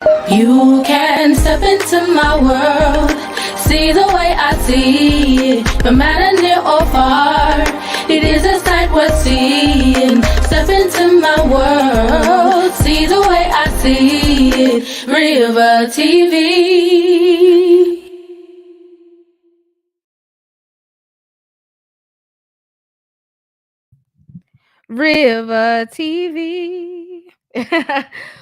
You can step into my world, see the way I see it, no matter near or far. It is a sight worth seeing. Step into my world, see the way I see it. Rivah TV. Rivah TV.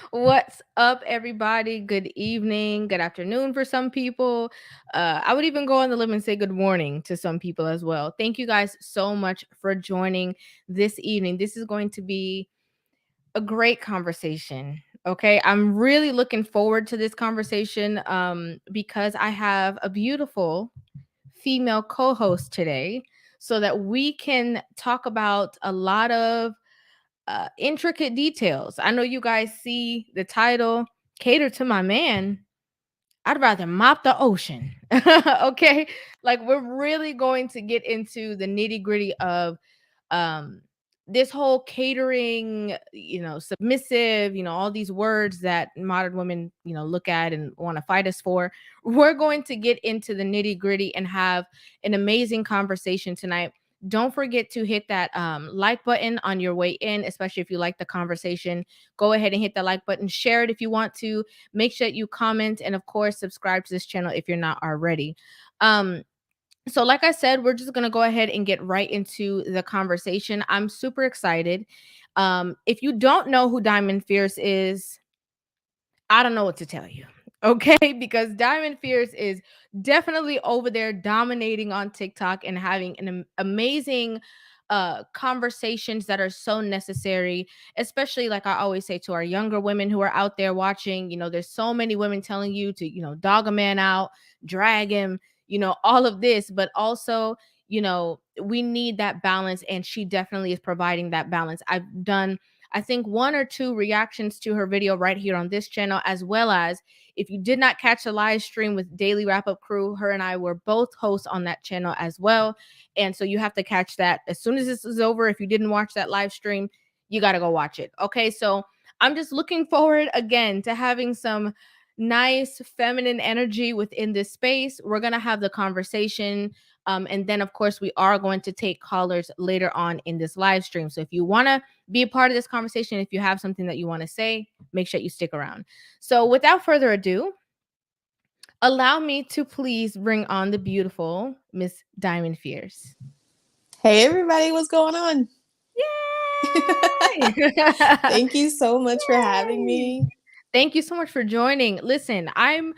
What's up, everybody? Good evening, good afternoon for some people. I would even go on the limb and say good morning to some people as well. Thank you guys so much for joining this evening. This is going to be a great conversation. Okay, I'm really looking forward to this conversation because I have a beautiful female co-host today so that we can talk about a lot of intricate details. I know you guys see the title, Cater to My Man. I'd rather mop the ocean. Okay, like we're really going to get into the nitty-gritty of um this whole catering, submissive, all these words that modern women, look at and want to fight us for. We're going to get into the nitty-gritty and have an amazing conversation tonight. Don't forget to hit that like button on your way in, especially if you like the conversation. Go ahead and hit the like button, share it if you want to. Make sure that you comment, and of course subscribe to this channel if you're not already. So like I said, we're just going to go ahead and get right into the conversation. I'm super excited. If you don't know who DiamondFierce is, I don't know what to tell you. Okay, because DiamondFierce is definitely over there dominating on TikTok and having an amazing conversations that are so necessary, especially like I always say to our younger women who are out there watching. There's so many women telling you to, dog a man out, drag him, all of this, but also, we need that balance, and she definitely is providing that balance. I've done, I think, 1 or 2 reactions to her video right here on this channel, as well as if you did not catch the live stream with Daily Wrap Up Crew, her and I were both hosts on that channel as well. And so you have to catch that as soon as this is over. If you didn't watch that live stream, you got to go watch it. Okay, so I'm just looking forward again to having some nice feminine energy within this space. We're going to have the conversation. And then, of course, we are going to take callers later on in this live stream. So if you want to be a part of this conversation, if you have something that you want to say, make sure you stick around. So without further ado, allow me to please bring on the beautiful Miss DiamondFierce. Hey everybody, what's going on? Yay! Thank you so much for having me. Thank you so much for joining. Listen, I'm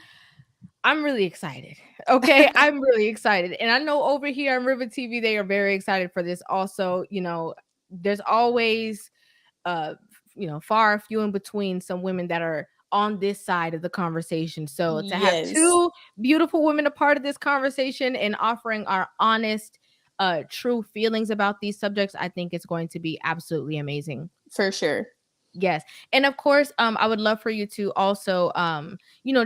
really excited. Okay, I'm really excited. And I know over here on Rivah TV, they are very excited for this also. There's always far few in between some women that are on this side of the conversation. So to have Yes. 2 beautiful women a part of this conversation and offering our honest, true feelings about these subjects, I think it's going to be absolutely amazing. For sure. Yes. And of course, I would love for you to also,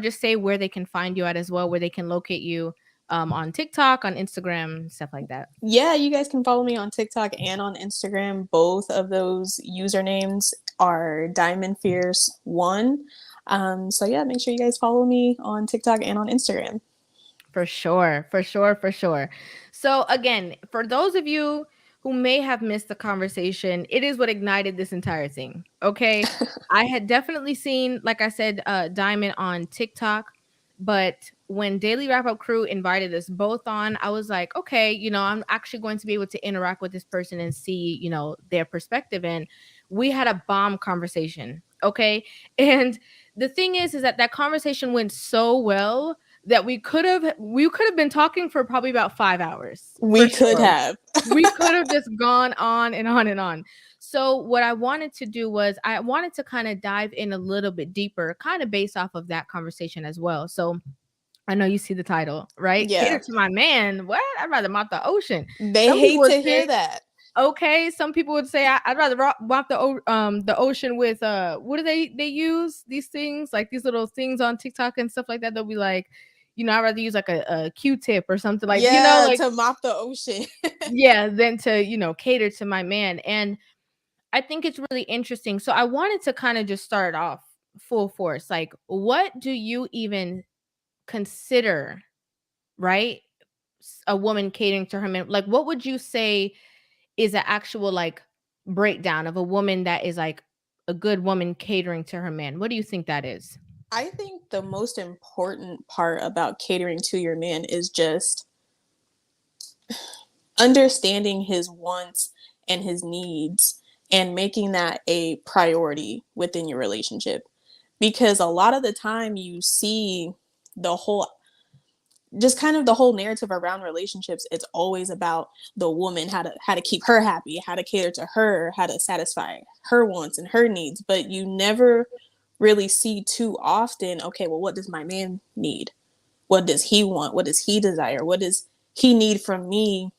just say where they can find you at as well, where they can locate you on TikTok, on Instagram, stuff like that. Yeah, you guys can follow me on TikTok and on Instagram. Both of those usernames are DiamondFierce1. So yeah, make sure you guys follow me on TikTok and on Instagram. For sure. So again, for those of you who may have missed the conversation, it is what ignited this entire thing. Okay. I had definitely seen, like I said, Diamond on TikTok, but when Daily Wrap Up Crew invited us both on, I was like, okay, I'm actually going to be able to interact with this person and see, their perspective. And we had a bomb conversation. Okay. And the thing is that conversation went so well that we could have been talking for probably about 5 hours. We could have. We could have just gone on and on and on. So what I wanted to do was I wanted to kind of dive in a little bit deeper, kind of based off of that conversation as well. So I know you see the title, right? Yeah. Cater to my man. What? I'd rather mop the ocean. They hate to hear that. Okay, some people would say I'd rather mop the ocean with what do they use these things, like these little things on TikTok and stuff like that. They'll be like, I'd rather use like a Q-tip or something like, like to mop the ocean. Yeah, than to, cater to my man. And I think it's really interesting. So I wanted to kind of just start off full force, like, what do you even consider, right? A woman catering to her man. Like, what would you say is an actual like breakdown of a woman that is like a good woman catering to her man? What do you think that is? I think the most important part about catering to your man is just understanding his wants and his needs and making that a priority within your relationship. Because a lot of the time you see the whole just kind of the whole narrative around relationships, it's always about the woman, how to keep her happy, how to cater to her, how to satisfy her wants and her needs. But you never really see too often, okay, well, what does my man need? What does he want? What does he desire? What does he need from me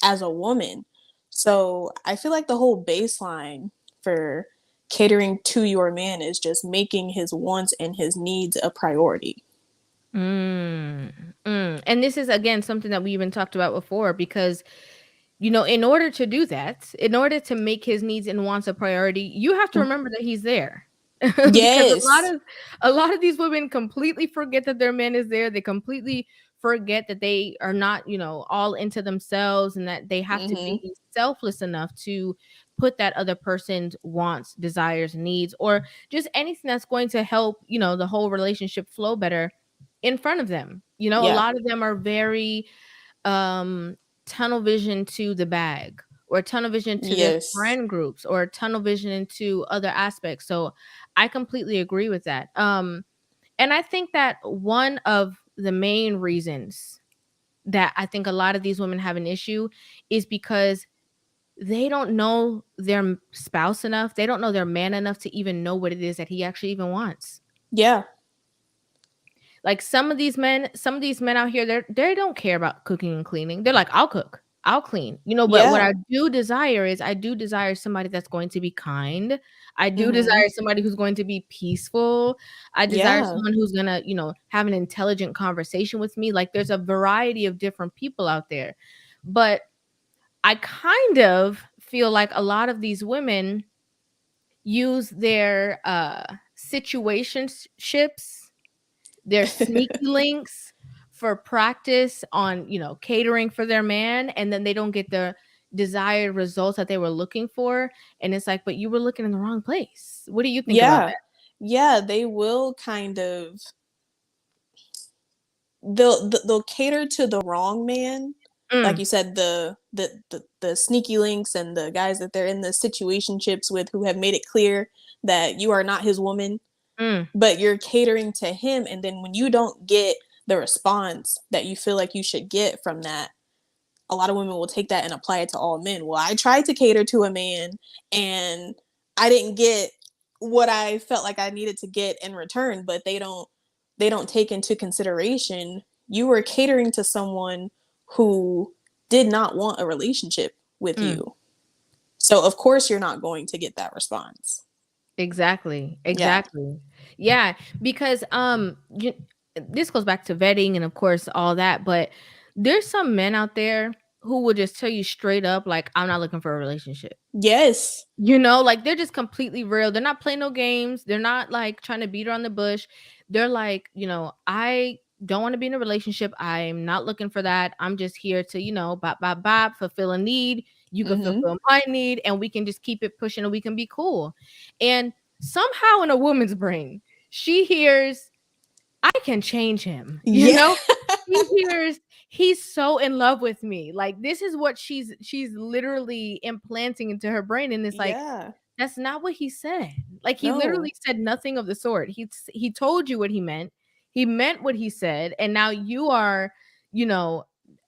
as a woman? So I feel like the whole baseline for catering to your man is just making his wants and his needs a priority. And this is again something that we even talked about before, because in order to do that, in order to make his needs and wants a priority, you have to remember that he's there. Because Yes. a lot of these women completely forget that their man is there. They completely forget that they are not, all into themselves, and that they have to Mm-hmm. be selfless enough to put that other person's wants, desires, needs, or just anything that's going to help, the whole relationship flow better in front of them. A Yeah. lot of them are very tunnel vision to the bag, or tunnel vision to their Yes. friend groups, or tunnel vision into other aspects. So I completely agree with that. And I think that one of the main reasons that I think a lot of these women have an issue is because they don't know their spouse enough. They don't know their man enough to even know what it is that he actually even wants. Yeah. Like some of these men out here, they don't care about cooking and cleaning. They're like, I'll cook, I'll clean, but what Yeah. I do desire is I do desire somebody that's going to be kind. I do Mm-hmm. desire somebody who's going to be peaceful. I desire Yeah. someone who's gonna, have an intelligent conversation with me. Like there's a variety of different people out there. But I kind of feel like a lot of these women use their situationships, their sneaky links for practice on, catering for their man, and then they don't get the desired results that they were looking for. And it's like, but you were looking in the wrong place. What do you think about Yeah. that? Yeah. They will kind of they'll cater to the wrong man. Like Mm, you said, the sneaky links and the guys that they're in the situationships with who have made it clear that you are not his woman, mm, but you're catering to him. And then when you don't get the response that you feel like you should get from that, a lot of women will take that and apply it to all men. Well, I tried to cater to a man and I didn't get what I felt like I needed to get in return, but they don't take into consideration you were catering to someone who did not want a relationship with mm. you. So of course you're not going to get that response. Exactly. Yeah. Exactly. Yeah, because this goes back to vetting and of course all that, but there's some men out there who will just tell you straight up, like, I'm not looking for a relationship. Yes. Like they're just completely real. They're not playing no games. They're not like trying to beat around the bush. They're like, I don't want to be in a relationship. I'm not looking for that. I'm just here to, bop, bop, bop, fulfill a need. You can Mhm. fulfill my need, and we can just keep it pushing, and we can be cool. And somehow in a woman's brain, she hears, I can change him, Yeah. She hears, he's so in love with me. Like this is what she's literally implanting into her brain, and it's like, Yeah. that's not what he said. Like he literally No. said nothing of the sort. He told you what he meant. He meant what he said, and now you are, you know,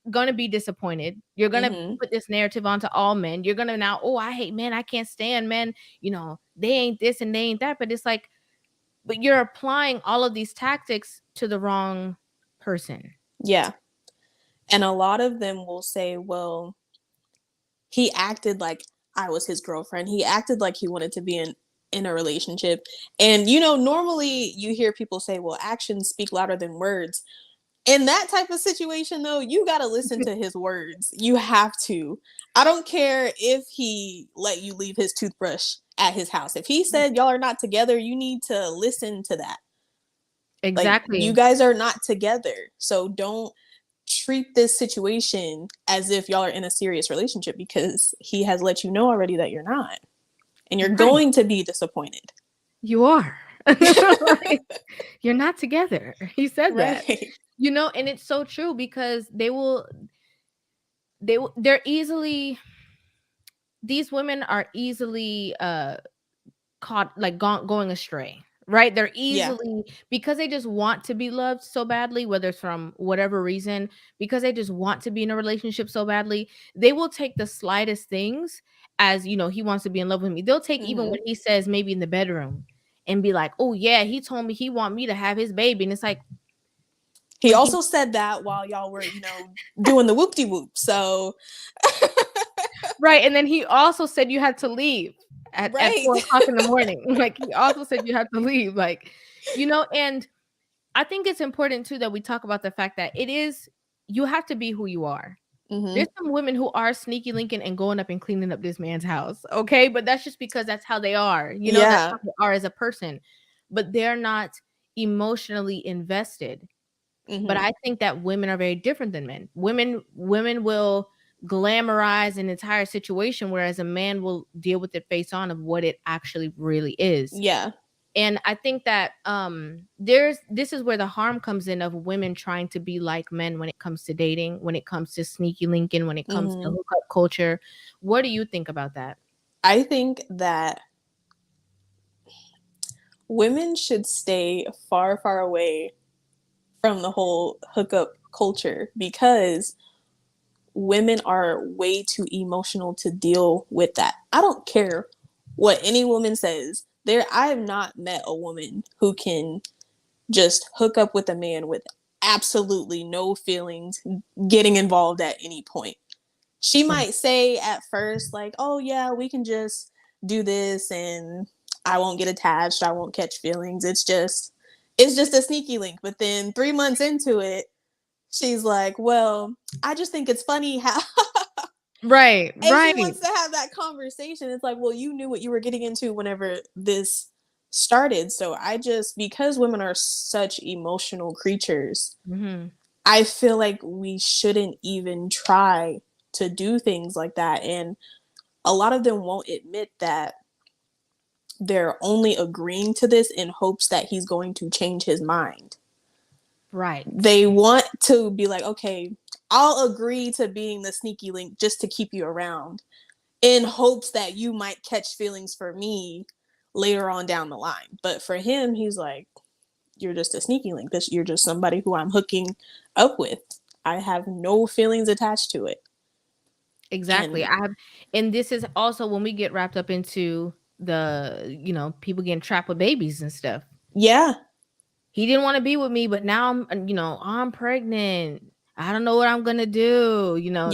gonna be disappointed. You're gonna Mhm. put this narrative onto all men. You're gonna now, oh, I hate men. I can't stand men. They ain't this and they ain't that. But it's like, but you're applying all of these tactics to the wrong person. Yeah. And a lot of them will say, well, he acted like I was his girlfriend. He acted like he wanted to be in a relationship. And normally you hear people say, well, actions speak louder than words. In that type of situation though, you got to listen to his words. You have to. I don't care if he let you leave his toothbrush at his house. If he said y'all are not together, you need to listen to that. Exactly. Like, you guys are not together. So don't treat this situation as if y'all are in a serious relationship, because he has let you know already that you're not. And you're going to be disappointed. You are. Like, you're not together. He said that. You know, and it's so true, because they're easily, these women are easily caught, like, going astray, right? They're easily, because they just want to be loved so badly, whether it's from whatever reason, because they just want to be in a relationship so badly, they will take the slightest things as, you know, he wants to be in love with me. They'll take even what he says maybe in the bedroom and be like, oh yeah, he told me he want me to have his baby. And it's like, he also said that while y'all were, you know, doing the whoop-de-whoop. So right. And then he also said you had to leave at 4 o'clock in the morning. Like, he also said you had to leave, like, you know. And I think it's important too that we talk about the fact that you have to be who you are. There's some women who are sneaky linking and going up and cleaning up this man's house, okay? But that's just because that's how they are, you know. That's how they are as a person, but they're not emotionally invested. But I think that women are very different than men. Women will glamorize an entire situation, whereas a man will deal with it face on of what it actually really is. Yeah. And I think that this is where the harm comes in of women trying to be like men when it comes to dating, when it comes to sneaky linking, when it comes to hookup culture. What do you think about that? I think that women should stay far, far away from the whole hookup culture, because women are way too emotional to deal with that. I don't care what any woman says. I have not met a woman who can just hook up with a man with absolutely no feelings getting involved at any point. She might say at first, like, oh yeah, we can just do this and I won't get attached, I won't catch feelings. It's just a sneaky link. But then 3 months into it, she's like, well, I just think it's funny how right. She wants to have that conversation. It's like, well, you knew what you were getting into whenever this started. So because women are such emotional creatures, I feel like we shouldn't even try to do things like that. And a lot of them won't admit that they're only agreeing to this in hopes that he's going to change his mind. Right. They want to be like, okay, I'll agree to being the sneaky link just to keep you around, in hopes that you might catch feelings for me later on down the line. But for him, he's like, you're just a sneaky link. You're just somebody who I'm hooking up with. I have no feelings attached to it. Exactly. And this is also when we get wrapped up into the, you know, people getting trapped with babies and stuff. Yeah. He didn't want to be with me, but now I'm pregnant. I don't know what I'm gonna do. You know,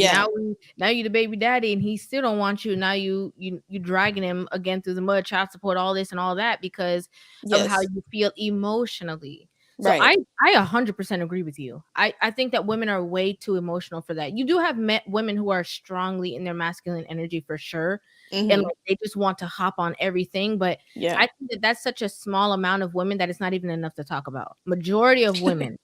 now you the baby daddy, and he still don't want you. Now you dragging him again through the mud, child support, all this and all that, because of how you feel emotionally. So I 100% agree with you. I think that women are way too emotional for that. You do have women who are strongly in their masculine energy for sure. And like, they just want to hop on everything. But I think that that's such a small amount of women that it's not even enough to talk about. Majority of women,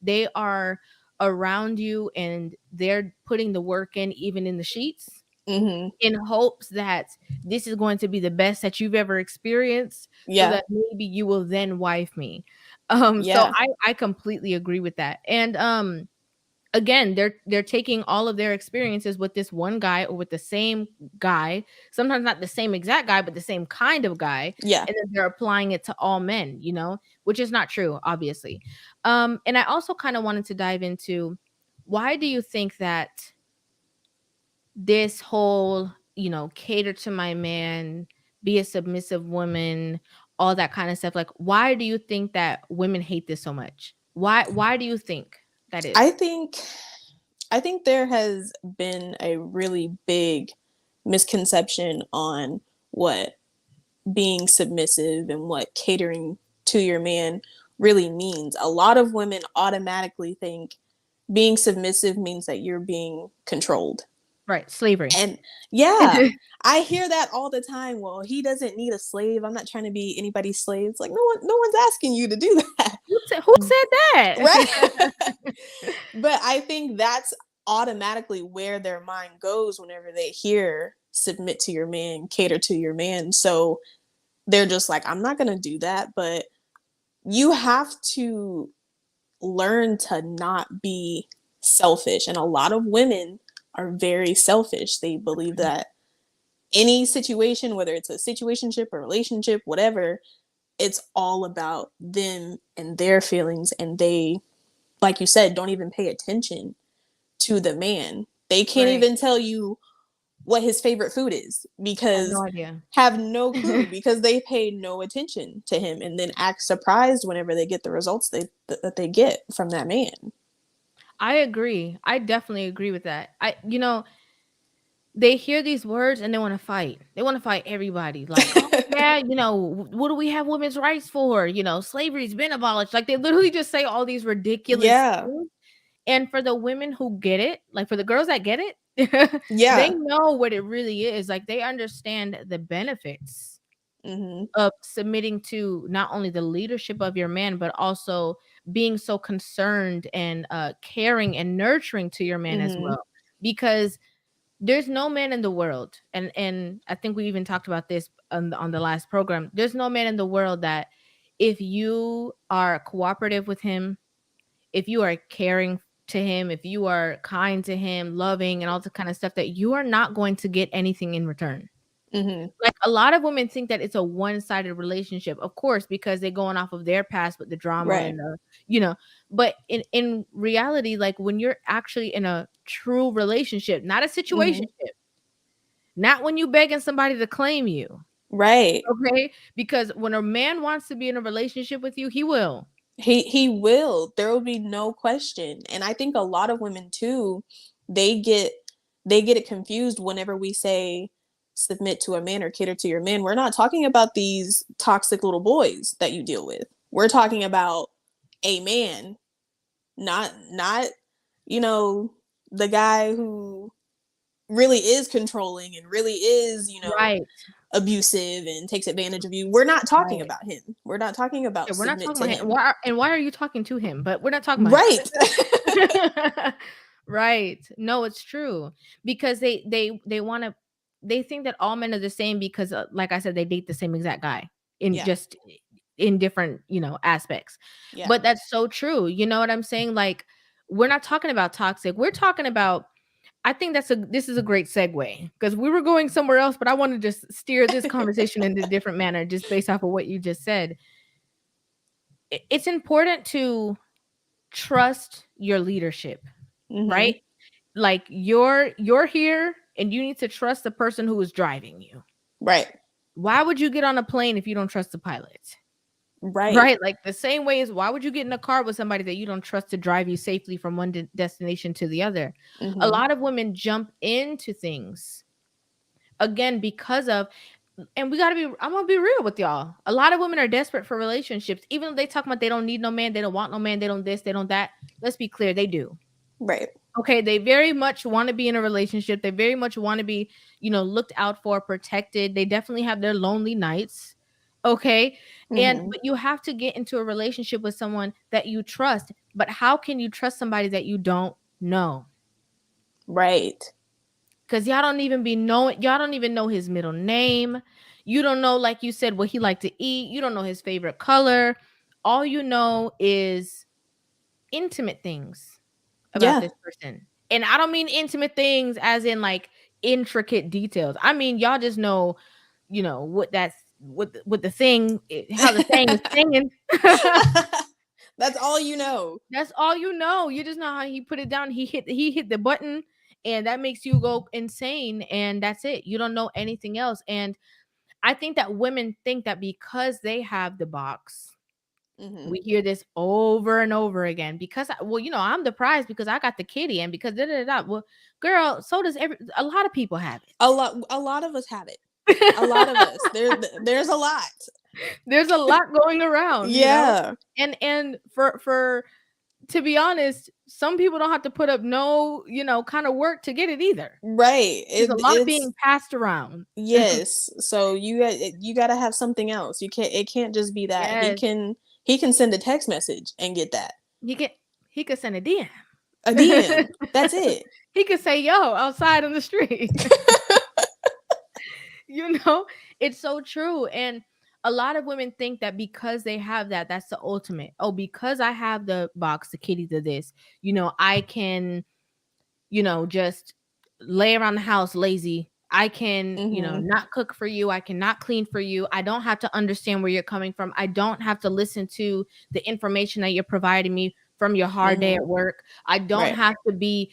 they are around you and they're putting the work in, even in the sheets, in hopes that this is going to be the best that you've ever experienced, so that maybe you will then wife me. So I completely agree with that. And again, they're taking all of their experiences with this one guy or with the same guy, sometimes not the same exact guy, but the same kind of guy. And then they're applying it to all men, you know, which is not true, obviously. And I also kind of wanted to dive into, why do you think that this whole, you know, cater to my man, be a submissive woman, all that kind of stuff, like, why do you think that women hate this so much? Why do you think that is? I think there has been a really big misconception on what being submissive and what catering to your man really means. A lot of women automatically think being submissive means that you're being controlled. Right. Slavery. And yeah, I hear that all the time. Well, he doesn't need a slave. I'm not trying to be anybody's slave. It's like no one's asking you to do that. Who said that? Right. But I think that's automatically where their mind goes whenever they hear submit to your man, cater to your man. So they're just like, I'm not going to do that. But you have to learn to not be selfish. And a lot of women are very selfish. They believe that any situation, whether it's a situationship or relationship, whatever, it's all about them and their feelings. And they, like you said, don't even pay attention to the man. They can't even tell you what his favorite food is because have no clue because they pay no attention to him and then act surprised whenever they get the results that they get from that man. I agree. I definitely agree with that. They hear these words and they want to fight. They want to fight everybody. Like, oh, yeah, what do we have women's rights for? Slavery's been abolished. Like, they literally just say all these ridiculous things. And for the women who get it, like for the girls that get it, they know what it really is. Like, they understand the benefits of submitting to not only the leadership of your man, but also being so concerned and caring and nurturing to your man as well. Because there's no man in the world, and I think we even talked about this on the last program. There's no man in the world that if you are cooperative with him, if you are caring to him, if you are kind to him, loving and all the kind of stuff, that you are not going to get anything in return. Like, a lot of women think that it's a one-sided relationship, of course, because they're going off of their past with the drama and but in reality, like, when you're actually in a true relationship, not a situationship, not when you begging somebody to claim you, right? Okay, because when a man wants to be in a relationship with you, he will. He will. There will be no question. And I think a lot of women too, they get it confused whenever we say submit to a man or cater to your man. We're not talking about these toxic little boys that you deal with. We're talking about a man, not the guy who really is controlling and really is, abusive and takes advantage of you. We're not talking about him. We're not talking about we're not talking about him. Why are you talking to him? But we're not talking about him. Right. No, it's true. Because they want to, they think that all men are the same because, like I said, they date the same exact guy just in different, aspects. Yeah. But that's so true. You know what I'm saying? Like, we're not talking about toxic. We're talking about, I think this is a great segue because we were going somewhere else, but I want to just steer this conversation in a different manner just based off of what you just said. It's important to trust your leadership, right? Like, you're here and you need to trust the person who is driving you. Right. Why would you get on a plane if you don't trust the pilot? Right. Right. Like, the same way as why would you get in a car with somebody that you don't trust to drive you safely from one destination to the other? A lot of women jump into things again because of, and I'm gonna be real with y'all. A lot of women are desperate for relationships, even though they talk about they don't need no man, they don't want no man, they don't this, they don't that. Let's be clear, they do. Right. Okay, they very much want to be in a relationship. They very much want to be, looked out for, protected. They definitely have their lonely nights. Okay. But you have to get into a relationship with someone that you trust. But how can you trust somebody that you don't know? Right. Because y'all don't even know his middle name. You don't know, like you said, what he liked to eat. You don't know his favorite color. All you know is intimate things about this person. And I don't mean intimate things as in like intricate details. I mean, y'all just know, what the thing, how the thing is singing. That's all you know. That's all you know. You just know how he put it down. He hit the button and that makes you go insane. And that's it. You don't know anything else. And I think that women think that because they have the box, we hear this over and over again because, I'm the prize because I got the kitty and because Well, girl, so does a lot of people have it. A lot of us have it. A lot of us. There's a lot. There's a lot going around. Yeah. And for to be honest, some people don't have to put up no, kind of work to get it either. Right. There's a lot being passed around. Yes. So you got to have something else. It can't just be that. Yes. He can send a text message and get that. He could send a DM. A DM. That's it. He could say, yo, outside on the street. It's so true. And a lot of women think that because they have that, that's the ultimate. Oh, because I have the box, the kitty, the this, I can, just lay around the house lazy. I can, not cook for you. I cannot clean for you. I don't have to understand where you're coming from. I don't have to listen to the information that you're providing me from your hard day at work. I don't have to be,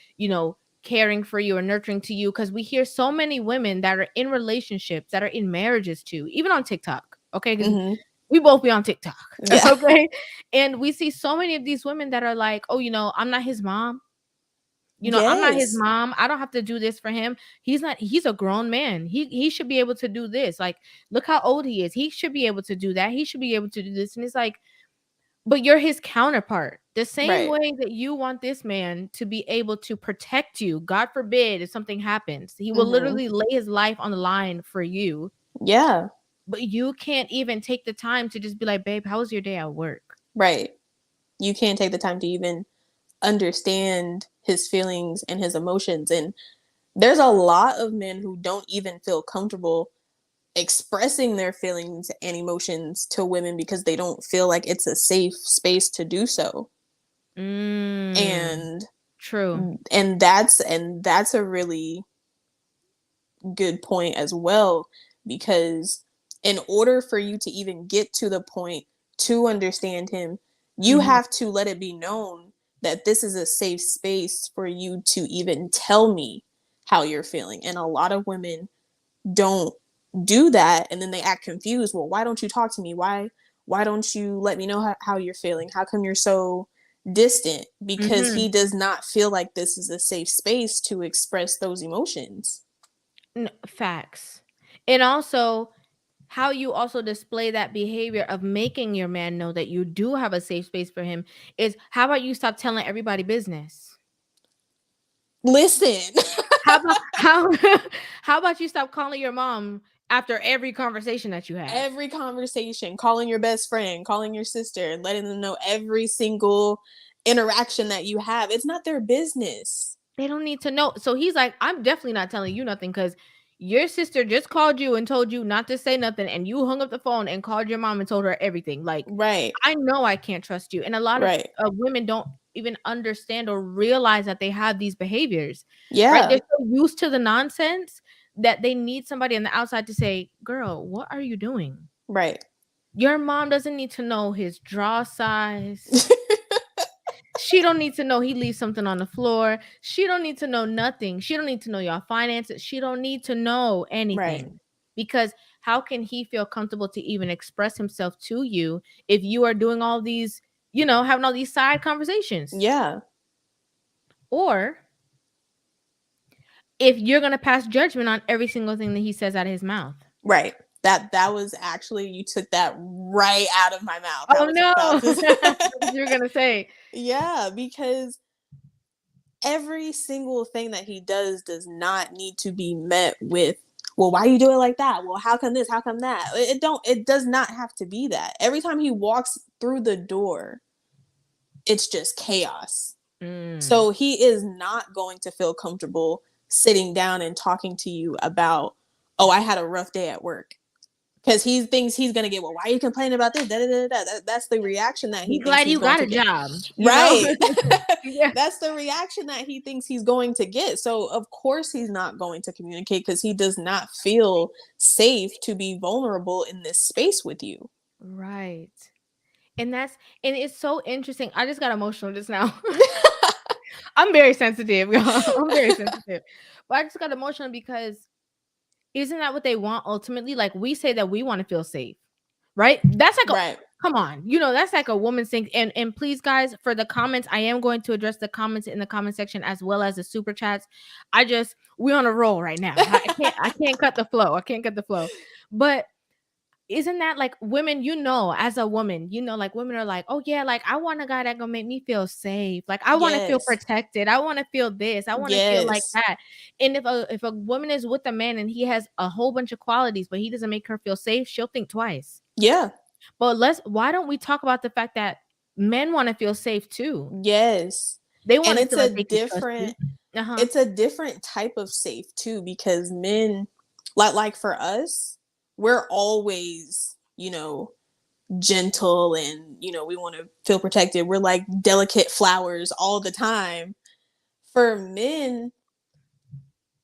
caring for you or nurturing to you, because we hear so many women that are in relationships, that are in marriages too, even on TikTok. Okay, because we both be on TikTok. Yeah. Okay, and we see so many of these women that are like, oh, I'm not his mom. I'm not his mom. I don't have to do this for him. He's a grown man. He should be able to do this. Like, look how old he is. He should be able to do that. He should be able to do this. And it's like, but you're his counterpart. The same way that you want this man to be able to protect you, God forbid if something happens, he will literally lay his life on the line for you. Yeah. But you can't even take the time to just be like, babe, how was your day at work? Right. You can't take the time to even understand his feelings and his emotions. And there's a lot of men who don't even feel comfortable expressing their feelings and emotions to women because they don't feel like it's a safe space to do so. And true. And that's a really good point as well, because in order for you to even get to the point to understand him, you have to let it be known that this is a safe space for you to even tell me how you're feeling. And a lot of women don't do that, and then they act confused. Well, why don't you talk to me? Why don't you let me know how you're feeling? How come you're so distant? Because he does not feel like this is a safe space to express those emotions. Facts. And also how you also display that behavior of making your man know that you do have a safe space for him is, how about you stop telling everybody business? Listen. How about you stop calling your mom after every conversation that you have? Every conversation, calling your best friend, calling your sister, and letting them know every single interaction that you have. It's not their business. They don't need to know. So he's like, I'm definitely not telling you nothing because your sister just called you and told you not to say nothing, and you hung up the phone and called your mom and told her everything. Like, right. I know I can't trust you. And a lot of women don't even understand or realize that they have these behaviors. Yeah. Right? They're so used to the nonsense that they need somebody on the outside to say, girl, what are you doing? Right. Your mom doesn't need to know his draw size. She don't need to know he leaves something on the floor. She don't need to know nothing. She don't need to know your finances. She don't need to know anything. Right. Because how can he feel comfortable to even express himself to you if you are doing all these, having all these side conversations? Yeah. Or if you're going to pass judgment on every single thing that he says out of his mouth. Right. That was actually, you took that right out of my mouth. Oh, no. That's what you're going to say. Yeah, because every single thing that he does not need to be met with, well, why you do it like that? Well, how come this? How come that? It does not have to be that. Every time he walks through the door, it's just chaos. So he is not going to feel comfortable sitting down and talking to you about, oh, I had a rough day at work. Because he thinks he's going to get, well, why are you complaining about this? That's the reaction that he's glad you got a job. Right. Yeah. That's the reaction that he thinks he's going to get. So, of course, he's not going to communicate because he does not feel safe to be vulnerable in this space with you. Right. And it's so interesting. I just got emotional just now. I'm very sensitive, y'all. I'm very sensitive. But I just got emotional because isn't that what they want ultimately? Like, we say that we want to feel safe, right? That's like come on, that's like a woman's thing. And please, guys, for the comments, I am going to address the comments in the comment section as well as the super chats. We're on a roll right now. I can't cut the flow. But isn't that like women, as a woman, like women are like, oh yeah, like I want a guy that gonna make me feel safe. Like I want to feel Yes. protected. I want to feel this. I want to feel like Yes. that. And if a woman is with a man and he has a whole bunch of qualities, but he doesn't make her feel safe, she'll think twice. Yeah. But why don't we talk about the fact that men want to feel safe too? Yes. They want And to it's feel a like they can trust you. it's a different type of safe too, because men, like for us, we're always, gentle, and we want to feel protected. We're like delicate flowers all the time. For men,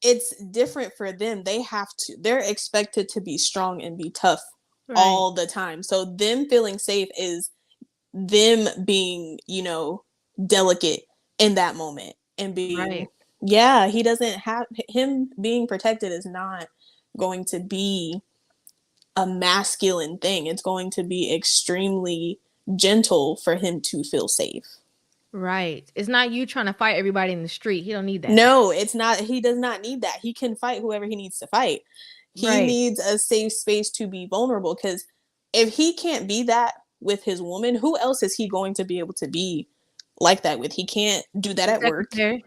it's different. For them, they're expected to be strong and be tough Right. all the time. So them feeling safe is them being, delicate in that moment, and being, Right. yeah, he doesn't have, him being protected is not going to be a masculine thing. It's going to be extremely gentle for him to feel safe. Right. It's not you trying to fight everybody in the street. He don't need that. No, it's not. He does not need that. He can fight whoever he needs to fight. He Right. needs a safe space to be vulnerable, because if he can't be that with his woman, who else is he going to be able to be like that with? He can't do that at work. Secretary.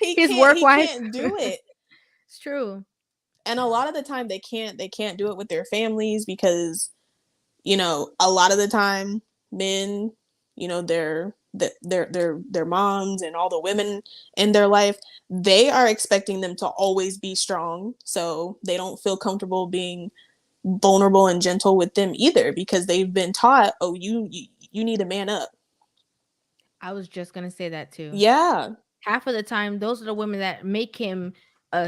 He His work he wife. can't do it. It's true. And a lot of the time they can't do it with their families, because a lot of the time men, their moms and all the women in their life, they are expecting them to always be strong, so they don't feel comfortable being vulnerable and gentle with them either, because they've been taught, oh, you need to man up. I was just gonna say that too. Yeah. Half of the time, those are the women that make him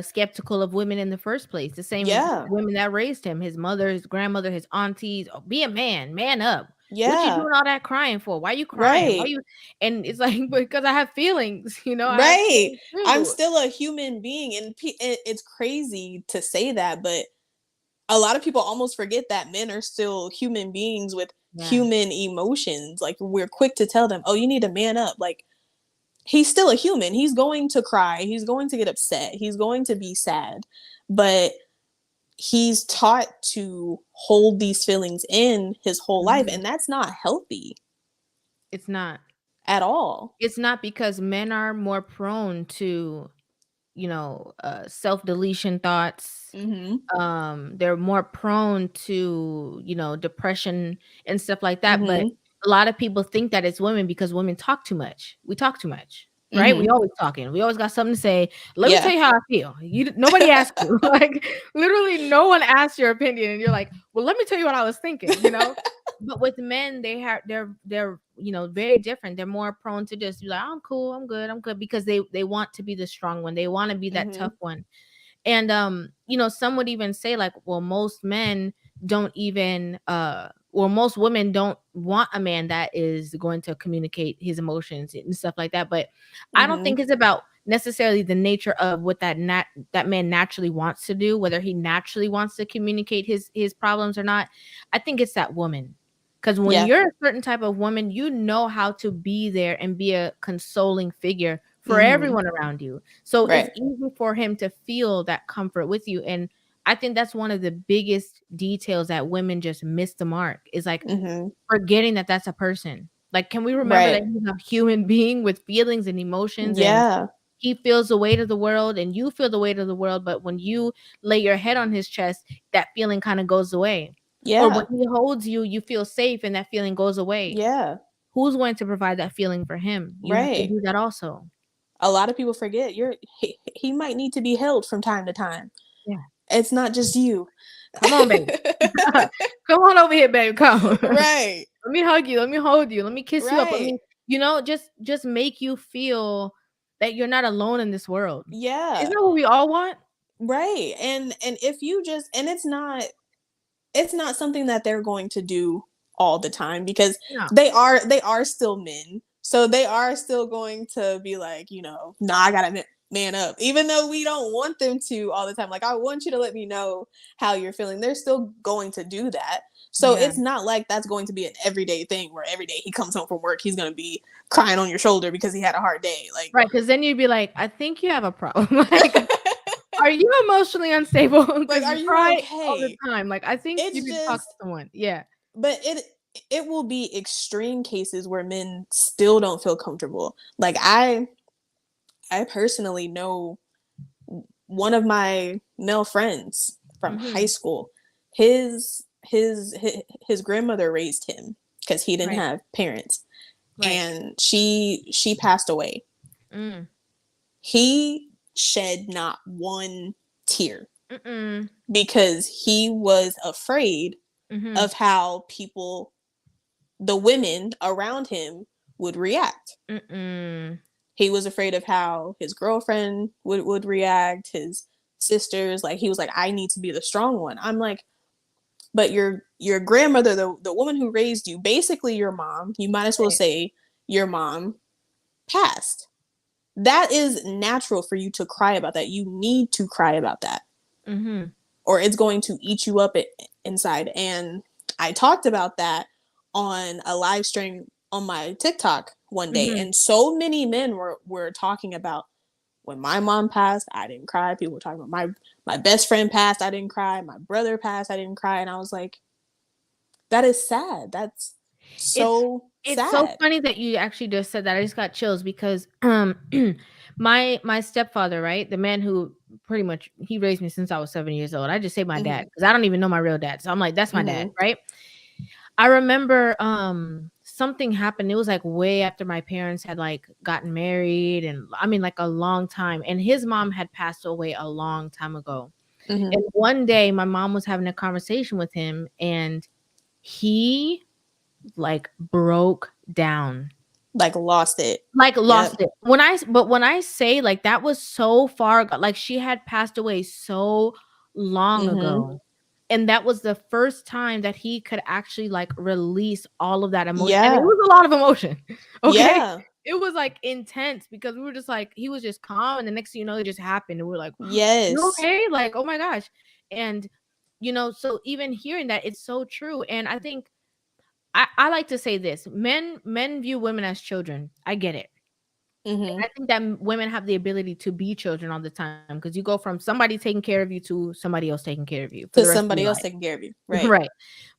skeptical of women in the first place. The same women that raised him, his mother, his grandmother, his aunties. Oh, be a man up. Yeah. What you doing all that crying for? Why you crying? Right. Why you? And it's like, because I have feelings, Right. I'm still a human being, and it's crazy to say that, but a lot of people almost forget that men are still human beings with human emotions. Like, we're quick to tell them, oh, you need to man up. Like, he's still a human. He's going to cry. He's going to get upset. He's going to be sad. But he's taught to hold these feelings in his whole life. And that's not healthy. It's not. At all. It's not, because men are more prone to, self-deletion thoughts. Mm-hmm. They're more prone to, depression and stuff like that. But a lot of people think that it's women because women talk too much. We talk too much, right? We always talking. We always got something to say. Let me tell you how I feel. Nobody asked you. Like, literally no one asked your opinion, and you're like, well, let me tell you what I was thinking, But with men, they're very different. They're more prone to just be like, I'm cool, I'm good, because they want to be the strong one. They want to be that tough one. And some would even say, like, well, most men don't even most women don't want a man that is going to communicate his emotions and stuff like that. But I don't think it's about necessarily the nature of what that man naturally wants to do, whether he naturally wants to communicate his problems or not. I think it's that woman. Because when you're a certain type of woman, you know how to be there and be a consoling figure for everyone around you. So it's easy for him to feel that comfort with you. And I think that's one of the biggest details that women just miss the mark, is like forgetting that that's a person. Like, can we remember that he's a human being with feelings and emotions? And he feels the weight of the world, and you feel the weight of the world. But when you lay your head on his chest, that feeling kind of goes away. Yeah. Or when he holds you, you feel safe and that feeling goes away. Yeah. Who's going to provide that feeling for him? You have to do that also. A lot of people forget he might need to be held from time to time. Yeah. It's not just you. Come on, baby. Come on over here, baby. Come. Right. Let me hug you. Let me hold you. Let me kiss you up. Let me, just make you feel that you're not alone in this world. Yeah. Isn't that what we all want? Right. And if you just, and it's not something that they're going to do all the time, because they are still men. So they are still going to be like, nah, I gotta man up, even though we don't want them to all the time. Like, I want you to let me know how you're feeling. They're still going to do that. So it's not like that's going to be an everyday thing where every day he comes home from work, he's going to be crying on your shoulder because he had a hard day. Like, right. Because then you'd be like, I think you have a problem. Like, Are you emotionally unstable? Like, are You you cry all the okay? time. Like, I think It's you need to talk to just, someone. Yeah. but it will be extreme cases where men still don't feel comfortable. Like I personally know one of my male friends from high Mm-hmm. school. His grandmother raised him because he didn't Right. have parents, Right. and she passed away. Mm. He shed not one tear Mm-mm. because he was afraid Mm-hmm. of how people, the women around him, would react. Mm-mm. He was afraid of how his girlfriend would react, his sisters. Like, he was like, I need to be the strong one. I'm like, but your grandmother, the woman who raised you, basically your mom, you might as well Right. say your mom, passed. That is natural for you to cry about that. You need to cry about that, Mm-hmm. or it's going to eat you up inside. And I talked about that on a live stream on my TikTok one day, Mm-hmm. and so many men were talking about, when my mom passed, I didn't cry. People were talking about my best friend passed, I didn't cry. My brother passed, I didn't cry. And I was like, that is sad. That's It's so it's so sad. funny that you actually just said that. I just got chills because my stepfather, right? The man who pretty much he raised me since I was 7 years old. I just say my dad Mm-hmm. because I don't even know my real dad. So I'm like, that's my dad, Mm-hmm. right? I remember something happened. It was like way after my parents had like gotten married, and I mean like a long time. And his mom had passed away a long time ago. Mm-hmm. And one day my mom was having a conversation with him and he like broke down. Like, lost it. Like Yep. lost it. When I say like that was so far like she had passed away so long Mm-hmm. ago. And that was the first time that he could actually like release all of that emotion. And it Yeah. was a lot of emotion. Okay. Yeah. It was like intense because we were just like, he was just calm. And the next thing you know, it just happened. And we're like, you Yes. okay? Like, oh my gosh. And, so even hearing that, it's so true. And I think I like to say this men view women as children. I get it. Mm-hmm. I think that women have the ability to be children all the time because you go from somebody taking care of you to somebody else taking care of you for To the rest of somebody your else life. taking care of you. Right. Right.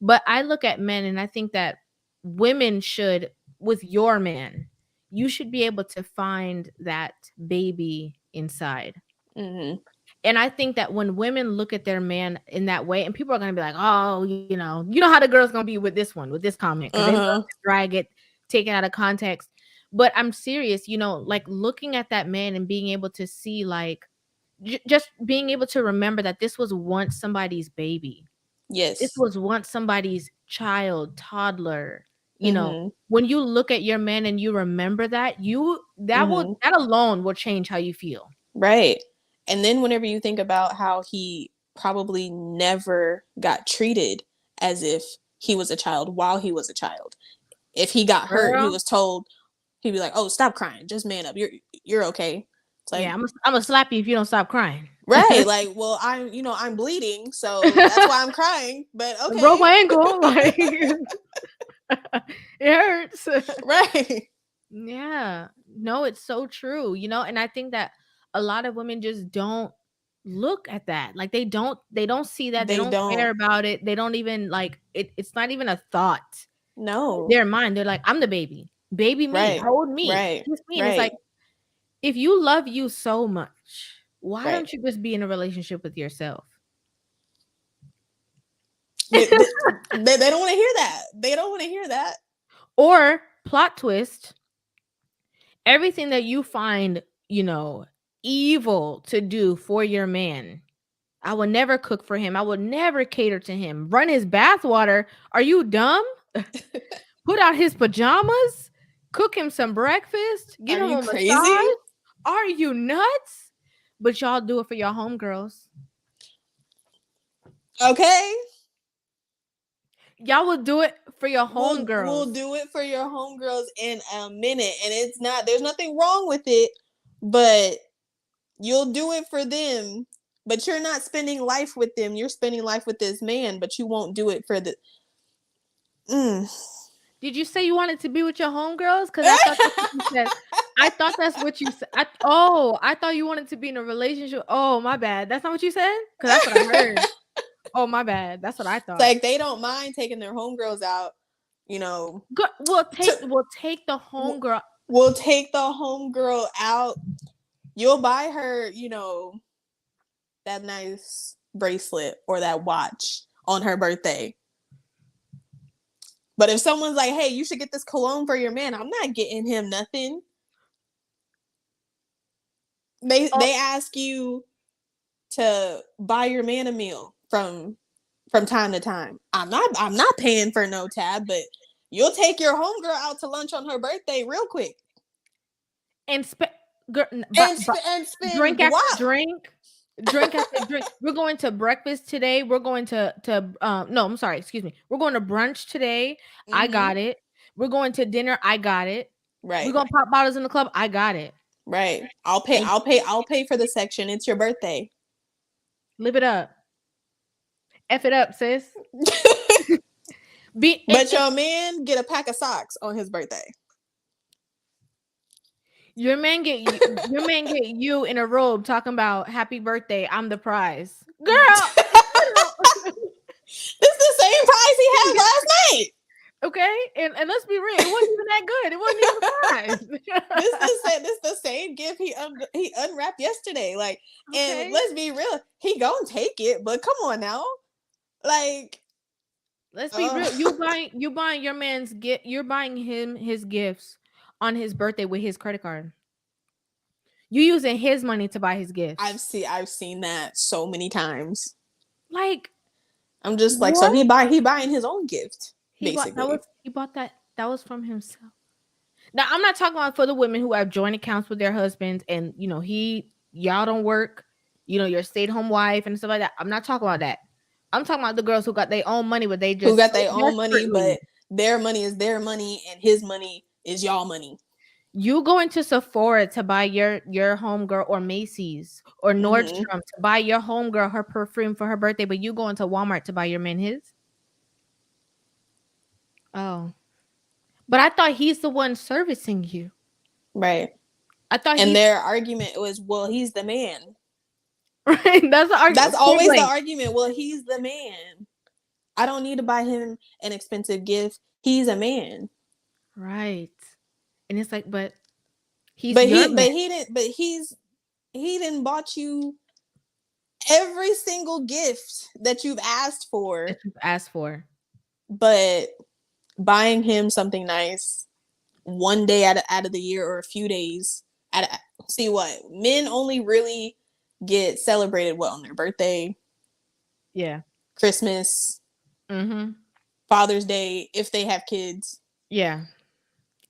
But I look at men and I think that women should, with your man, you should be able to find that baby inside. Mm-hmm. And I think that when women look at their man in that way, and people are gonna be like, oh, you know how the girl's gonna be with this one, with this comment, because they love Uh-huh. to drag it, take it out of context. But I'm serious, like looking at that man and being able to see, like, just being able to remember that this was once somebody's baby. This Yes. was once somebody's child, toddler. Mm-hmm. When you look at your man and you remember that, Mm-hmm. that alone will change how you feel. Right. And then whenever you think about how he probably never got treated as if he was a child while he was a child. If he got hurt, he Girl. was told, he'd be like, "Oh, stop crying. Just man up. You're okay." It's Yeah, like, I'm gonna slap you if you don't stop crying. right, like, well, I'm bleeding, so that's why I'm crying. But I broke okay. my ankle, like it hurts. Right. Yeah. No, it's so true, and I think that a lot of women just don't look at that. Like they don't see that, they They don't care don't. about it. They don't even like it's not even a thought in No. their mind. They're like, I'm the baby. Baby me, Right. hold me, Right. kiss me. And it's like, Right. if you love you so much, why Right. don't you just be in a relationship with yourself? They don't want to hear that. They don't want to hear that. Or plot twist, everything that you find, evil to do for your man. I will never cook for him. I will never cater to him. Run his bathwater. Are you dumb? Put out his pajamas. Cook him some breakfast. Give Are him you a crazy? massage. Are you nuts? But y'all do it for your homegirls. Okay. Y'all will do it for your homegirls. We'll do it for your homegirls in a minute. And there's nothing wrong with it, but you'll do it for them. But you're not spending life with them. You're spending life with this man, but you won't do it for the. Did you say you wanted to be with your homegirls? Because I thought that's what you said. I thought that's what you said. I thought you wanted to be in a relationship. Oh, my bad. That's not what you said? Because that's what I heard. Oh, my bad. That's what I thought. Like, they don't mind taking their homegirls out, you know. We'll take the homegirl. We'll take the homegirl out. You'll buy her, you know, that nice bracelet or that watch on her birthday. But if someone's like, hey, you should get this cologne for your man, I'm not getting him nothing. They ask you to buy your man a meal from time to time. I'm not paying for no tab, but you'll take your homegirl out to lunch on her birthday real quick. And spend drink after drink. Drink after drink. We're going to breakfast today. We're going to no, I'm sorry, excuse me. We're going to brunch today. Mm-hmm. I got it. We're going to dinner. I got it. Right. We're going to pop bottles in the club. I got it. Right. I'll pay for the section. It's your birthday. Live it up. F it up, sis. But your man get a pack of socks on his birthday. Your man get you in a robe talking about happy birthday. I'm the prize, girl. This is the same prize he had last night. Okay, and let's be real, it wasn't even that good. It wasn't even a prize. This the same gift he unwrapped yesterday. Like, okay. And let's be real, he gonna take it, but come on now, like, let's be real. You buying your man's gift. You're buying him his gifts on his birthday with his credit card. You using his money to buy his gifts. I've seen that so many times. Like, I'm just like, what? So he buying his own gift. He bought that was from himself. Now, I'm not talking about for the women who have joint accounts with their husbands and, you know, y'all don't work, you know, you're a stay-at-home wife and stuff like that. I'm not talking about that. I'm talking about the girls who got their own money, but they just who got their own money, but their money is their money and his money is y'all money. You go into Sephora to buy your homegirl, or Macy's or Nordstrom to buy your homegirl her perfume for her birthday, but you go into Walmart to buy your man his. Oh, but I thought he's the one servicing you, right? I thought, and their argument was, well, he's the man. Right? That's the argument. That's always the argument. Well, he's the man. I don't need to buy him an expensive gift. He's a man, right? And it's like, but he didn't bought you every single gift that you've asked for. But buying him something nice one day out of the year or a few days. See what? Men only really get celebrated on their birthday. Yeah. Christmas. Father's Day, if they have kids. Yeah.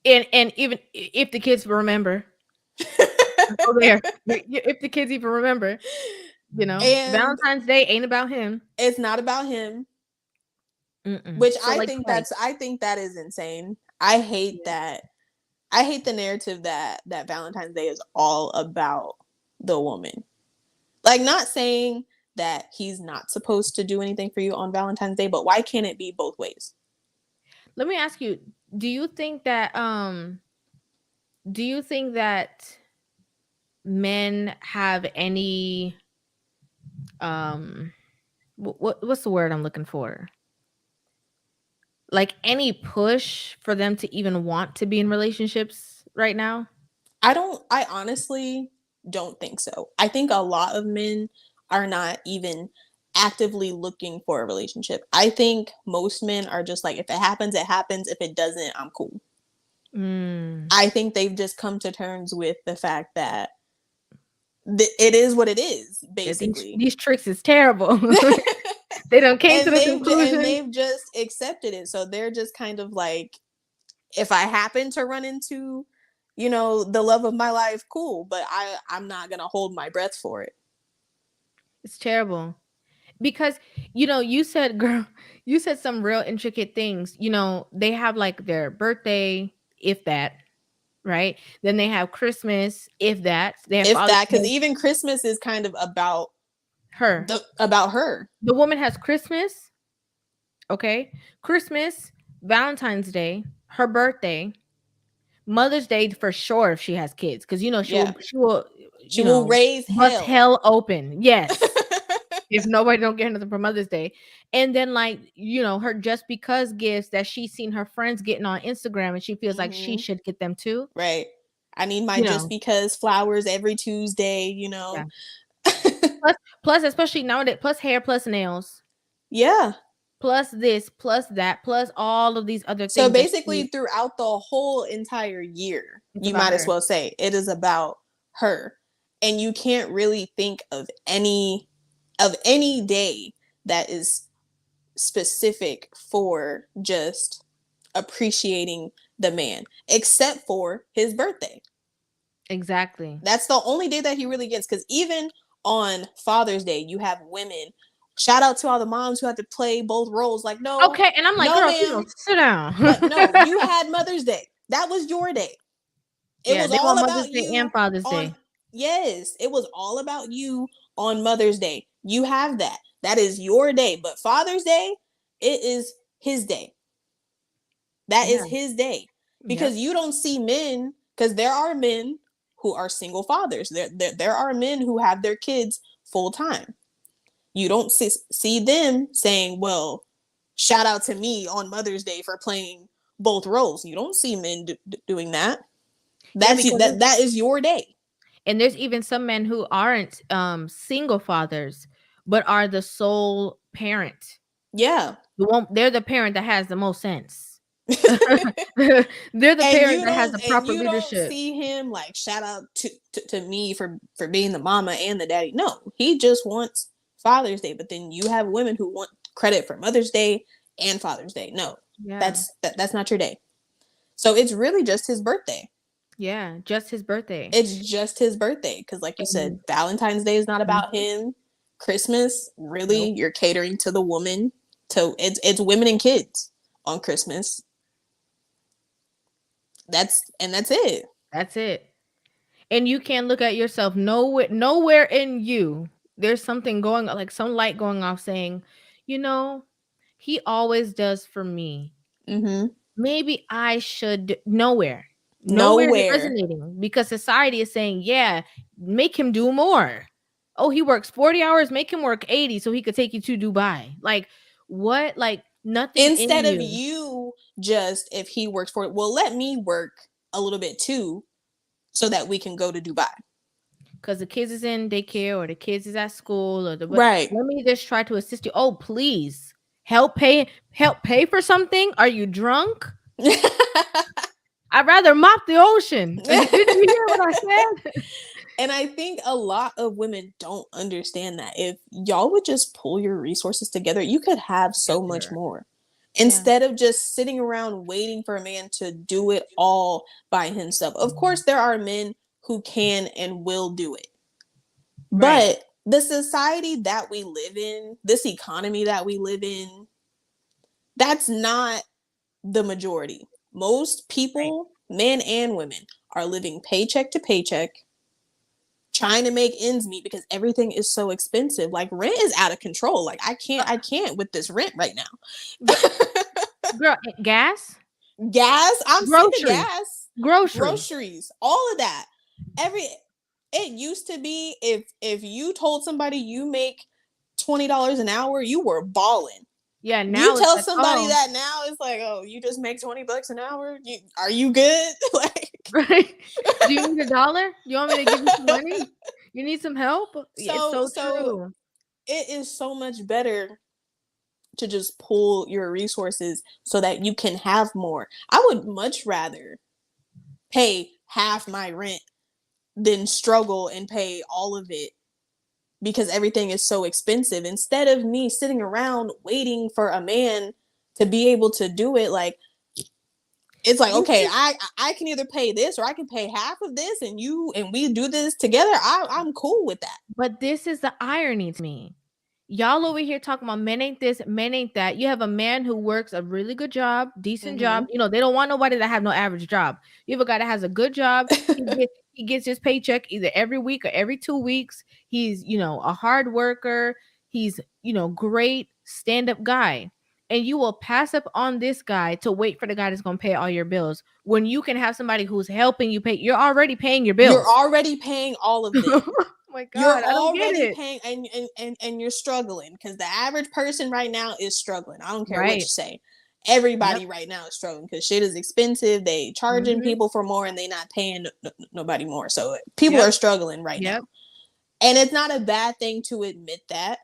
And even if the kids remember. Go there. If the kids even remember. You know, and Valentine's Day ain't about him. It's not about him. Which so I think that is insane. I hate that. I hate the narrative that Valentine's Day is all about the woman. Like, not saying that he's not supposed to do anything for you on Valentine's Day, but why can't it be both ways? Let me ask you, do you think that men have any what's the word I'm looking for? Like, any push for them to even want to be in relationships right now? I honestly don't think so. I think a lot of men are not even actively looking for a relationship. I think most men are just like, if it happens, it happens. If it doesn't, I'm cool. I think they've just come to terms with the fact that it is what it is, basically. These tricks is terrible. They don't came to the conclusion. And they've just accepted it. So they're just kind of like, if I happen to run into, you know, the love of my life, cool. But I'm not going to hold my breath for it. It's terrible. Because, you know, you said some real intricate things. You know, they have like their birthday, if that, right? Then they have Christmas, if that. Because even Christmas is kind of about her. About her. The woman has Christmas. Okay. Christmas, Valentine's Day, her birthday, Mother's Day for sure if she has kids, because she Yeah. will she will She will raise bust hell. hell open. Yes. If nobody don't get nothing for Mother's Day. And then like, her just because gifts that she's seen her friends getting on Instagram and she feels like she Mhm. should get them too. Right. I need my You just know. because flowers every Tuesday, Yeah. Plus especially nowadays, plus hair, plus nails, Yeah. plus this, plus that, plus all of these other So things that basically, throughout the whole entire year, it's you about might as her. well say it is about her. And you can't really think of any day that is specific for just appreciating the man, except for his birthday. Exactly. That's the only day that he really gets. Because even on Father's Day, you have women. Shout out to all the moms who have to play both roles. Like, no, Okay, and I'm like, no, girl, ma'am. sit down. But no, you had Mother's Day. That was your day. It Yeah, was they all want Mother's about Day you and Father's on. Day. Yes, it was all about you on Mother's Day. You have that. That is your day. But Father's Day, it is his day. That Yeah. is his day. Yep. Because you don't see men, because there are men who are single fathers. There are men who have their kids full time. You don't see them saying, well, shout out to me on Mother's Day for playing both roles. You don't see men doing that. Yeah, That's because that is your day. and there's even some men who aren't single fathers, but are the sole parent. Yeah. They're the parent that has the most sense. They're the parent that has the And proper you don't leadership. see him like shout out to me for being the mama and the daddy. No, he just wants Father's Day. But then you have women who want credit for Mother's Day and Father's Day. No, Yeah. that's not your day. So it's really just his birthday. Yeah, just his birthday. It's just his birthday because, like you said, Valentine's Day is not about him. Christmas, really, Nope. you're catering to the woman. So it's women and kids on Christmas. That's it. That's it. And you can look at yourself nowhere in you. There's something going, like some light going off saying, he always does for me. Mm-hmm. Maybe I should nowhere. Nowhere is it Nowhere. resonating because society is saying, yeah, make him do more. Oh, he works 40 hours, make him work 80 so he could take you to Dubai. Like, what? Like, nothing Instead in of you. you just, if he works for it, well, let me work a little bit too so that we can go to Dubai. Because the kids is in daycare or the kids is at school or Right. let me just try to assist you. Oh, please help pay for something. Are you drunk? I'd rather mop the ocean. Did you hear what I said? And I think a lot of women don't understand that. If y'all would just pull your resources together, you could have so much more. Instead of just sitting around waiting for a man to do it all by himself. Of course, there are men who can and will do it. Right. But the society that we live in, this economy that we live in, that's not the majority. Most people, men and women, are living paycheck to paycheck, trying to make ends meet because everything is so expensive. Like rent is out of control. Like I can't with this rent right now. Girl, gas? Gas, I'm sick of gas. Groceries, all of that. It used to be if you told somebody you make $20 an hour, you were balling. Yeah, now you tell like, somebody that now, it's like, oh, you just make $20 an hour. Are you good? Like, right? Do you need $1? You want me to give you some money? You need some help? It's so true. It is so much better to just pull your resources so that you can have more. I would much rather pay half my rent than struggle and pay all of it because everything is so expensive. Instead of me sitting around waiting for a man to be able to do it, like it's like, okay, I can either pay this or I can pay half of this and we do this together. I'm cool with that. But this is the irony to me. Y'all over here talking about men ain't this, men ain't that. You have a man who works a really good job, decent job. They don't want nobody that have no average job. You have a guy that has a good job. He gets his paycheck either every week or every 2 weeks. He's, a hard worker. He's, great stand-up guy. and you will pass up on this guy to wait for the guy that's going to pay all your bills when you can have somebody who's helping you pay. You're already paying your bills. You're already paying all of them. Oh my God, You're I don't get already it. paying, and you're struggling, because the average person right now is struggling. I don't care what you Right. say. Everybody right now is struggling because shit is expensive. They charging people for more, and they not paying nobody more. So people are struggling right now, and it's not a bad thing to admit that,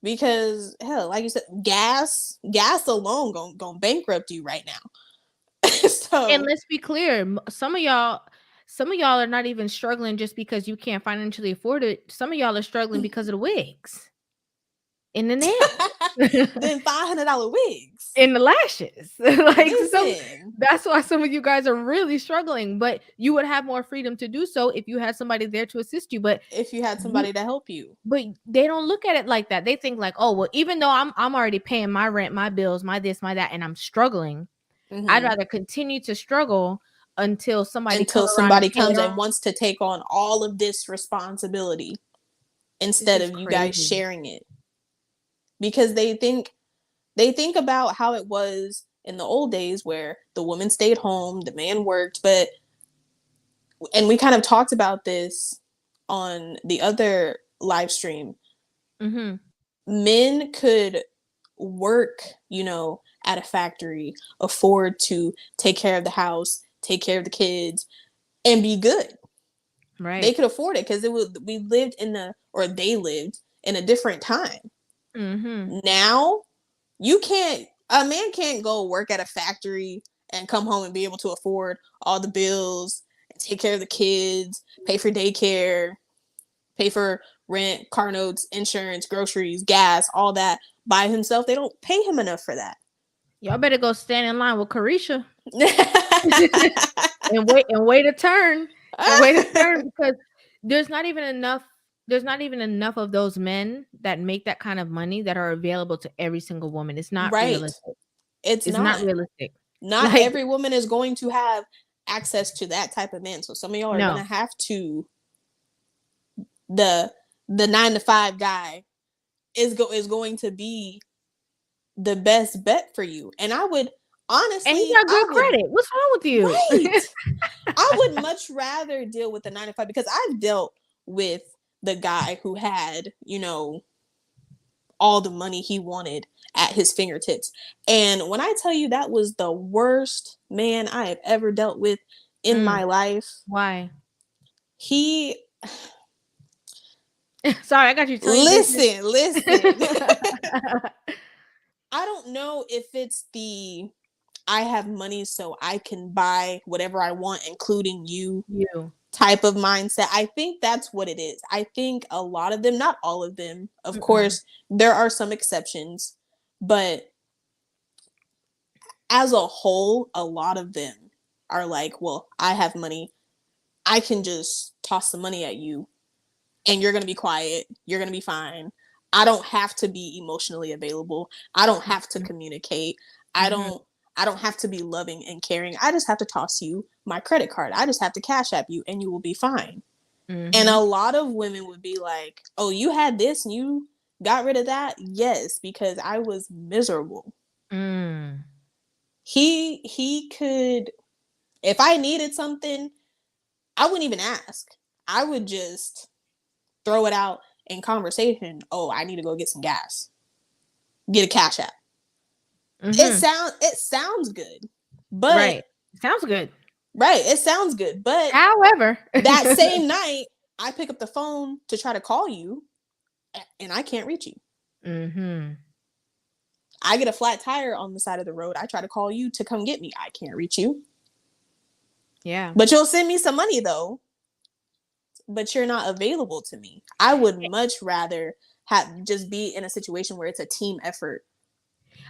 because hell, like you said, gas alone gonna bankrupt you right now. So, And let's be clear, some of y'all are not even struggling just because you can't financially afford it. Some of y'all are struggling because of the wigs and the nails. then $500 wigs And the lashes. Like, so Listen. that's why some of you guys are really struggling, but you would have more freedom to do so if you had somebody there to assist you. But if you had somebody to help you. But they don't look at it like that. They think like, oh, well, even though I'm already paying my rent, my bills, my this, my that, and I'm struggling, I'd rather continue to struggle until somebody comes and wants to take on all of this responsibility instead of you guys sharing it. Because they think about how it was in the old days where the woman stayed home, the man worked, and we kind of talked about this on the other live stream. Men could work, at a factory, afford to take care of the house, take care of the kids, and be good. Right. They could afford it because they lived in a different time. Now, a man can't go work at a factory and come home and be able to afford all the bills and take care of the kids, pay for daycare, pay for rent, car notes, insurance, groceries, gas, all that by himself. They don't pay him enough for that. Y'all better go stand in line with Carisha and wait a turn. Because there's not even enough of those men that make that kind of money that are available to every single woman. It's not realistic. It's not realistic. Not every woman is going to have access to that type of man. So some of y'all are gonna have to. The 9-to-5 guy is going to be the best bet for you. And I would honestly, and he got good credit. What's wrong with you? Right. I would much rather deal with the 9-to-5 because I've dealt with the guy who had, all the money he wanted at his fingertips. And when I tell you that was the worst man I have ever dealt with in my life. Why? He Sorry, I got you. Listen. I don't know if it's I have money so I can buy whatever I want, including you type of mindset. I think that's what it is. I think a lot of them, not all of them, of course, there are some exceptions, but as a whole, a lot of them are like, well, I have money. I can just toss some money at you and you're going to be quiet. You're going to be fine. I don't have to be emotionally available. I don't have to communicate. I don't have to be loving and caring. I just have to toss you my credit card. I just have to cash app you and you will be fine. And a lot of women would be like, oh, you had this and you got rid of that? Yes, because I was miserable. He could, if I needed something, I wouldn't even ask. I would just throw it out in conversation. Oh, I need to go get some gas. Get a cash app. It sounds good. But right. Sounds good. Right. It sounds good. But however, that same night, I pick up the phone to try to call you and I can't reach you. I get a flat tire on the side of the road. I try to call you to come get me. I can't reach you. Yeah. But you'll send me some money though. But you're not available to me. I would much rather just be in a situation where it's a team effort.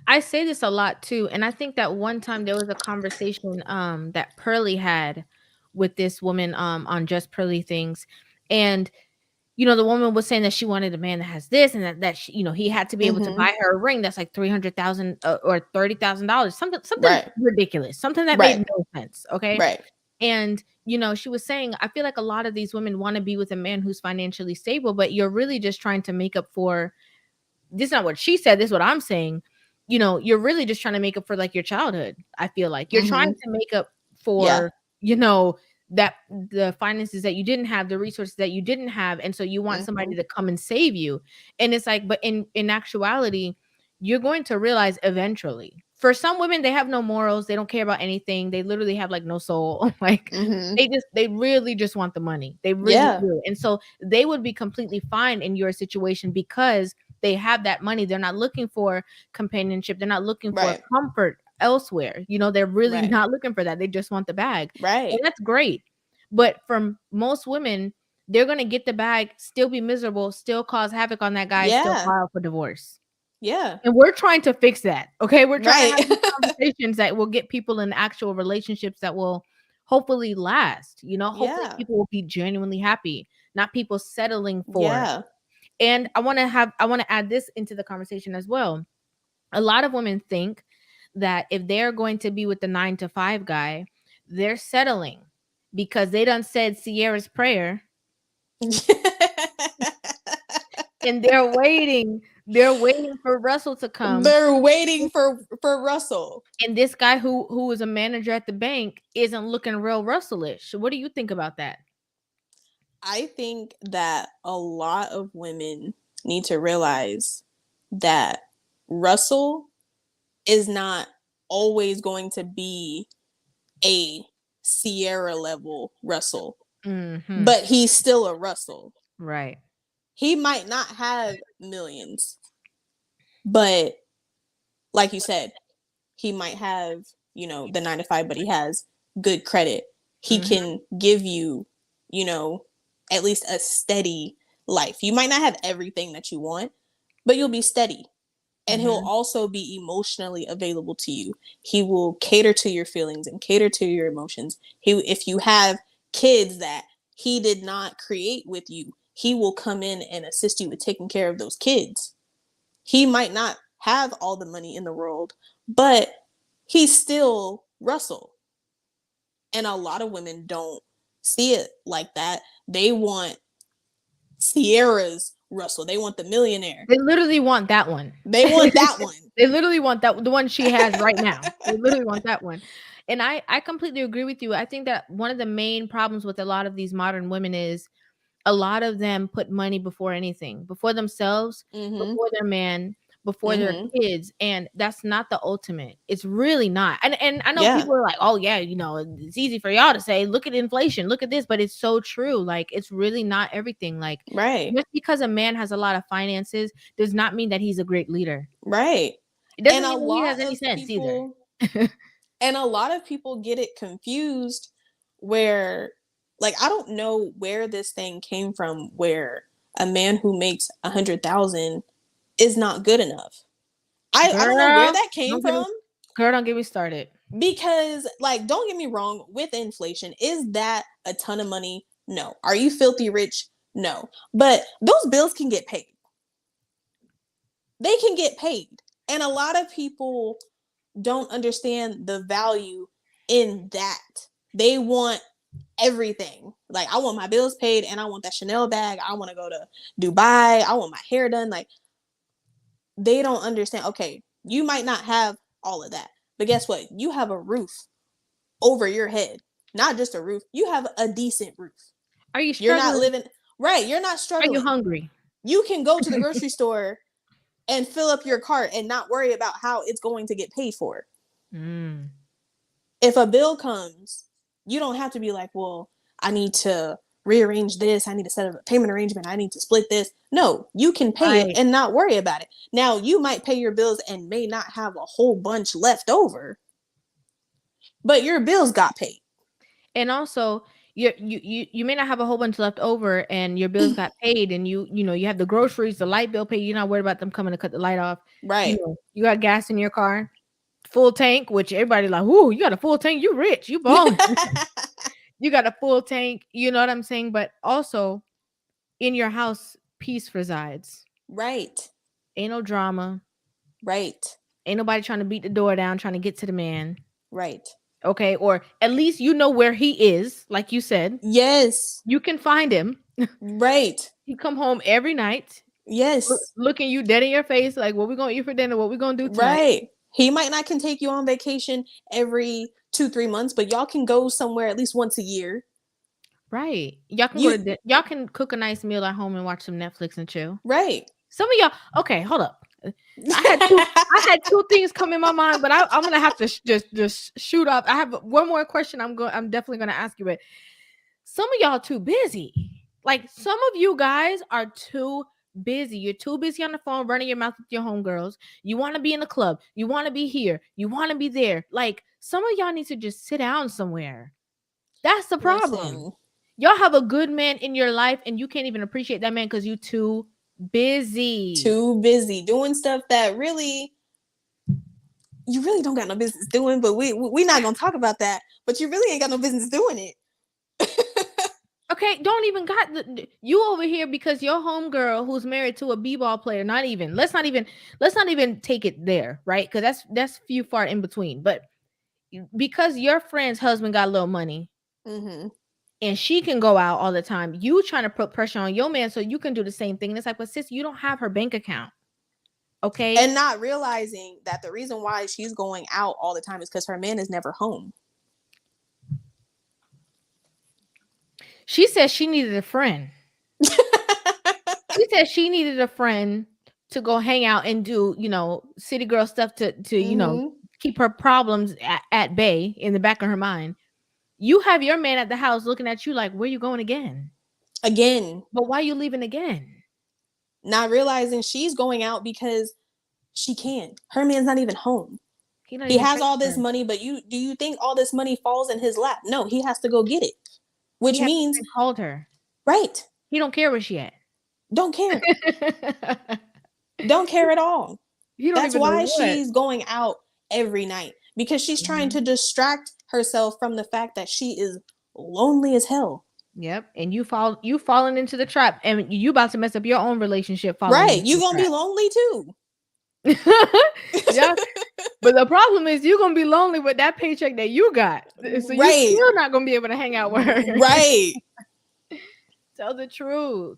I say this a lot too. And I think that one time there was a conversation that Pearly had with this woman on Just Pearly Things. And the woman was saying that she wanted a man that has this and that she, he had to be able to buy her a ring that's like $300,000 or $30,000, something ridiculous, something that made no sense. Okay. Right. And, she was saying, I feel like a lot of these women want to be with a man who's financially stable, but you're really just trying to make up for, this is not what she said, this is what I'm saying. you're really just trying to make up for like your childhood. I feel like you're trying Mm-hmm. to make up Yeah. for, that the finances that you didn't have, the resources that you didn't have. And so you want somebody Mm-hmm. to come and save you. And it's like, but in actuality, you're going to realize eventually. For some women, they have no morals. They don't care about anything. They literally have like no soul. Like Mm-hmm. they really just want the money. They really Yeah. do. And so they would be completely fine in your situation because they have that money. They're not looking for companionship. They're not looking for Right. comfort elsewhere. They're really Right. not looking for that. They just want the bag. And Right. that's great. But from most women, they're going to get the bag, still be miserable, still cause havoc on that guy, still Yeah. file for divorce. Yeah. And we're trying to fix that. Okay. We're trying to Right. have these conversations that will get people in actual relationships that will hopefully last. Hopefully Yeah. people will be genuinely happy, not people settling for. Yeah. And I want to add this into the conversation as well. A lot of women think that if they're going to be with the 9 to 5 guy, they're settling because they done said Sierra's prayer and they're waiting for Russell to come. They're waiting for Russell. And this guy who is a manager at the bank isn't looking real Russell-ish. What do you think about that? I think that a lot of women need to realize that Russell is not always going to be a Sierra level Russell, but he's still a Russell. Right. He might not have millions, but like you said, he might have, the 9 to 5, but he has good credit. He can give you, at least a steady life. You might not have everything that you want, but you'll be steady. And he'll also be emotionally available to you. He will cater to your feelings and cater to your emotions. If you have kids that he did not create with you, he will come in and assist you with taking care of those kids. He might not have all the money in the world, but he's still Russell. And a lot of women don't see it like that. They want Sierra's Russell. They want the millionaire. They literally want that one. They want that one. They literally want the one she has right now. They literally want that one. And I completely agree with you. I think that one of the main problems with a lot of these modern women is a lot of them put money before anything, before themselves, before their man, before their kids. And that's not the ultimate. It's really not. And I know people are like, oh yeah, it's easy for y'all to say, look at inflation, look at this, but it's so true. Like, it's really not everything. Like, right. Just because a man has a lot of finances does not mean that he's a great leader. Right. It doesn't mean that he has any sense either. And a lot of people get it confused where, like, I don't know where this thing came from where a man who makes 100,000 is not good enough. I don't know where that came from. Girl, don't get me started. Because, like, don't get me wrong, with inflation, is that a ton of money? No. Are you filthy rich? No. But those bills can get paid. They can get paid. And a lot of people don't understand the value in that. They want everything. Like, I want my bills paid and I want that Chanel bag. I want to go to Dubai. I want my hair done. Like, they don't understand. Okay, you might not have all of that, but guess what? You have a roof over your head. Not just a roof. You have a decent roof. Are you struggling? You're not living right. You're not struggling. Are you hungry? You can go to the grocery store and fill up your cart and not worry about how it's going to get paid for. If a bill comes, you don't have to be like, well, I need to rearrange this. I need to set up a payment arrangement. I need to split this. No, you can pay it and not worry about it. Now, you might pay your bills and may not have a whole bunch left over, but your bills got paid. And also, you may not have a whole bunch left over and your bills got paid, and you have the groceries, the light bill paid. You're not worried about them coming to cut the light off. Right. You got gas in your car, full tank, which everybody like, whoo, you got a full tank. You rich, you balling. You got a full tank. You know what I'm saying? But also, in your house, peace resides. Right. Ain't no drama. Right. Ain't nobody trying to beat the door down, trying to get to the man. Right. Okay, or at least you know where he is, like you said. Yes. You can find him. Right. He come home every night. Yes. looking you dead in your face, like, what we gonna eat for dinner? What we gonna do tonight? Right. He might not can take you on vacation every 2-3 months, but y'all can go somewhere at least once a year. Right. Y'all can You y'all can cook a nice meal at home and watch some Netflix and chill. right. Some of y'all, okay, hold up. I had two things come in my mind, but I'm gonna have to just shoot up. I have one more question. I'm definitely gonna ask you, but some of y'all too busy. Like, some of you guys are too busy. You're too busy on the phone running your mouth with your homegirls. You want to be in the club. You want to be here. You want to be there. Like, some of y'all need to just sit down somewhere. That's the problem. Listen. Y'all have a good man in your life and you can't even appreciate that man because you too busy. Too busy doing stuff that you really don't got no business doing, but we not gonna talk about that. But you really ain't got no business doing it. Okay, don't even got you over here because your homegirl who's married to a b-ball player. Let's not even take it there, right? Because that's few far in between. But because your friend's husband got a little money, and she can go out all the time, you trying to put pressure on your man so you can do the same thing. And it's like, but sis, you don't have her bank account. Okay. And not realizing that the reason why she's going out all the time is because her man is never home. She said she needed a friend. She said she needed a friend to go hang out and do, city girl stuff to keep her problems at bay in the back of her mind. You have your man at the house looking at you like, where you going again? Again. But why are you leaving again? Not realizing she's going out because she can. Her man's not even home. He has all this money, but do you think all this money falls in his lap? No, he has to go get it. Which means called her. Right. He don't care where she at. Don't care. Don't care at all. That's why she's going out every night, because she's trying to distract herself from the fact that she is lonely as hell. Yep. And you falling into the trap, and you about to mess up your own relationship. Right. You gonna be lonely too. Yeah. But the problem is you're gonna be lonely with that paycheck that you got. So you're still not gonna be able to hang out with her. Right. Tell the truth.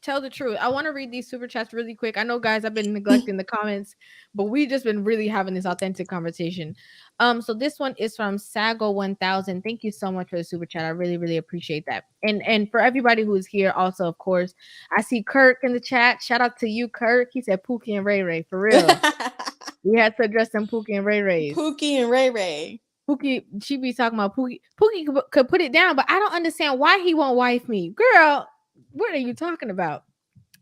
Tell the truth. I want to read these super chats really quick. I know, guys, I've been neglecting the comments, but we just been really having this authentic conversation. So this one is from Sago1000. Thank you so much for the super chat. I really, really appreciate that. And for everybody who is here, also, of course, I see Kirk in the chat. Shout out to you, Kirk. He said Pookie and Ray Ray, for real. We had to address them Pookie and Ray Rays. Pookie and Ray Ray. Pookie, she be talking about Pookie. Pookie could put it down, but I don't understand why he won't wife me. Girl, what are you talking about?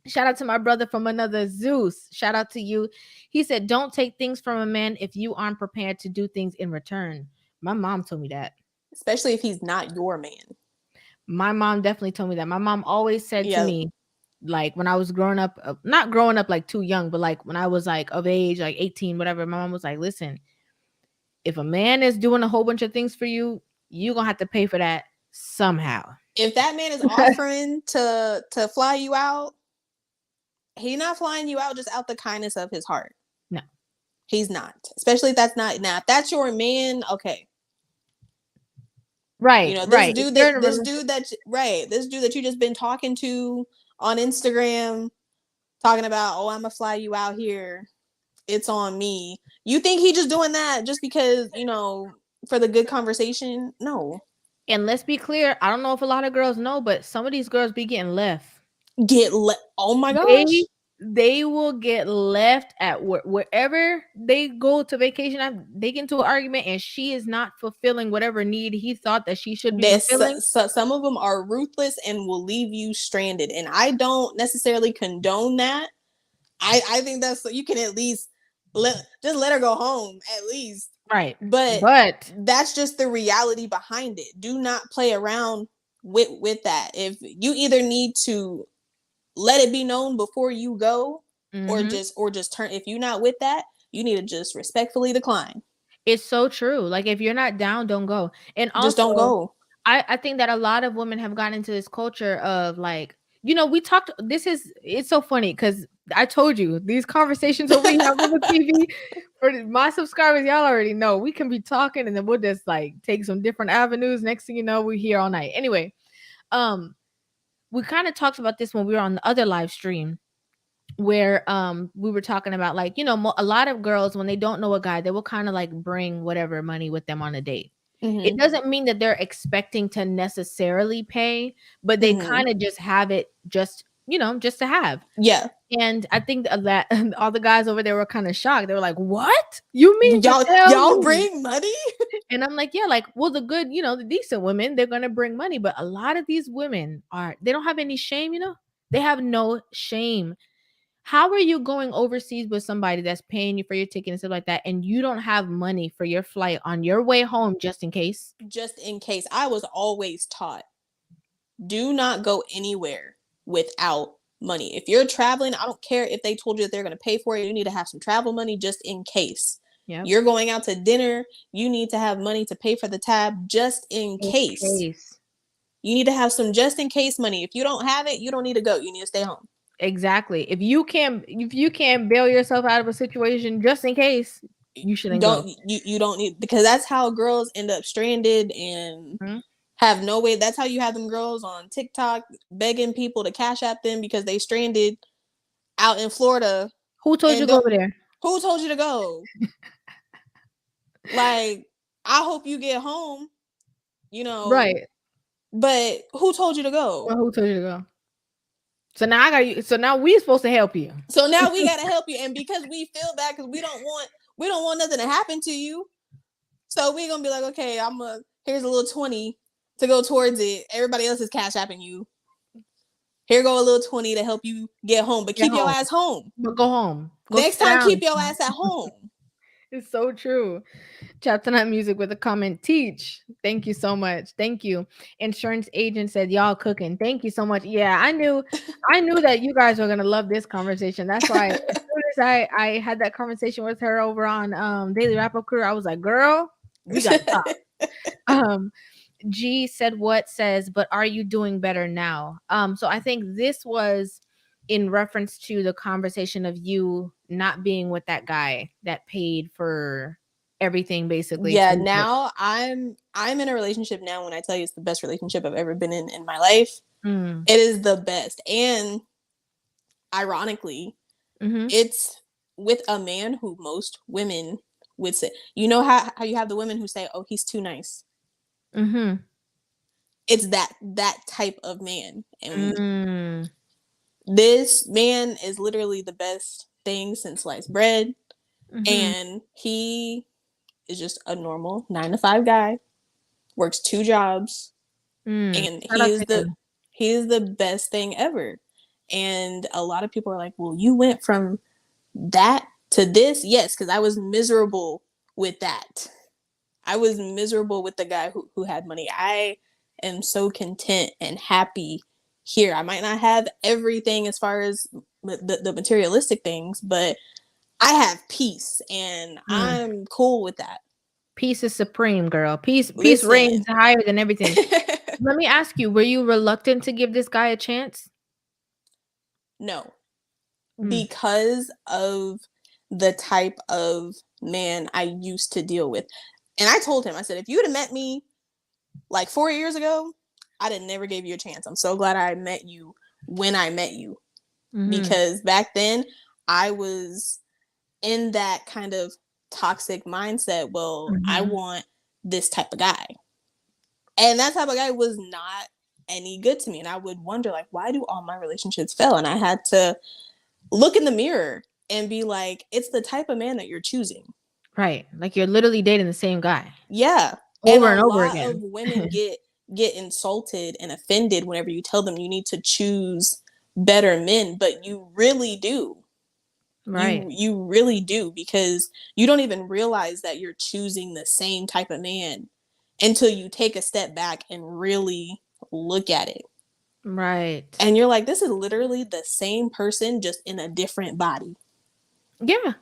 Shout out to my brother from another, Zeus. Shout out to you. He said, don't take things from a man if you aren't prepared to do things in return. My mom told me that. Especially if he's not your man. My mom definitely told me that. My mom always said to me, like, when I was growing up, not growing up like too young, but like when I was like of age, like 18, whatever, my mom was like, listen, if a man is doing a whole bunch of things for you, you're going to have to pay for that somehow. If that man is offering to fly you out, he's not flying you out just out the kindness of his heart. No. He's not. Especially if that's not, now if that's your man, okay. Right. This dude that you just been talking to on Instagram, talking about, oh, I'm gonna fly you out here. It's on me. You think he just doing that just because, for the good conversation? No. And let's be clear, I don't know if a lot of girls know, but some of these girls be getting left. Oh my gosh. They will get left at wherever they go to vacation. They get into an argument and she is not fulfilling whatever need he thought that she should be fulfilling. Some of them are ruthless and will leave you stranded. And I don't necessarily condone that. I think that's, you can at least let her go home at least. Right. But that's just the reality behind it. Do not play around with that. If you either need to let it be known before you go, or just turn, if you're not with that, you need to just respectfully decline. It's so true. Like, if you're not down, don't go. And also, just don't go. I think that a lot of women have gotten into this culture of like, it's so funny because I told you these conversations that we have on the TV for my subscribers, y'all already know we can be talking and then we'll just like take some different avenues. Next thing you know, we're here all night. Anyway, we kind of talked about this when we were on the other live stream. where we were talking about, like, you know, a lot of girls, when they don't know a guy, they will kind of like bring whatever money with them on a date. It doesn't mean that they're expecting to necessarily pay, but they kind of just have it, just, you know, just to have. Yeah. And I think that all the guys over there were kind of shocked. They were like, "What? You mean y'all bring money?" And I'm like, "Yeah, like, well, the good, you know, the decent women, they're gonna bring money, but a lot of these women they don't have any shame, you know. They have no shame. How are you going overseas with somebody that's paying you for your ticket and stuff like that, and you don't have money for your flight on your way home just in case?" Just in case. I was always taught, do not go anywhere without money. If you're traveling, I don't care if they told you that they're going to pay for it. You need to have some travel money just in case. Yep. You're going out to dinner, you need to have money to pay for the tab just in case. You need to have some just in case money. If you don't have it, you don't need to go. You need to stay home. Exactly. If you can't bail yourself out of a situation just in case, you shouldn't go. You don't need, because that's how girls end up stranded and have no way. That's how you have them girls on TikTok begging people to cash app them because they stranded out in Florida. Who told you to go over there? Who told you to go? Like, I hope you get home, you know. Right. But who told you to go? Well, who told you to go? So now I got you. So now we're supposed to help you. So now we gotta help you, and because we feel bad, because we don't want nothing to happen to you. So we're gonna be like, okay, here's a little 20 to go towards it. Everybody else is cash apping you. Here go a little 20 to help you get home, but keep your ass home. But go home. Next time, keep your ass at home. It's so true. Chapter Night Music with a comment. Teach. Thank you so much. Thank you. Insurance agent said, y'all cooking. Thank you so much. Yeah, I knew that you guys were gonna love this conversation. That's why as soon as I had that conversation with her over on Daily Wrap Up Crew, I was like, girl, we got to talk. G said, what says, but are you doing better now? So I think this was in reference to the conversation of you not being with that guy that paid for everything, basically. Yeah, now I'm in a relationship now. When I tell you it's the best relationship I've ever been in my life, it is the best. And ironically, it's with a man who most women would say, you know how you have the women who say, oh, he's too nice. It's that type of man. And this man is literally the best thing since sliced bread. And he is just a normal 9-to-5 guy, works 2 jobs, and he is the best thing ever. And a lot of people are like, well, you went from that to this. Yes, because I was miserable with that. I was miserable with the guy who had money. I am so content and happy here. I might not have everything as far as the materialistic things, but I have peace, and I'm cool with that. Peace is supreme, girl. Peace reigns higher than everything. Let me ask you, were you reluctant to give this guy a chance? No. Because of the type of man I used to deal with. And I told him, I said, if you would have met me like 4 years ago, I'd have never gave you a chance. I'm so glad I met you when I met you. Because back then I was in that kind of toxic mindset. Well, I want this type of guy. And that type of guy was not any good to me. And I would wonder, like, why do all my relationships fail? And I had to look in the mirror and be like, it's the type of man that you're choosing. Right. Like you're literally dating the same guy. Yeah. Over and over again. A lot of women get insulted and offended whenever you tell them you need to choose better men, but you really do. Right. You really do, because you don't even realize that you're choosing the same type of man until you take a step back and really look at it. Right. And you're like, this is literally the same person, just in a different body. Yeah.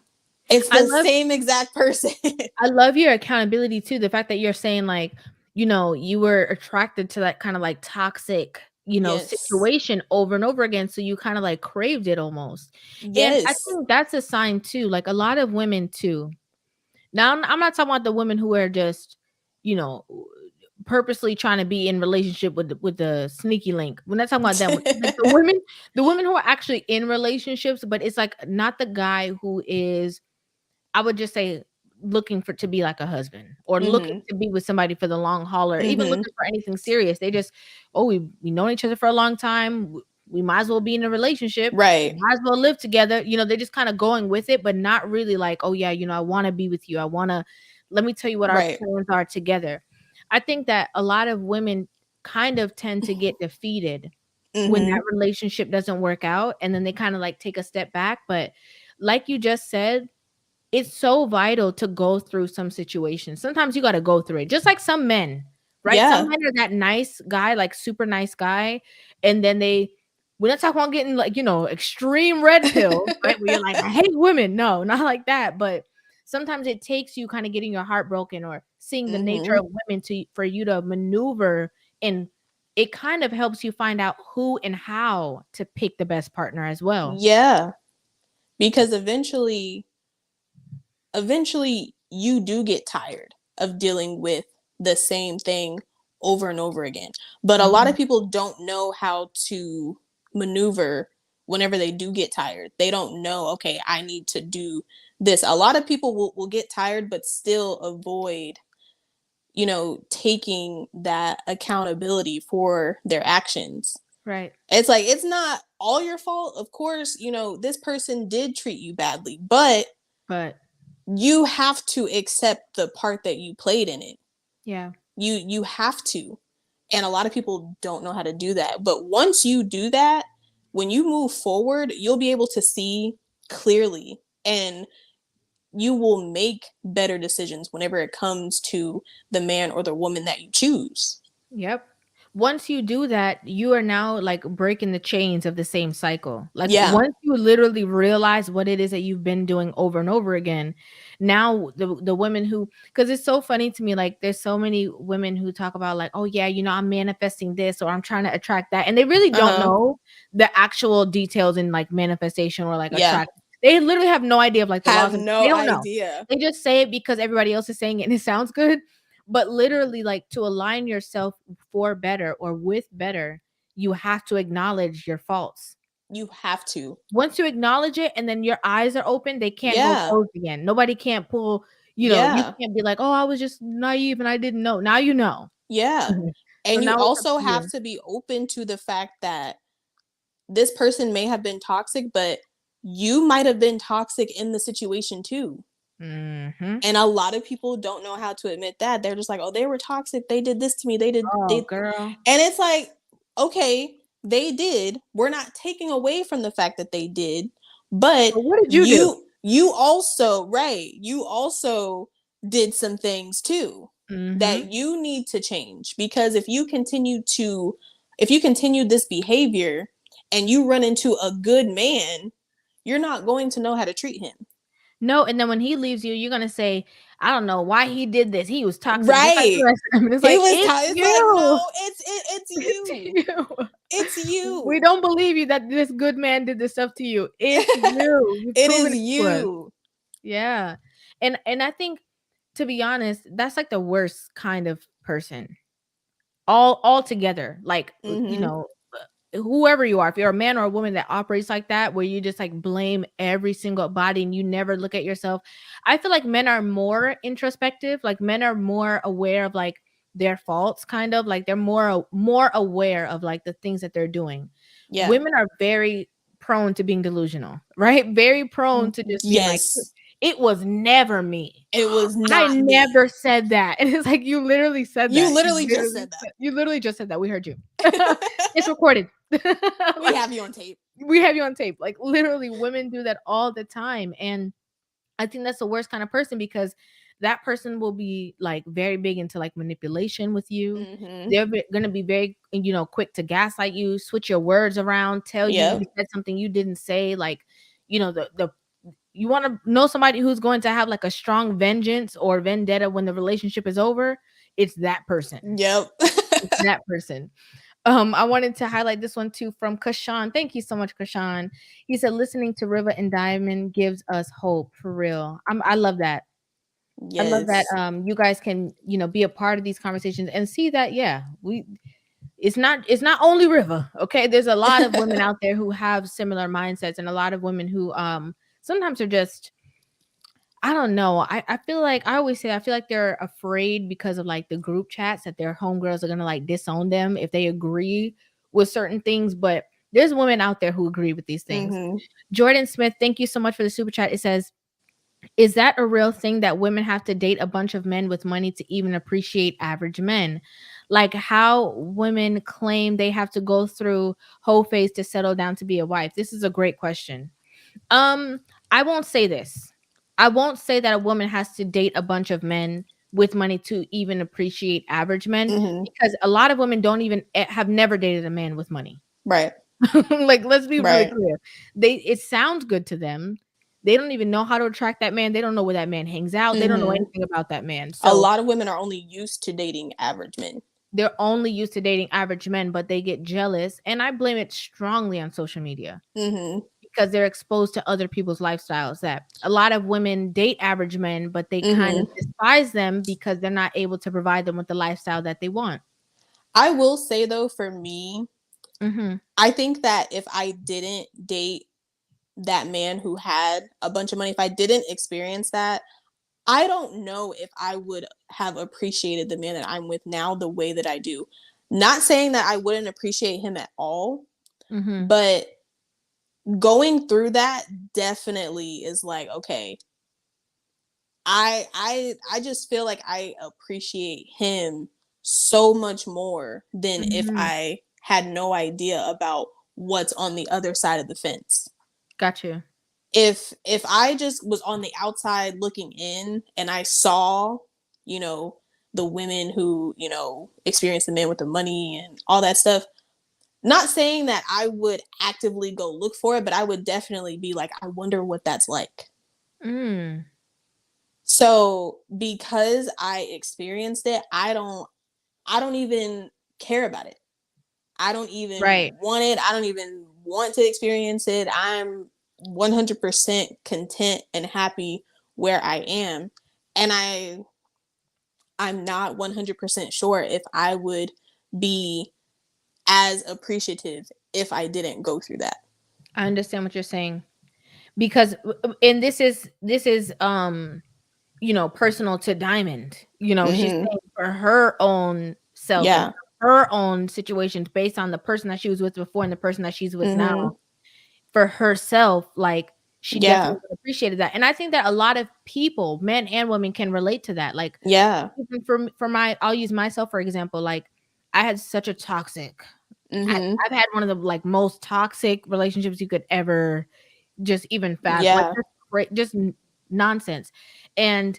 It's the same exact person. I love your accountability too. The fact that you're saying, like, you know, you were attracted to that kind of like toxic, you know, situation over and over again. So you kind of like craved it almost. Yes. And I think that's a sign too. Like a lot of women too. Now, I'm not talking about the women who are just, you know, purposely trying to be in relationship with the sneaky link. We're not talking about them. Like the women who are actually in relationships, but it's like not the guy who is, I would just say, looking for to be like a husband or looking Mhm. to be with somebody for the long haul or even Mhm. looking for anything serious. They just, oh, we known each other for a long time. We might as well be in a relationship. Right. Might as well live together. You know, they're just kind of going with it, but not really like, oh yeah, you know, I want to be with you. I want to, let me tell you what our Right. plans are together. I think that a lot of women kind of tend to get defeated when that Mhm. relationship doesn't work out, and then they kind of like take a step back. But like you just said, it's so vital to go through some situations. Sometimes you got to go through it. Just like some men, right? Some Yeah. men are that nice guy, like super nice guy, and then we're not talking about getting like, you know, extreme red pill, right? Where you're like, I hate women. No, not like that. But sometimes it takes you kind of getting your heart broken or seeing the nature Mhm. of women to for you to maneuver, and it kind of helps you find out who and how to pick the best partner as well. Yeah. Because eventually you do get tired of dealing with the same thing over and over again. But a lot Mhm. of people don't know how to maneuver whenever they do get tired. They don't know, okay, I need to do this. A lot of people will get tired but still avoid, taking that accountability for their actions. Right. It's like it's not all your fault. Of course, this person did treat you badly, but But you have to accept the part that you played in it. yeah. You have to. And a lot of people don't know how to do that. But once you do that, when you move forward, you'll be able to see clearly, and you will make better decisions whenever it comes to the man or the woman that you choose. Yep. Once you do that, you are now like breaking the chains of the same cycle. Like Yeah. once you literally realize what it is that you've been doing over and over again, now the women who, because it's so funny to me, like there's so many women who talk about like, oh yeah, you know, I'm manifesting this or I'm trying to attract that, and they really don't Uh-huh. know the actual details in like manifestation or like Yeah. attract. They literally have no idea of like the Have laws of. They no don't know. idea. They just say it because everybody else is saying it and it sounds good. But literally, like to align yourself for better or with better, you have to acknowledge your faults. You have to. Once you acknowledge it and then your eyes are open, they can't go Yeah. closed again. Nobody can't pull, you know, you Yeah. can't be like, oh, I was just naive and I didn't know. Now you know. Yeah. So And you now it's up also to have you. to be open to the fact that this person may have been toxic, but you might have been toxic in the situation too. Mm-hmm. And a lot of people don't know how to admit that. They're just like, "Oh, they were toxic. They did this to me. They," Oh, girl. and it's like, okay, they did. We're not taking away from the fact that they did, but But what did you do? you also, right, you also did some things too Mm-hmm. that you need to change, because if you continue this behavior and you run into a good man, you're not going to know how to treat him. No, and then when he leaves you, you're gonna say, I don't know why he did this. He was toxic, just like the Right. rest of them. And it's He like, was it's it's like, you. no, it's It's you. you. It's We you. don't believe you that this good man did this stuff to you. It's you. You've It proven is it to us. you. Yeah. And I think, to be honest, that's like the worst kind of person. All together. Like, you Mhm. know, whoever you are, if you're a man or a woman that operates like that, where you just like blame every single body and you never look at yourself. I feel like men are more introspective. Like men are more aware of like their faults, kind of like they're more aware of like the things that they're doing. Yeah. Women are very prone to being delusional, right? Very prone to just being like, Yes. it was never me. It was I not me. never said that. And it's like you literally said You that. literally just said that. You literally just said that. We heard you. It's recorded. We Like have you on tape. we have you on tape. Like literally women do that all the time. And I think that's the worst kind of person, because that person will be like very big into like manipulation with you. Mhm. They're going to be very, you know, quick to gaslight you, switch your words around, tell you Yep. you said something you didn't say. Like, you know, the you want to know somebody who's going to have like a strong vengeance or vendetta when the relationship is over, it's that person. Yep. It's that person. I wanted to highlight this one too from Kashan. Thank you so much, Kashan. He said, listening to Rivah and Diamond gives us hope, for real. I love that. I love that Yes. you guys can, be a part of these conversations and see that it's not only Rivah, okay? There's a lot of women out there who have similar mindsets, and a lot of women who sometimes are just, I don't know. I feel like I always say I feel like they're afraid because of like the group chats that their homegirls are gonna like disown them if they agree with certain things. But there's women out there who agree with these things. Mm-hmm. Jordan Smith, thank you so much for the super chat. It says, is that a real thing that women have to date a bunch of men with money to even appreciate average men? Like how women claim they have to go through whole phase to settle down to be a wife. This is a great question. I won't say this. I won't say that a woman has to date a bunch of men with money to even appreciate average men, Mm-hmm. because a lot of women don't even have never dated a man with money. Right. Like, let's be really Right. clear. It sounds good to them. They don't even know how to attract that man. They don't know where that man hangs out. They don't know Mm-hmm. anything about that man. A So lot of women are only used to dating average men. they're only used to dating average men, but they get jealous. And I blame it strongly on social media. Mm-hmm. Because they're exposed to other people's lifestyles, that a lot of women date average men, but they kind of despise them because they're not able to provide them with the lifestyle that they want. I will say though, for me, Mm-hmm. I think that if I didn't date that man who had a bunch of money, if I didn't experience that, I don't know if I would have appreciated the man that I'm with now the way that I do. Not saying that I wouldn't appreciate him at all, Mm-hmm. but going through that definitely is like, okay, I just feel like I appreciate him so much more than if Mm-hmm. I had no idea about what's on the other side of the fence. Got you. If I just was on the outside looking in and I saw, the women who, experience the men with the money and all that stuff, not saying that I would actively go look for it, but I would definitely be like, I wonder what that's like. Mm. So because I experienced it, I don't even care about it. I don't even Right. want it. I don't even want to experience it. I'm 100% content and happy where I am. And I'm not 100% sure if I would be as appreciative if I didn't go through that. I understand what you're saying, because and this is personal to Diamond. She's Mm-hmm. saying for her own self and Yeah. her own situations based on the person that she was with before and the person that she's with Mm-hmm. now. For herself, like, she Yeah. definitely appreciated that. And I think that a lot of people, men and women, can relate to that. Like, Yeah. even I'll use myself for example. Like, I had such a toxic, Mm-hmm. I've had one of the like most toxic relationships you could ever just even fathom. Like, Yeah. just nonsense. And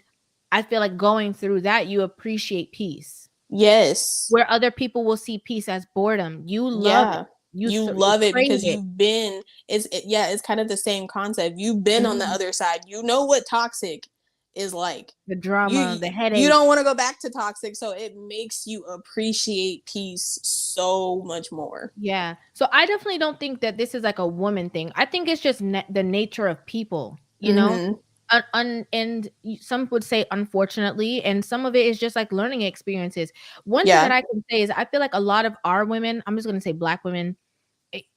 I feel like going through that, you appreciate peace. Yes. Where other people will see peace as boredom, you love it. Yeah. You You love it crave because it. it's kind of the same concept. You've been on the Mhm. other side. You know what toxic is like. The drama, the You don't headache. want to go back to toxic, so it makes you appreciate peace so much more. Yeah. So I definitely don't think that this is like a woman thing. I think it's just the nature of people, you know? Mm-hmm. Some would say unfortunately, and some of it is just like learning experiences. One thing that Yeah. I can say is I feel like a lot of our women, I'm just going to say Black women,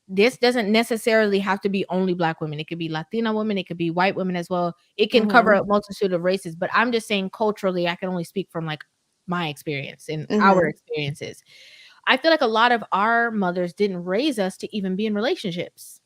this doesn't necessarily have to be only Black women. It could be Latina women, it could be white women as well. It can cover Mm-hmm. a multitude of races, but I'm just saying culturally, I can only speak from like my experience and our Mm-hmm. experiences. I feel like a lot of our mothers didn't raise us to even be in relationships.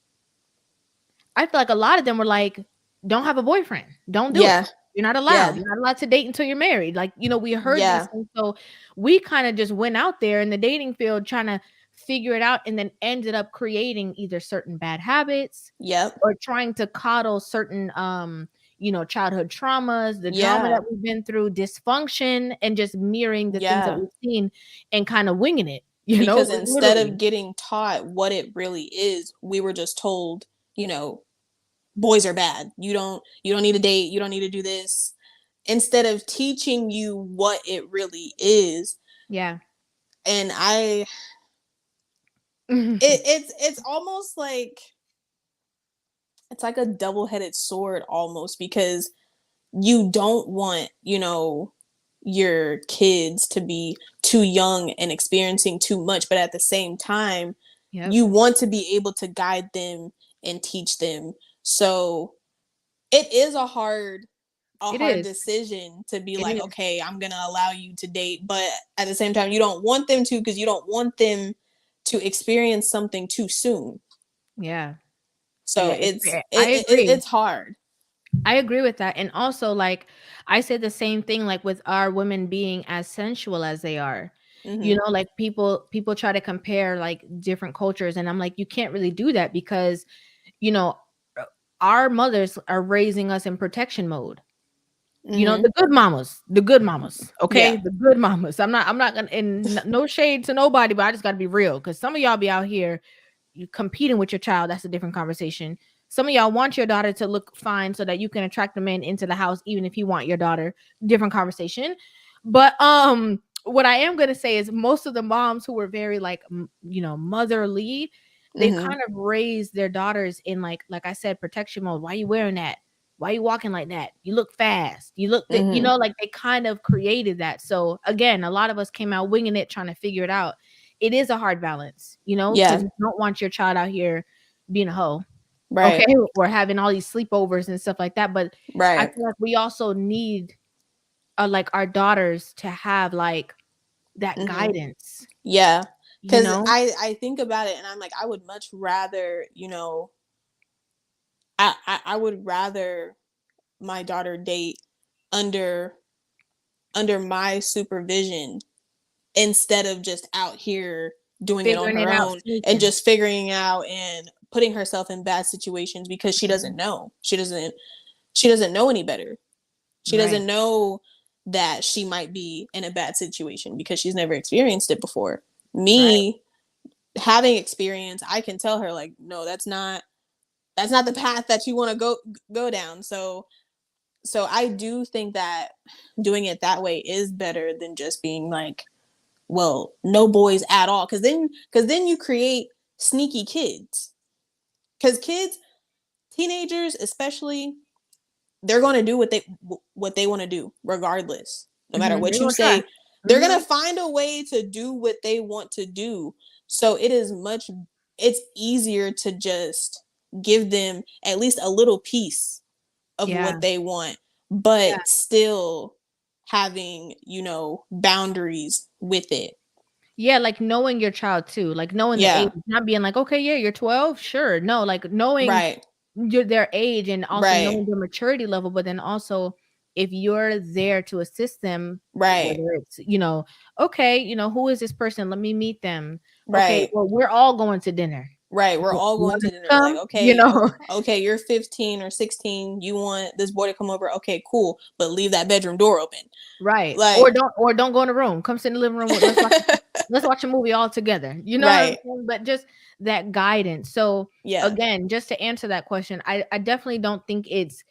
I feel like a lot of them were like, don't have a boyfriend. Don't do it. Yeah. You're not allowed. Yeah. You're not allowed to date until you're married. Like, we heard these Yeah. things. So we kind of just went out there in the dating field trying to figure it out, and then ended up creating either certain bad habits Yep. or trying to coddle certain childhood traumas, the drama Yeah. that we've been through, dysfunction, and just mirroring the things that Yeah. we've seen and kind of winging it, Because like, instead literally. of getting taught what it really is, we were just told, boys are bad. You don't need to date, you don't need to do this. Instead of teaching you what it really is. Yeah. And it's almost like it's like a double-headed sword almost, because you don't want, your kids to be too young and experiencing too much, but at the same time, Yep. you want to be able to guide them and teach them. So it is a hard decision to be like, okay, I'm gonna allow you to date, but at the same time, you don't want them to, because you don't want them to experience something too soon. Yeah. So Yeah, I agree. it's hard. I agree with that. And also, like, I say the same thing, like with our women being as sensual as they are. You know, like people try to compare like different cultures, and I'm like, you can't really do that because, you know, our mothers are raising us in protection mode. You know, the good mamas, okay? Yeah. The good mamas. I'm not gonna, and no shade to nobody, but I just gotta be real, because some of y'all be out here you competing with your child. That's a different conversation. Some of y'all want your daughter to look fine so that you can attract a man into the house, even if you want your daughter. Different conversation. But what I am gonna say is most of the moms who were very like motherly, they kind of raised their daughters in like I said, protection mode. Why are you wearing that? Why are you walking like that? You look fast. You look, like they kind of created that. So again, a lot of us came out winging it, trying to figure it out. It is a hard balance, because you don't want your child out here being a hoe, Right. okay, or having all these sleepovers and stuff like that. But I feel like we also need, like, our daughters to have like that guidance. Yeah, because I think about it and I'm like, I would much rather, I would rather my daughter date under my supervision instead of just out here doing it on Figuring it her out, own and sneaking. just figuring out and putting herself in bad situations because she doesn't know. She doesn't know any better. She doesn't know that she might be in a bad situation because she's never experienced it before. Me having experience, I can tell her like, no, that's not the path that you want to go down. So I do think that doing it that way is better than just being like, well, no boys at all, because then you create sneaky kids. Because teenagers especially, they're going to do what they want to do regardless. No matter what you say, they're going to find a way to do what they want to do. So it's easier to just give them at least a little piece of what they want, but still having, boundaries with it. Yeah, like knowing your child too, like knowing the age, not being like, okay, yeah, you're 12, sure. No, like knowing their age and also knowing their maturity level, but then also if you're there to assist them, whether it's, okay, who is this person? Let me meet them. Okay, well, we're all going to dinner. Right, we're all going to dinner. Like, okay, okay, you're 15 or 16. You want this boy to come over? Okay, cool, but leave that bedroom door open. Right, like, or don't go in the room. Come sit in the living room. Let's watch a movie all together. You know what I'm saying? But just that guidance. So again, just to answer that question, I definitely don't think it's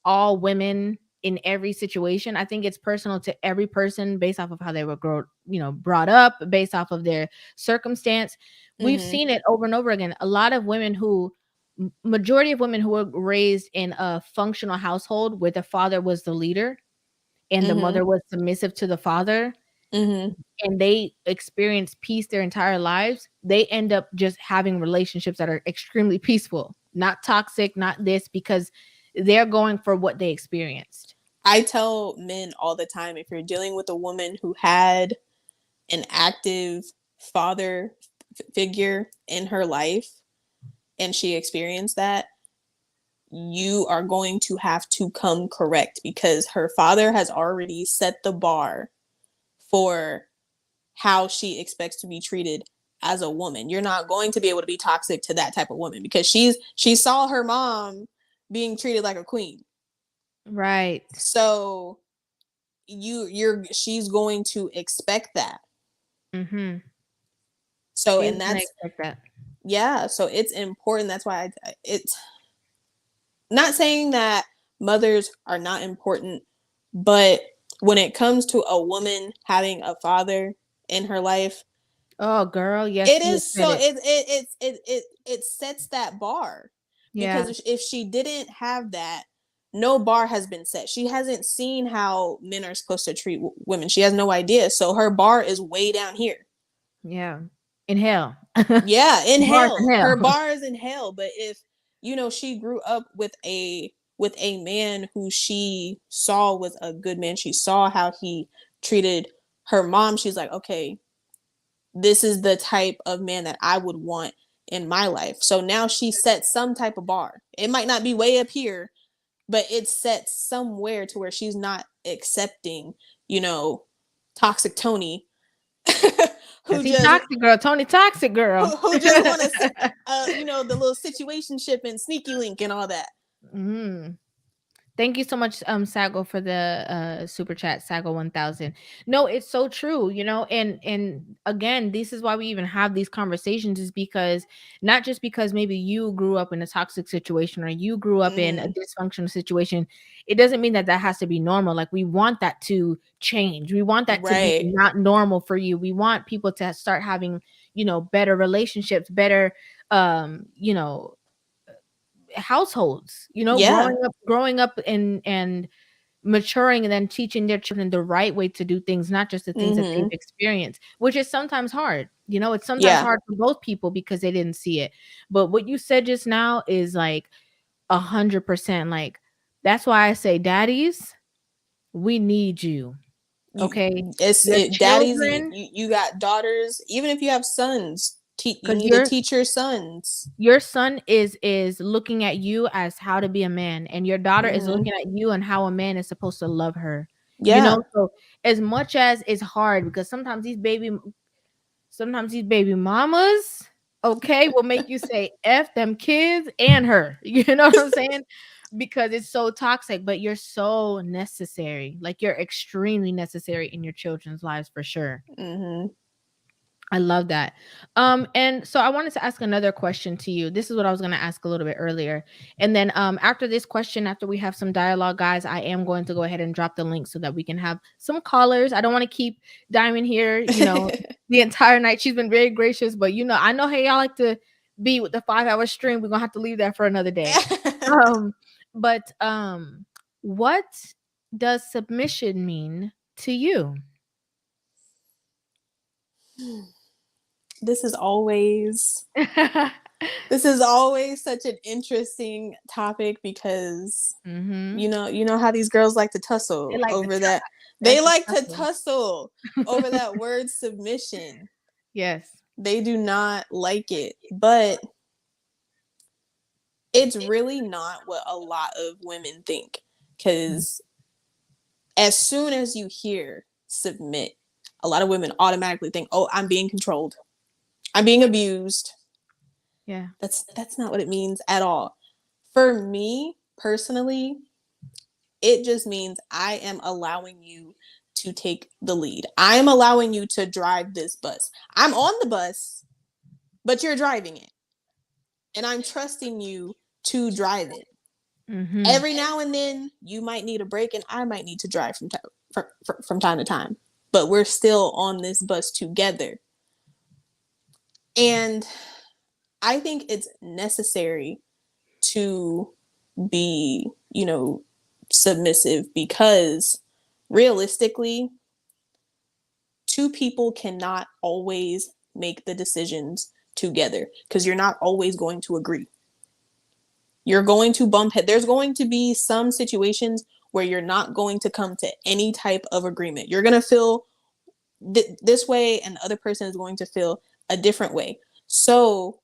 all women in every situation. I think it's personal to every person based off of how they were brought up, based off of their circumstance. We've seen it over and over again. A lot of women majority of women who were raised in a functional household where the father was the leader and the mother was submissive to the father, and they experience peace their entire lives, they end up just having relationships that are extremely peaceful, not toxic, not this, because they're going for what they experienced. I tell men all the time, if you're dealing with a woman who had an active father figure in her life and she experienced that, you are going to have to come correct because her father has already set the bar for how she expects to be treated as a woman. You're not going to be able to be toxic to that type of woman because she saw her mom being treated like a queen. Right. So she's going to expect that. So She's and that's expect that. Yeah, so it's important. That's why it's not saying that mothers are not important, but when it comes to a woman having a father in her life, oh girl, yes, it is so it sets that bar. Yeah. Because if she didn't have that, no bar has been set. She hasn't seen how men are supposed to treat women. She has no idea. So her bar is way down here. Yeah. In hell. Yeah, in Bars hell. in hell. Her bar is in hell. But if, she grew up with a man who she saw was a good man, she saw how he treated her mom, she's like, okay, this is the type of man that I would want in my life. So now she sets some type of bar. It might not be way up here, but it's set somewhere to where she's not accepting, toxic Tony who He just toxic girl. Tony toxic girl. who just want to the little situationship and sneaky link and all that. Mm. Thank you so much, Sago, for the super chat, Sago 1000. No, it's so true, and again, this is why we even have these conversations, is because not just because maybe you grew up in a toxic situation or you grew up in a dysfunctional situation, it doesn't mean that has to be normal. Like, we want that to change. We want that to be not normal for you. We want people to start having, better relationships, better, households, growing up and maturing, and then teaching their children the right way to do things, not just the things that they've experienced, which is sometimes hard. It's sometimes hard for both people because they didn't see it. But what you said just now is like 100%. Like, that's why I say, daddies, we need you. Okay, daddies, you got daughters, even if you have sons, you need to teach your sons. Your son is looking at you as how to be a man, and your daughter is looking at you and how a man is supposed to love her. So as much as it's hard, because sometimes these baby mamas, will make you say F them kids and her. You know what I'm saying? Because it's so toxic, but you're so necessary. Like, you're extremely necessary in your children's lives, for sure. I love that. And so I wanted to ask another question to you. This is what I was going to ask a little bit earlier. And then after this question, after we have some dialogue, guys, I am going to go ahead and drop the link so that we can have some callers. I don't want to keep Diamond here, the entire night. She's been very gracious, but I know, hey, y'all like to be with the 5-hour stream. We're going to have to leave that for another day. But what does submission mean to you? This is always such an interesting topic because you know how these girls like to tussle over that. They like to tussle over that word submission. Yes. They do not like it, but it's really not what a lot of women think, because as soon as you hear submit, a lot of women automatically think, oh, I'm being controlled, I'm being abused. Yeah. That's not what it means at all. For me personally, it just means I am allowing you to take the lead. I am allowing you to drive this bus. I'm on the bus, but you're driving it. And I'm trusting you to drive it. Every now and then, you might need a break, and I might need to drive from time to time. But we're still on this bus together. And I think it's necessary to be, submissive, because realistically, two people cannot always make the decisions together, because you're not always going to agree. You're going to bump head. There's going to be some situations where you're not going to come to any type of agreement. You're going to feel this way, and the other person is going to feel a different way. So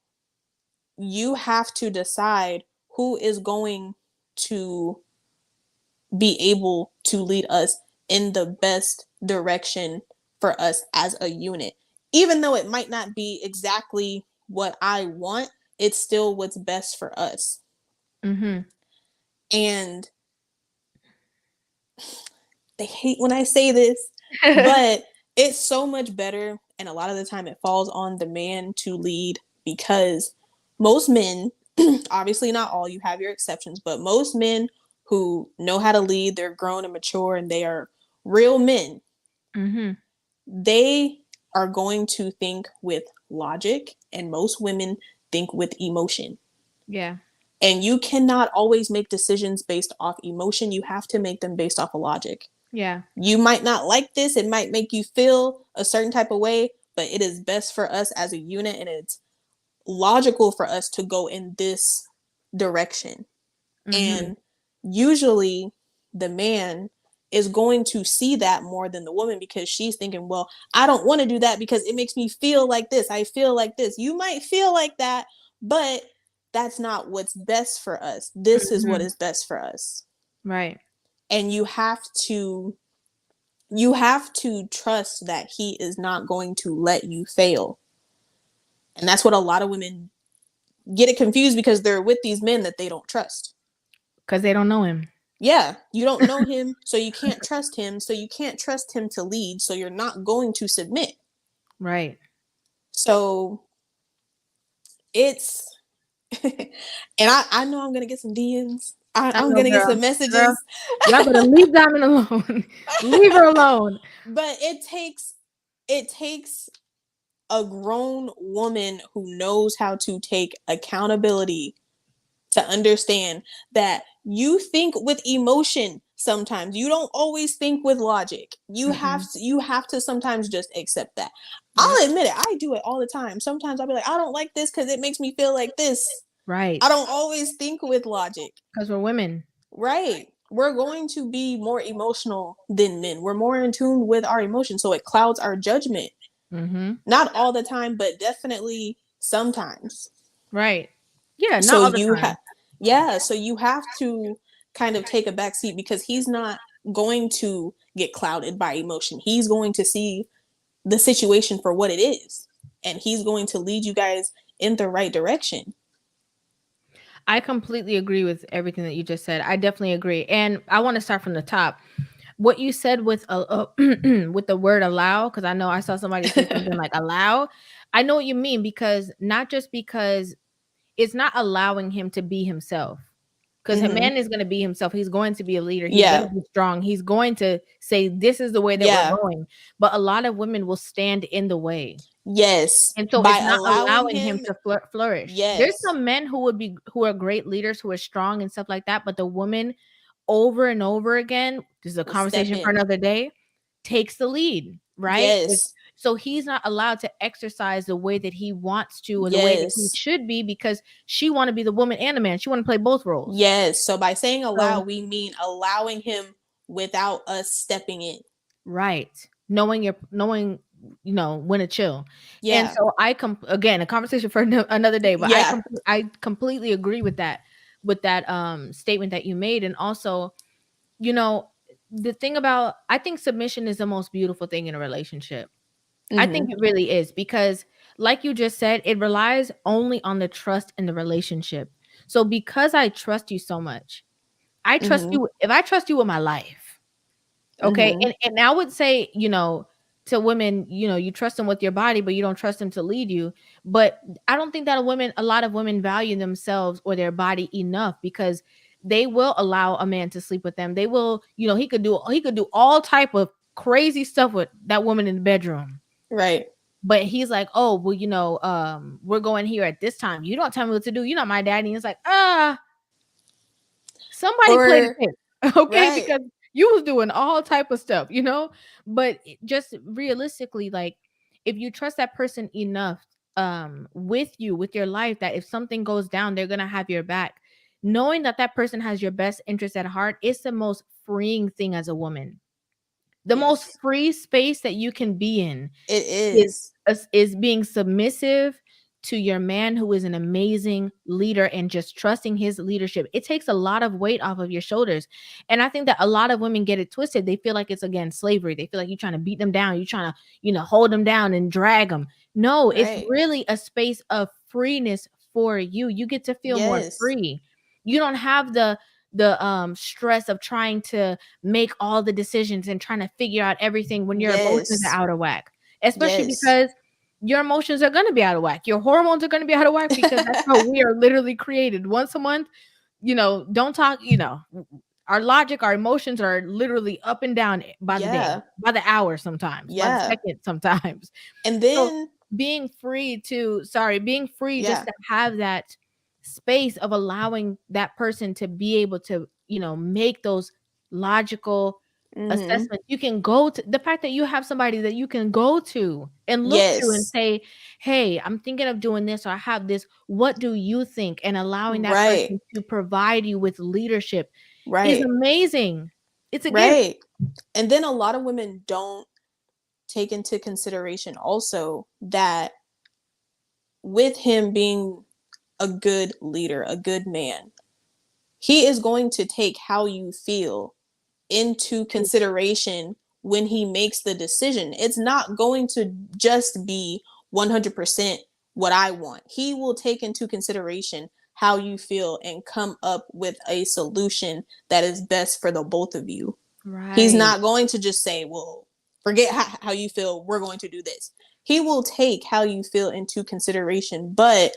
you have to decide who is going to be able to lead us in the best direction for us as a unit. Even though it might not be exactly what I want, it's still what's best for us. And they hate when I say this, but it's so much better, and a lot of the time it falls on the man to lead, because most men, obviously not all, you have your exceptions, but most men who know how to lead, they're grown and mature, and they are real men. They are going to think with logic, and most women think with emotion. Yeah. And you cannot always make decisions based off emotion. You have to make them based off of logic. Yeah. You might not like this. It might make you feel a certain type of way, but it is best for us as a unit, and it's logical for us to go in this direction. And usually the man is going to see that more than the woman, because she's thinking, well, I don't want to do that because it makes me feel like this. I feel like this. You might feel like that, but that's not what's best for us. This is what is best for us. Right. And you have to trust that he is not going to let you fail. And that's what a lot of women get it confused, because they're with these men that they don't trust. Because they don't know him. Yeah, you don't know him, so you can't trust him. So you can't trust him to lead, so you're not going to submit. Right. So it's, and I know I'm gonna get some DMs. I'm gonna get some messages. Girl, y'all better leave Diamond alone. Leave her alone. But it takes a grown woman who knows how to take accountability to understand that you think with emotion sometimes. You don't always think with logic. You have to sometimes just accept that. I'll admit it. I do it all the time. Sometimes I'll be like, I don't like this because it makes me feel like this. Right. I don't always think with logic. Because we're women. Right. We're going to be more emotional than men. We're more in tune with our emotions, so it clouds our judgment. Not all the time, but definitely sometimes. Right. Yeah. Not So all the time. So you have to kind of take a back seat, because he's not going to get clouded by emotion. He's going to see the situation for what it is, and he's going to lead you guys in the right direction. I completely agree with everything that you just said. I definitely agree. And I want to start from the top. What you said with with the word allow, because I know I saw somebody say something like allow. I know what you mean, because not just because it's not allowing him to be himself. Because a man is going to be himself. He's going to be a leader. He's going to be strong. He's going to say, this is the way that we're going. But a lot of women will stand in the way. Yes. And so it's not allowing him to flourish. Yes. There's some men who are great leaders, who are strong and stuff like that. But the woman over and over again, this is a conversation for another day, takes the lead, right? Yes. So he's not allowed to exercise the way that he wants to, or the way that he should be, because she want to be the woman and the man. She want to play both roles. Yes. So by saying allow, we mean allowing him without us stepping in. Right. Knowing, you know, when to chill. Yeah. And so again, a conversation for another day, but I completely agree with that statement that you made. And also, you know, the thing about, I think submission is the most beautiful thing in a relationship. I think it really is, because like you just said, it relies only on the trust in the relationship. So because I trust you so much, I trust you. If I trust you with my life, okay. And I would say, you know, to women, you know, you trust them with your body, but you don't trust them to lead you. But I don't think that a lot of women value themselves or their body enough, because they will allow a man to sleep with them. They will, you know, he could do all type of crazy stuff with that woman in the bedroom. Right. But he's like, oh, well, you know, we're going here at this time. You don't tell me what to do. You're not my daddy. And it's like, somebody played a tape, okay? Right. Because you was doing all type of stuff, you know? But just realistically, like, if you trust that person enough with your life, that if something goes down, they're going to have your back. Knowing that that person has your best interest at heart is the most freeing thing as a woman. The most free space that you can be in is being submissive to your man, who is an amazing leader, and just trusting his leadership. It takes a lot of weight off of your shoulders. And I think that a lot of women get it twisted. They feel like it's, again, slavery. They feel like you're trying to beat them down. You're trying to, you know, hold them down and drag them. No, it's really a space of freeness for you. You get to feel more free. You don't have the stress of trying to make all the decisions and trying to figure out everything when your emotions are out of whack, especially because your emotions are going to be out of whack. Your hormones are going to be out of whack, because that's how we are literally created. Once a month, you know, don't talk, you know, our logic, our emotions are literally up and down by the day, by the hour sometimes, by the second sometimes. And then so being free just to have that space of allowing that person to be able to, you know, make those logical assessments. You can go to the fact that you have somebody that you can go to and look to and Yes. say, hey, I'm thinking of doing this, or I have this. What do you think? And allowing that Right. person to provide you with leadership is Right. amazing. It's a gift. Right. And then a lot of women don't take into consideration also that with him being a good leader, a good man, he is going to take how you feel into consideration when he makes the decision. It's not going to just be 100% what I want. He will take into consideration how you feel and come up with a solution that is best for the both of you. Right. He's not going to just say, well, forget how you feel, we're going to do this. He will take how you feel into consideration, but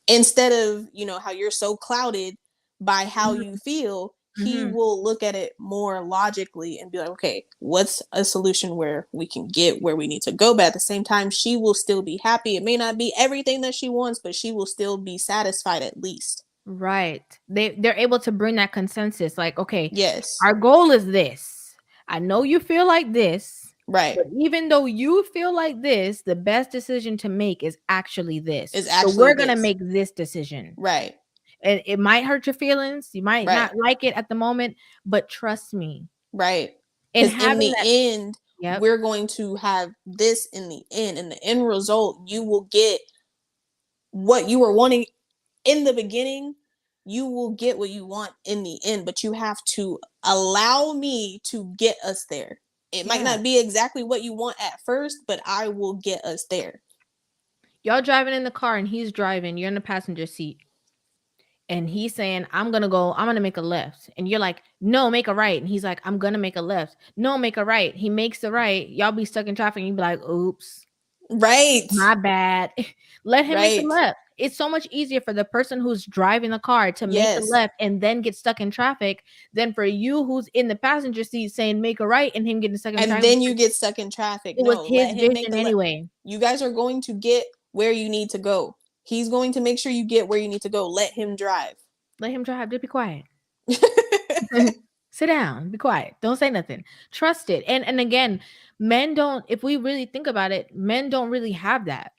instead of, you know, how you're so clouded by how you feel, he will look at it more logically and be like, okay, what's a solution where we can get where we need to go? But at the same time, she will still be happy. It may not be everything that she wants, but she will still be satisfied at least. Right. They're able to bring that consensus. Like, okay, Yes. our goal is this. I know you feel like this. Right. But even though you feel like this, the best decision to make is actually this. Is So actually we're gonna this. make this decision. Right. And it might hurt your feelings. You might Right. not like it at the moment, but trust me. Right. And Because in the end, Yep. we're going to have this in the end. In the end result, you will get what you were wanting in the beginning. You will get what you want in the end, but you have to allow me to get us there. It might not be exactly what you want at first, but I will get us there. Y'all driving in the car and he's driving, you're in the passenger seat. And he's saying, I'm going to make a left. And you're like, no, make a right. And he's like, I'm going to make a left. No, make a right. He makes the right. Y'all be stuck in traffic and you be like, oops. Right. My bad. Let him make the left. It's so much easier for the person who's driving the car to make the left and then get stuck in traffic than for you who's in the passenger seat saying make a right and him getting stuck in traffic. And then you get stuck in traffic. It was his vision anyway. You guys are going to get where you need to go. He's going to make sure you get where you need to go. Let him drive. Let him drive. Just be quiet. Sit down. Be quiet. Don't say nothing. Trust it. And again, men don't, if we really think about it, men don't really have that.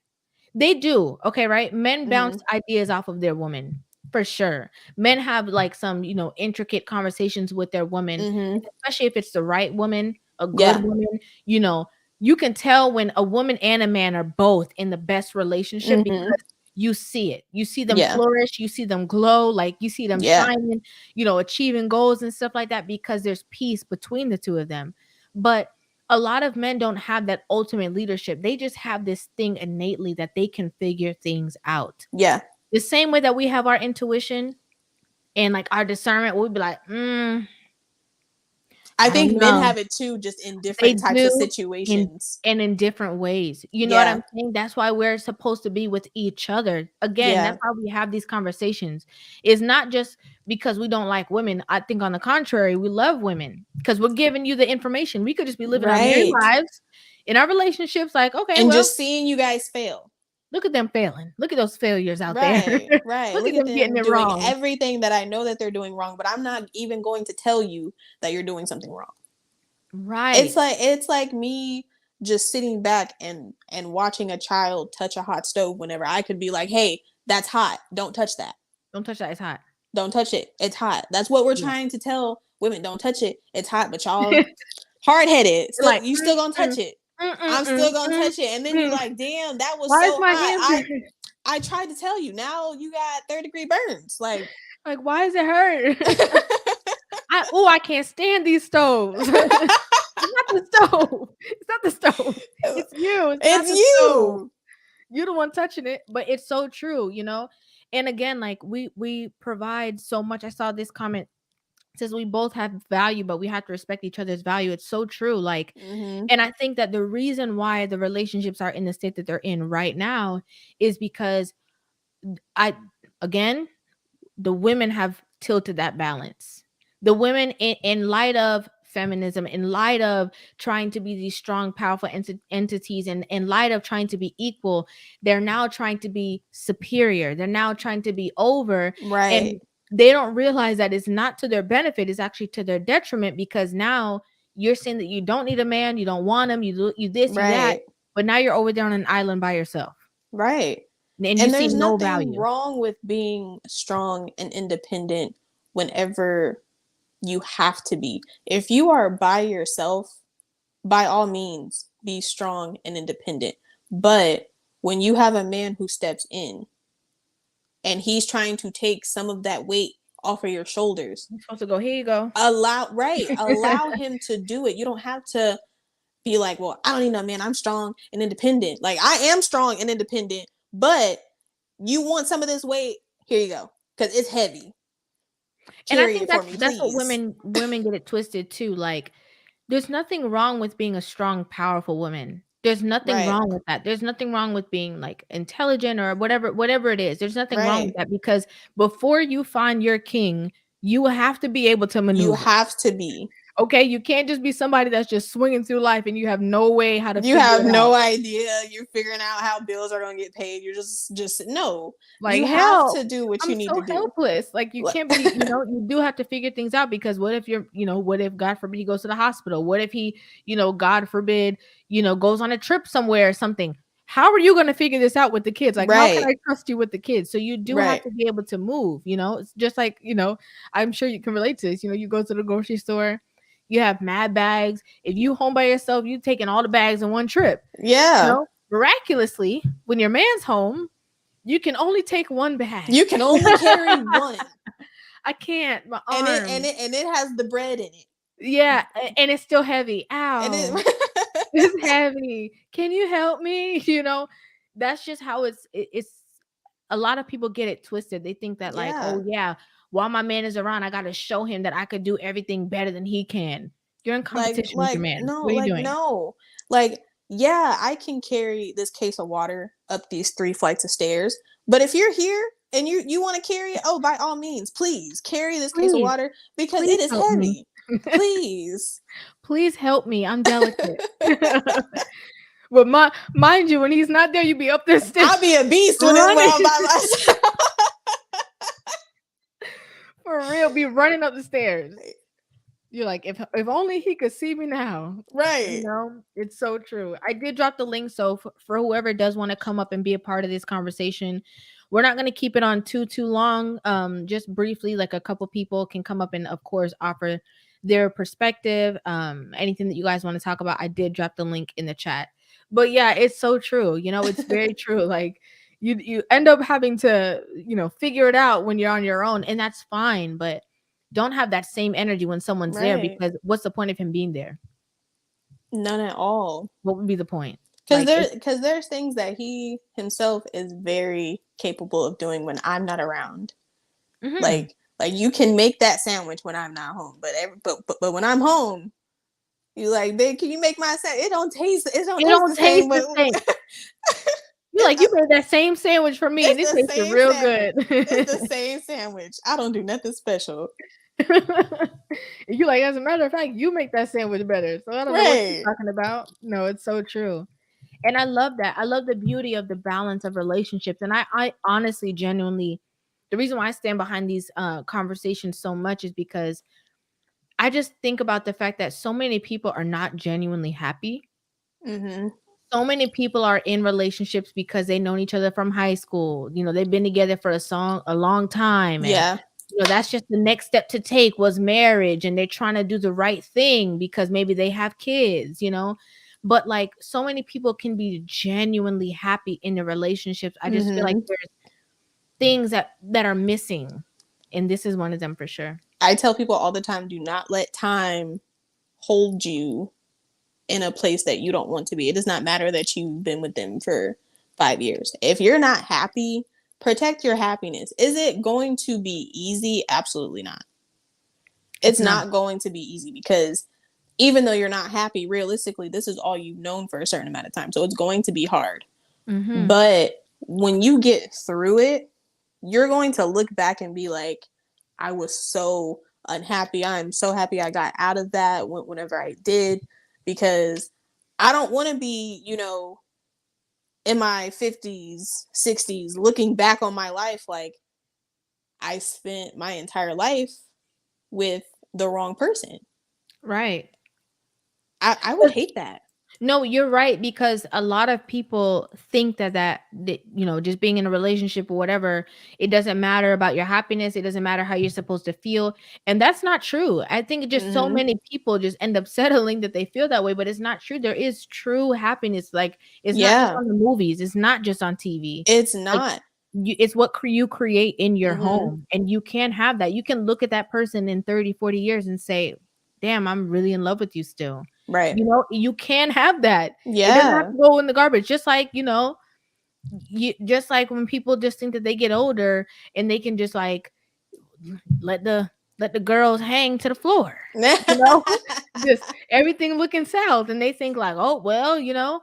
They do. Okay, right? Men bounce ideas off of their woman. For sure. Men have like some, you know, intricate conversations with their woman, especially if it's the right woman, a good woman. You know, you can tell when a woman and a man are both in the best relationship because you see it. You see them flourish. You see them glow. Like you see them shining, you know, achieving goals and stuff like that because there's peace between the two of them. But a lot of men don't have that ultimate leadership. They just have this thing innately that they can figure things out. Yeah. The same way that we have our intuition and like our discernment, we'd be like, I think men have it too, just in different types of situations. And in different ways. You know what I'm saying? That's why we're supposed to be with each other. Again, that's why we have these conversations. It's not just because we don't like women. I think on the contrary, we love women because we're giving you the information. We could just be living our married lives in our relationships like, okay, and just seeing you guys fail. Look at them failing. Look at those failures out there. Right. Look at them getting it doing wrong. Everything that I know that they're doing wrong, but I'm not even going to tell you that you're doing something wrong. Right. It's like me just sitting back and watching a child touch a hot stove whenever I could be like, hey, that's hot. Don't touch that. Don't touch that. It's hot. Don't touch it. It's hot. That's what we're trying to tell women. Don't touch it. It's hot. But y'all hard-headed. Like, you still gonna touch it. I'm still gonna touch it. And then you're like, damn, that was so hot. I tried to tell you. Now you got third-degree burns. Like why does it hurt? I can't stand these stoves. It's not the stove. It's not the stove. It's you. It's you. Stove. You're the one touching it. But it's so true, you know? And again, like we provide so much. I saw this comment. Says we both have value, but we have to respect each other's value. It's so true. Like, and I think that the reason why the relationships are in the state that they're in right now is because the women have tilted that balance. The women in light of feminism, in light of trying to be these strong, powerful entities, and in light of trying to be equal, they're now trying to be superior. They're now trying to be over. Right. And they don't realize that it's not to their benefit. It's actually to their detriment, because now you're saying that you don't need a man, you don't want him, you this, you that, Right. but now you're over there on an island by yourself. Right. And you see there's no nothing value. wrong with being strong and independent whenever you have to be. If you are by yourself, by all means, be strong and independent. But when you have a man who steps in and he's trying to take some of that weight off of your shoulders, You're supposed to go, here you go. allow him to do it. You don't have to be like, well, I don't need no man, I'm strong and independent. Like, I am strong and independent, but you want some of this weight, here you go, because it's heavy. And I Carry think it for me, that's what please. women get it twisted too. Like, there's nothing wrong with being a strong, powerful woman. There's nothing Right. wrong with that. There's nothing wrong with being like intelligent or whatever it is. There's nothing wrong with Right. that, because before you find your king, you will have to be able to maneuver. You have to be. Okay, you can't just be somebody that's just swinging through life and you have no way how to You figure have it no out. idea. You're figuring out how bills are going to get paid. You're just no. Like, You hell, have to do what I'm you need so to do. helpless. Like, you Like- can't be, you do have to figure things out, because what if what if, God forbid, he goes to the hospital? What if he, God forbid, goes on a trip somewhere or something? How are you going to figure this out with the kids? Like, how can Right. I trust you with the kids? So you do have Right. to be able to move, it's just like, I'm sure you can relate to this. You go to the grocery store, you have mad bags. If you home by yourself, you taking all the bags in one trip. Yeah. Miraculously, when your man's home, you can only take one bag. You can only carry one. I can't. My arm. And it has the bread in it. Yeah, and it's still heavy. Ow. And It's heavy. Can you help me? That's just how it's a lot of people get it twisted. They think that like, oh yeah, while my man is around, I got to show him that I could do everything better than he can. You're in competition with your man. No, What are you like doing? no. Like, yeah, I can carry this case of water up these 3 flights of stairs. But if you're here and you want to carry it, oh, by all means, please carry this case of water, because it is heavy. Please. Please help me. I'm delicate. But mind you, when he's not there, you be up the stairs. I'll be a beast when I'm by myself. For real, be running up the stairs. You're like, if only he could see me now. Right. It's so true. I did drop the link, so for whoever does want to come up and be a part of this conversation, we're not going to keep it on too long. Just briefly, like a couple people can come up and of course offer their perspective. Anything that you guys want to talk about, I did drop the link in the chat. But yeah, it's so true. It's very true. Like, you end up having to figure it out when you're on your own, and that's fine. But don't have that same energy when someone's there, because what's the point of him being there? None at all. What would be the point? Because there's things that he himself is very capable of doing when I'm not around. Mm-hmm. Like you can make that sandwich when I'm not home, but when I'm home, you like, babe, can you make my sandwich? It don't taste the same. You're like, you made that same sandwich for me, and it tasted real good. It's the same sandwich. I don't do nothing special. You like, as a matter of fact, you make that sandwich better. So I don't know what you're talking about. No, it's so true. And I love that. I love the beauty of the balance of relationships. And I honestly, genuinely, the reason why I stand behind these conversations so much is because I just think about the fact that so many people are not genuinely happy. Mm-hmm. So many people are in relationships because they known each other from high school. They've been together for a long time. And, that's just the next step to take was marriage, and they're trying to do the right thing because maybe they have kids, but like, so many people can be genuinely happy in the relationships. I just feel like there's things that are missing, and this is one of them for sure. I tell people all the time, do not let time hold you in a place that you don't want to be. It does not matter that you've been with them for 5 years. If you're not happy, protect your happiness. Is it going to be easy? Absolutely not. It's not going to be easy, because even though you're not happy, realistically, this is all you've known for a certain amount of time. So it's going to be hard. Mm-hmm. But when you get through it, you're going to look back and be like, I was so unhappy. I'm so happy I got out of that whenever I did, because I don't want to be, you know, in my 50s, 60s, looking back on my life like I spent my entire life with the wrong person. Right. I would hate that. No, you're right, because a lot of people think that you know, just being in a relationship or whatever, it doesn't matter about your happiness, it doesn't matter how you're supposed to feel, and that's not true. I think just so Mm-hmm. many people just end up settling that they feel that way, but it's not true. There is true happiness. Like, it's not just Yeah, on the movies, it's not just on TV. it's Like, not. it's what you create in your Mm-hmm. home, and you can have that. You can look at that person in 30, 40 years and say, damn, I'm really in love with you still. Right. You know, you can have that. It doesn't have Yeah. to go in the garbage. Just like, you know, just like when people just think that they get older and they can just like let the girls hang to the floor, you know, just everything looking south, and they think like, oh well, you know,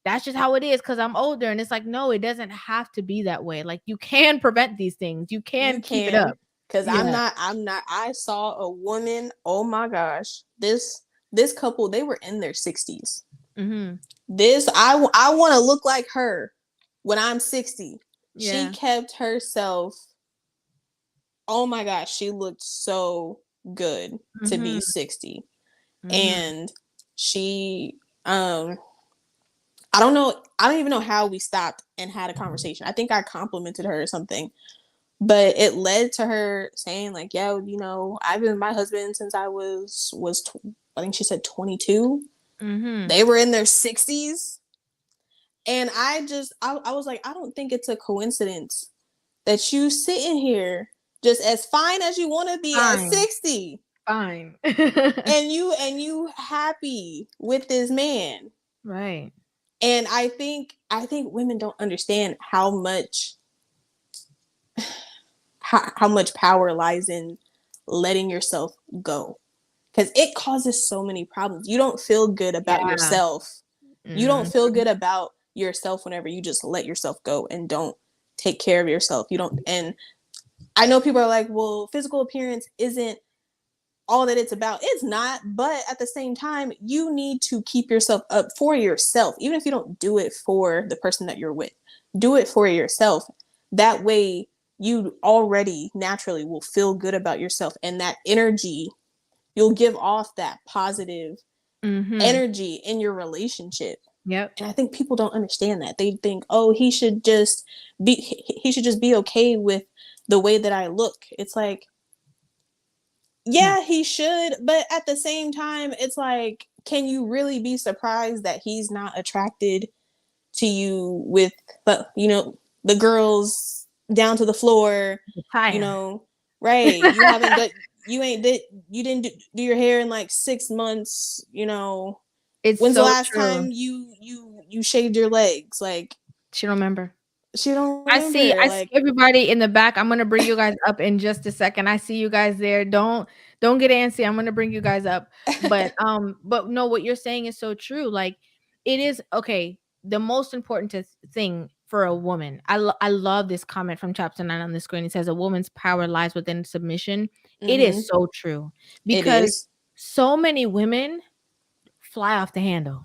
that's just how it is because I'm older. And it's like, no, it doesn't have to be that way. Like, you can prevent these things, you You can keep it can, up. because Yeah. I'm not. I saw a woman. Oh my gosh, this couple, they were in their 60s. Mm-hmm. This I want to look like her when I'm 60. She Yeah. kept herself. Oh my gosh, she looked so good to be Mm-hmm. 60. Mm-hmm. And she I don't know, I don't even know how we stopped and had a conversation. I think I complimented her or something. But it led to her saying like, "Yeah, you know, I've been with my husband since I I think she said 22." Mm-hmm. They were in their 60s. And I was like, I don't think it's a coincidence that you sitting here just as fine as you want to be at Fine. 60, Fine. and you happy with this man. Right. And I think women don't understand how much power lies in letting yourself go, because it causes so many problems. You don't feel good about Yeah. yourself. You don't Mm-hmm. feel good about yourself whenever you just let yourself go and don't take care of yourself. You don't. And I know people are like, well, physical appearance isn't all that it's about. It's not. But at the same time, you need to keep yourself up for yourself. Even if you don't do it for the person that you're with, do it for yourself. That way you already naturally will feel good about yourself, and that energy, you'll give off that positive Mm-hmm. energy in your relationship. Yep. And I think people don't understand that. They think, oh, he should just be okay with the way that I look. It's like, No. yeah, he should, but at the same time, it's like, can you really be surprised that he's not attracted to you with, you know, the girls down to the floor, you Tire. know, right? You haven't done, you didn't do your hair in like 6 months, you know. It's When's the so last true. time you shaved your legs? Like, She don't remember. she don't I see remember. Like, everybody in the back. I'm gonna bring you guys up in just a second. I see you guys there. Don't get antsy. I'm gonna bring you guys up. But no, what you're saying is so true. Like, it is okay. The most important thing for a woman. I love this comment from Chapter 9 on the screen. It says a woman's power lies within submission. It is so true, it because is. so many women fly off the handle.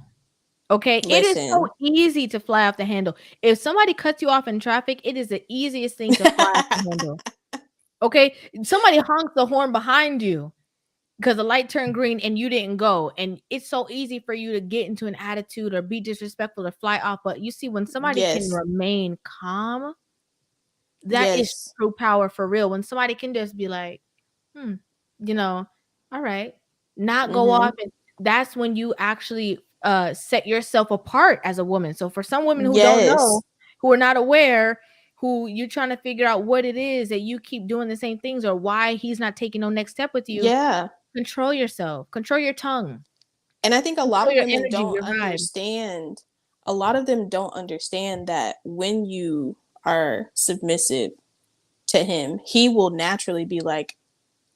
Okay, it is so Listen, easy to fly off the handle. If somebody cuts you off in traffic, it is the easiest thing to fly off the handle. Okay, somebody honks the horn behind you because the light turned green and you didn't go, and it's so easy for you to get into an attitude or be disrespectful or fly off. But you see, when somebody can yes, remain calm, that is yes, true power for real. When somebody can just be like, hmm, you know, all right, not go off, and that's when you actually set yourself apart as a woman. So for some women who don't know, yes, who are not aware, who you're trying to figure out what it is that you keep doing the same things or why he's not taking no next step with you, yeah. control yourself, control your tongue, And I think a lot control of your women energy, don't your vibe. understand. A lot of them don't understand that when you are submissive to him, he will naturally be like,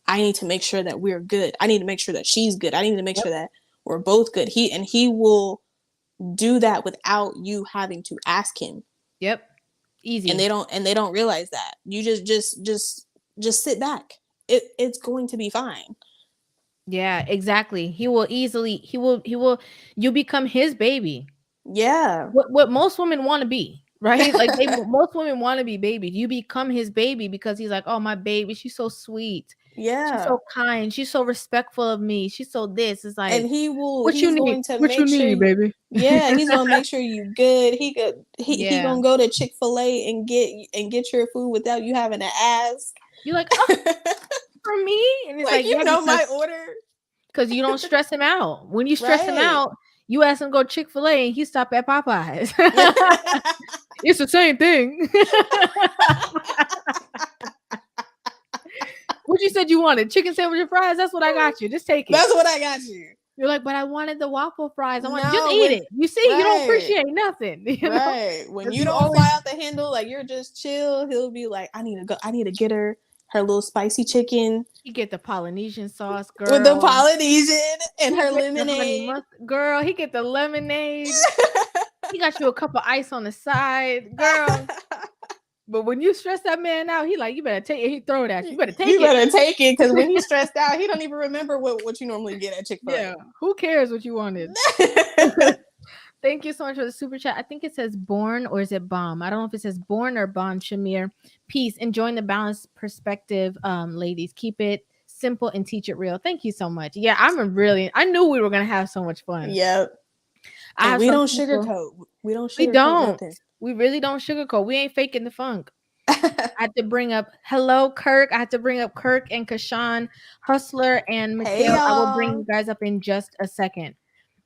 I need to make sure that we're good. I need to make sure that she's good. I need to make Yep. sure that we're both good. He will do that without you having to ask him. Yep. And Easy. they don't realize that. You just sit back. it's going to be fine. Yeah, exactly. He will you become his baby. Yeah. What most women want to be, right? Like most women want to be babies. You become his baby because he's like, oh, my baby, she's so sweet. She's Yeah. so kind. She's so respectful of me. She's so this. It's like, And he's you need? going to What make you sure need, baby? yeah, he's gonna make sure you good. He Yeah. gonna go to Chick-fil-A and get your food without you having to ask. You're like, oh, for me? And it's like, you yeah, know my order. Because you don't stress him out. When you stress him Right. out, you ask him to go Chick-fil-A and he stop at Popeyes. It's the same thing. What you said you wanted? Chicken sandwich and fries? That's what I got you. Just take it. That's what I got you. You're like, but I wanted the waffle fries. Just No, eat it. You see, you don't appreciate nothing. You know? Right. When 'Cause you don't fly out the handle, like you're just chill, he'll be like, I need to get her little spicy chicken. He get the Polynesian sauce, girl. With the Polynesian and her lemonade. Girl, he get the lemonade. He got you a cup of ice on the side, girl. But when you stress that man out, he like, you better take it. He throw it at you. You better take it. You better take it, because when he's stressed out, he don't even remember what you normally get at Chick-fil-A. Yeah. Who cares what you wanted? Thank you so much for the super chat. I think it says born, or is it bomb? I don't know if it says born or bon. Shamir. Peace. Enjoying the balanced perspective, ladies. Keep it simple and teach it real. Thank you so much. Yeah, I knew we were gonna have so much fun. Yep. We don't sugarcoat. We don't sugarcoat nothing. We really don't sugarcoat. We ain't faking the funk. I had to bring up Kirk. I had to bring up Kirk and Kashan, Hustler, and Mikhail. I will bring you guys up in just a second.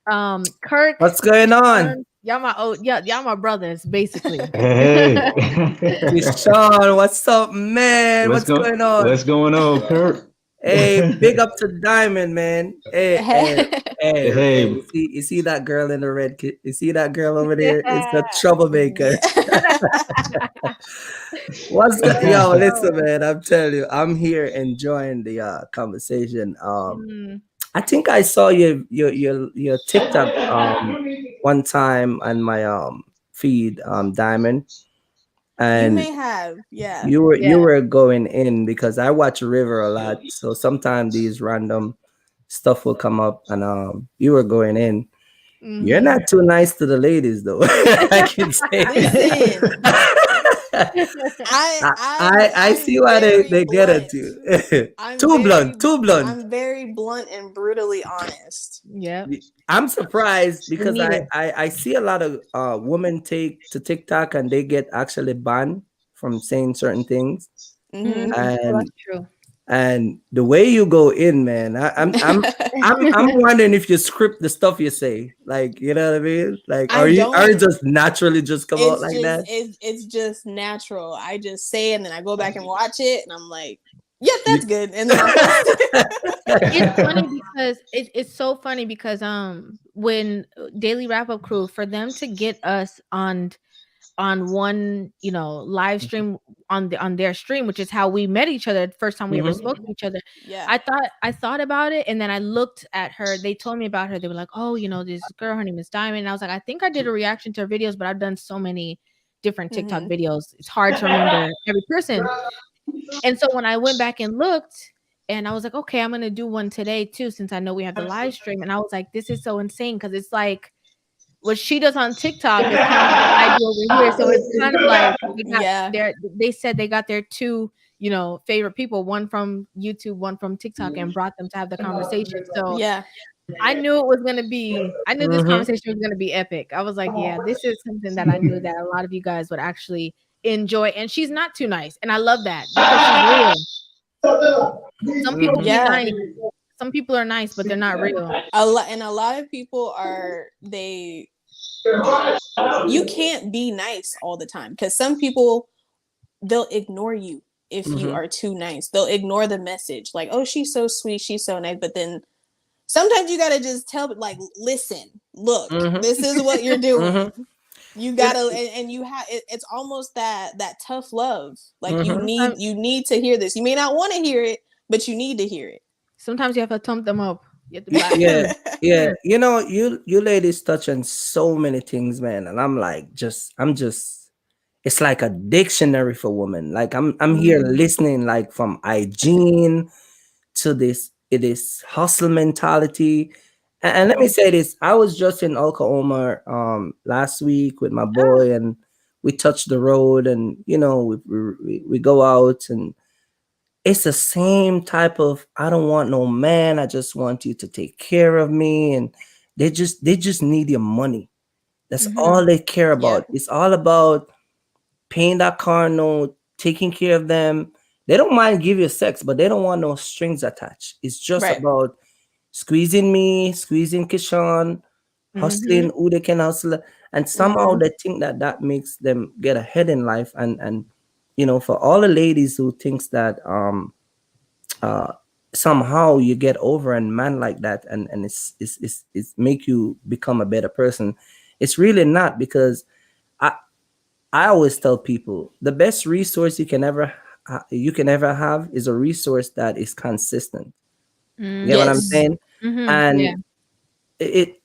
Kirk, what's going on? Y'all my brothers, basically. Hey, Sean, what's up, man? What's going on? What's going on, Kirk? Hey, big up to Diamond, man. Hey. You see that girl in the red kit? You see that girl over there? It's the troublemaker. What's good? Yo, listen, man. I'm telling you, I'm here enjoying the conversation. I think I saw your TikTok one time on my feed, Diamond. And you may have, yeah. You were going in because I watch River a lot, so sometimes these random stuff will come up, and you were going in. Mm-hmm. You're not too nice to the ladies, though. I can say. Listen, I see why they get at you. Too blunt. I'm very blunt and brutally honest. Yeah. I'm surprised because I see a lot of women take to TikTok and they get actually banned from saying certain things. Mm-hmm. And that's true. And the way you go in, man, I'm wondering if you script the stuff you say, like, you know what I mean? Like, are you just naturally just come out like that? It's just natural. I just say it and then I go back and watch it and I'm like, yep, that's good. And then it's funny because it's so funny because when Daily Wrap Up Crew, for them to get us on one, live stream on their stream, which is how we met each other the first time we ever spoke to each other. Yeah. I thought about it, and then I looked at her. They told me about her. They were like, oh, this girl, her name is Diamond. And I was like, I think I did a reaction to her videos, but I've done so many different TikTok videos. It's hard to remember every person. And so when I went back and looked, and I was like, okay, I'm gonna do one today too, since I know we have the live stream. And I was like, this is so insane because it's like what she does on TikTok is kind of what I do over here. So it's kind of like they said they got their two, favorite people, one from YouTube, one from TikTok, and brought them to have the conversation. So yeah, I knew it was gonna be. I knew this conversation was gonna be epic. I was like, yeah, this is something that I knew that a lot of you guys would actually enjoy. And she's not too nice, and I love that because she's real. Some people be nice. Some people are nice, but they're not real. A lot of people are you can't be nice all the time because some people, they'll ignore you if you are too nice. They'll ignore the message like, oh, she's so sweet, she's so nice. But then sometimes you gotta just tell, like, listen, look, this is what you're doing. You gotta, and you have. It's almost that tough love. Like you need to hear this. You may not want to hear it, but you need to hear it. Sometimes you have to thump them up. Yeah. You ladies touch on so many things, man, and I'm just it's like a dictionary for women. Like I'm here listening, like from hygiene to this hustle mentality. And let me say this: I was just in Oklahoma last week with my boy, and we touched the road, and we go out, and it's the same type of, I don't want no man, I just want you to take care of me, and they just need your money. That's all they care about. Yep. It's all about paying that car note, taking care of them. They don't mind give you sex, but they don't want no strings attached. It's just Right. about squeezing me, squeezing Kishan, hustling who they can hustle, and somehow they think that makes them get ahead in life. And for all the ladies who thinks that somehow you get over a man like that, and it's make you become a better person. It's really not, because I always tell people the best resource you can ever have is a resource that is consistent. You get what I'm Yes. saying? And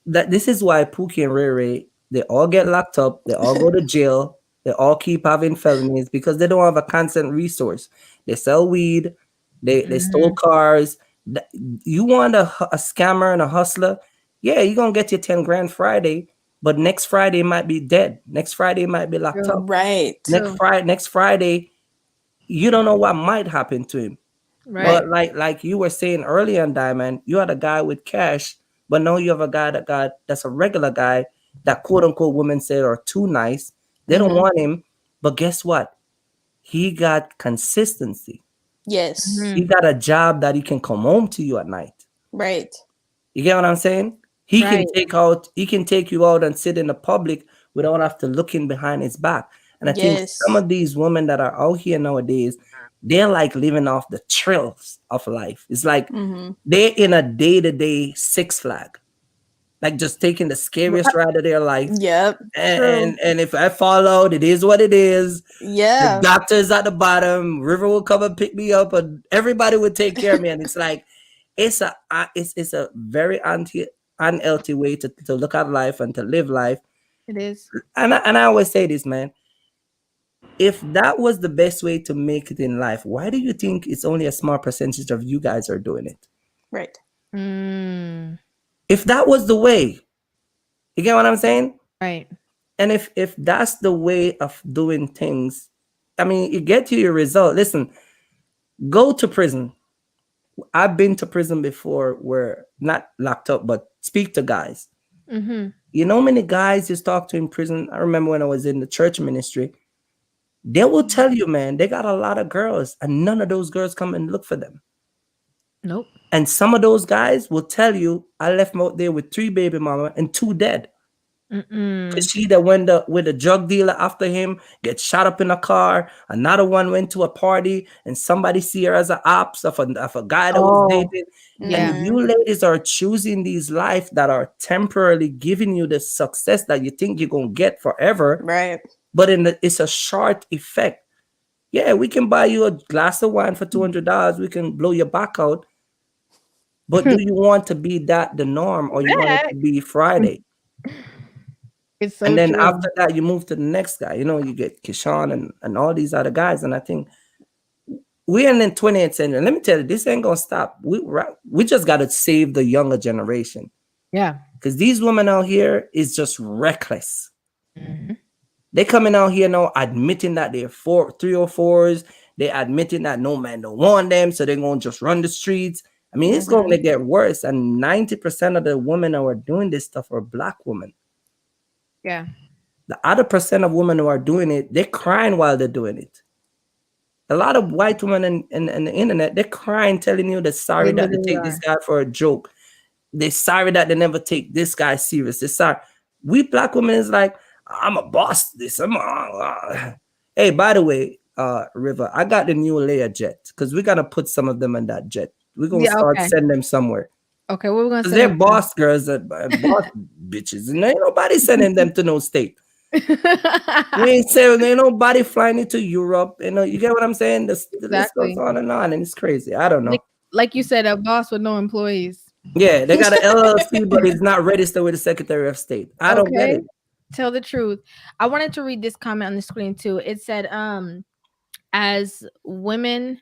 that this is why Pookie and Ray Ray, they all get locked up, they all go to jail, they all keep having felonies, because they don't have a constant resource. They sell weed, they stole cars. You want a scammer and a hustler? Yeah, you're gonna get your 10 grand Friday, but next Friday might be dead. Next Friday might be locked up. Right. Next Friday, you don't know what might happen to him. But like you were saying earlier on Diamond, you had a guy with cash, but now you have a guy that's a regular guy that quote unquote women say are too nice. They don't want him. But guess what? He got consistency. Yes. He got a job that he can come home to you at night. Right. You get what I'm saying? He can take you out and sit in the public without have to looking behind his back. And I think some of these women that are out here nowadays, they're like living off the thrills of life. It's like they're in a day-to-day Six Flag, like just taking the scariest ride of their life. Yep. And if I fall out, it is what it is. Yeah. The doctor's at the bottom. River will come and pick me up, and everybody will take care of me. And it's like it's a very unhealthy way to look at life and to live life. It is. And I always say this, man. If that was the best way to make it in life, why do you think it's only a small percentage of you guys are doing it? Right. If that was the way, you get what I'm saying? Right. And if that's the way of doing things, I mean, you get you your result. Listen, go to prison. I've been to prison before, where not locked up, but speak to guys. You know how many guys you talk to in prison? I remember when I was in the church ministry, they will tell you, man, they got a lot of girls, and none of those girls come and look for them. Nope. And some of those guys will tell you, I left them out there with 3 baby mama and 2 dead. Because she that went with a drug dealer after him, get shot up in a car. Another one went to a party, and somebody see her as an ops of a guy that was dating. And you ladies are choosing these life that are temporarily giving you the success that you think you're going to get forever. Right. But it's a short effect. Yeah, we can buy you a glass of wine for $200. We can blow your back out. But do you want to be that the norm, or you want it to be Friday? It's so and then true. after that, you move to the next guy. You get Kishan and all these other guys. And I think we're in the 20th century. Let me tell you, this ain't gonna stop. We just gotta save the younger generation. Yeah. Because these women out here is just reckless. They coming out here now admitting that they're 304s. They're admitting that no man don't want them, so they're gonna just run the streets. I mean, it's gonna get worse. And 90% of the women who are doing this stuff are Black women. Yeah. The other percent of women who are doing it, they're crying while they're doing it. A lot of white women in the internet, they're crying, telling you they're sorry that they take this guy for a joke. They're sorry that they never take this guy serious. They're sorry. We Black women is like, I'm a boss. Hey, by the way, Rivah, I got the new layer jet, because we're gonna put some of them in that jet. We're gonna start sending them somewhere. Okay, what we're gonna say? They're boss girls and boss bitches, and ain't nobody sending them to no state. We ain't saying ain't nobody flying into Europe. You get what I'm saying? The list goes on, and it's crazy. I don't know. Like you said, a boss with no employees. Yeah, they got an LLC, but it's not registered with the Secretary of State. I don't get it. Tell the truth. I wanted to read this comment on the screen too. It said, as women,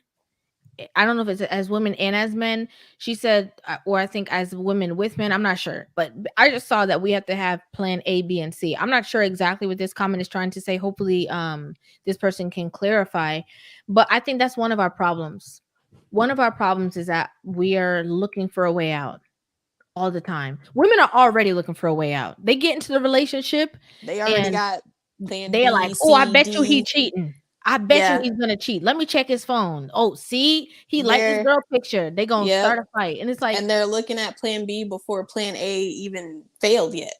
I don't know if it's as women and as men. She said, or I think as women with men. I'm not sure, but I just saw that we have to have plan A, B, and C. I'm not sure exactly what this comment is trying to say. Hopefully, this person can clarify. But I think that's one of our problems. One of our problems is that we are looking for a way out all the time. Women are already looking for a way out. They get into the relationship They already and got plan they're B, like, oh, I C, bet you he D. cheating. I bet you Yeah. he's gonna cheat. Let me check his phone. Oh, see, he liked this They're girl picture. They gonna Yep. start a fight, and it's like, And they're looking at plan B before plan A even failed yet.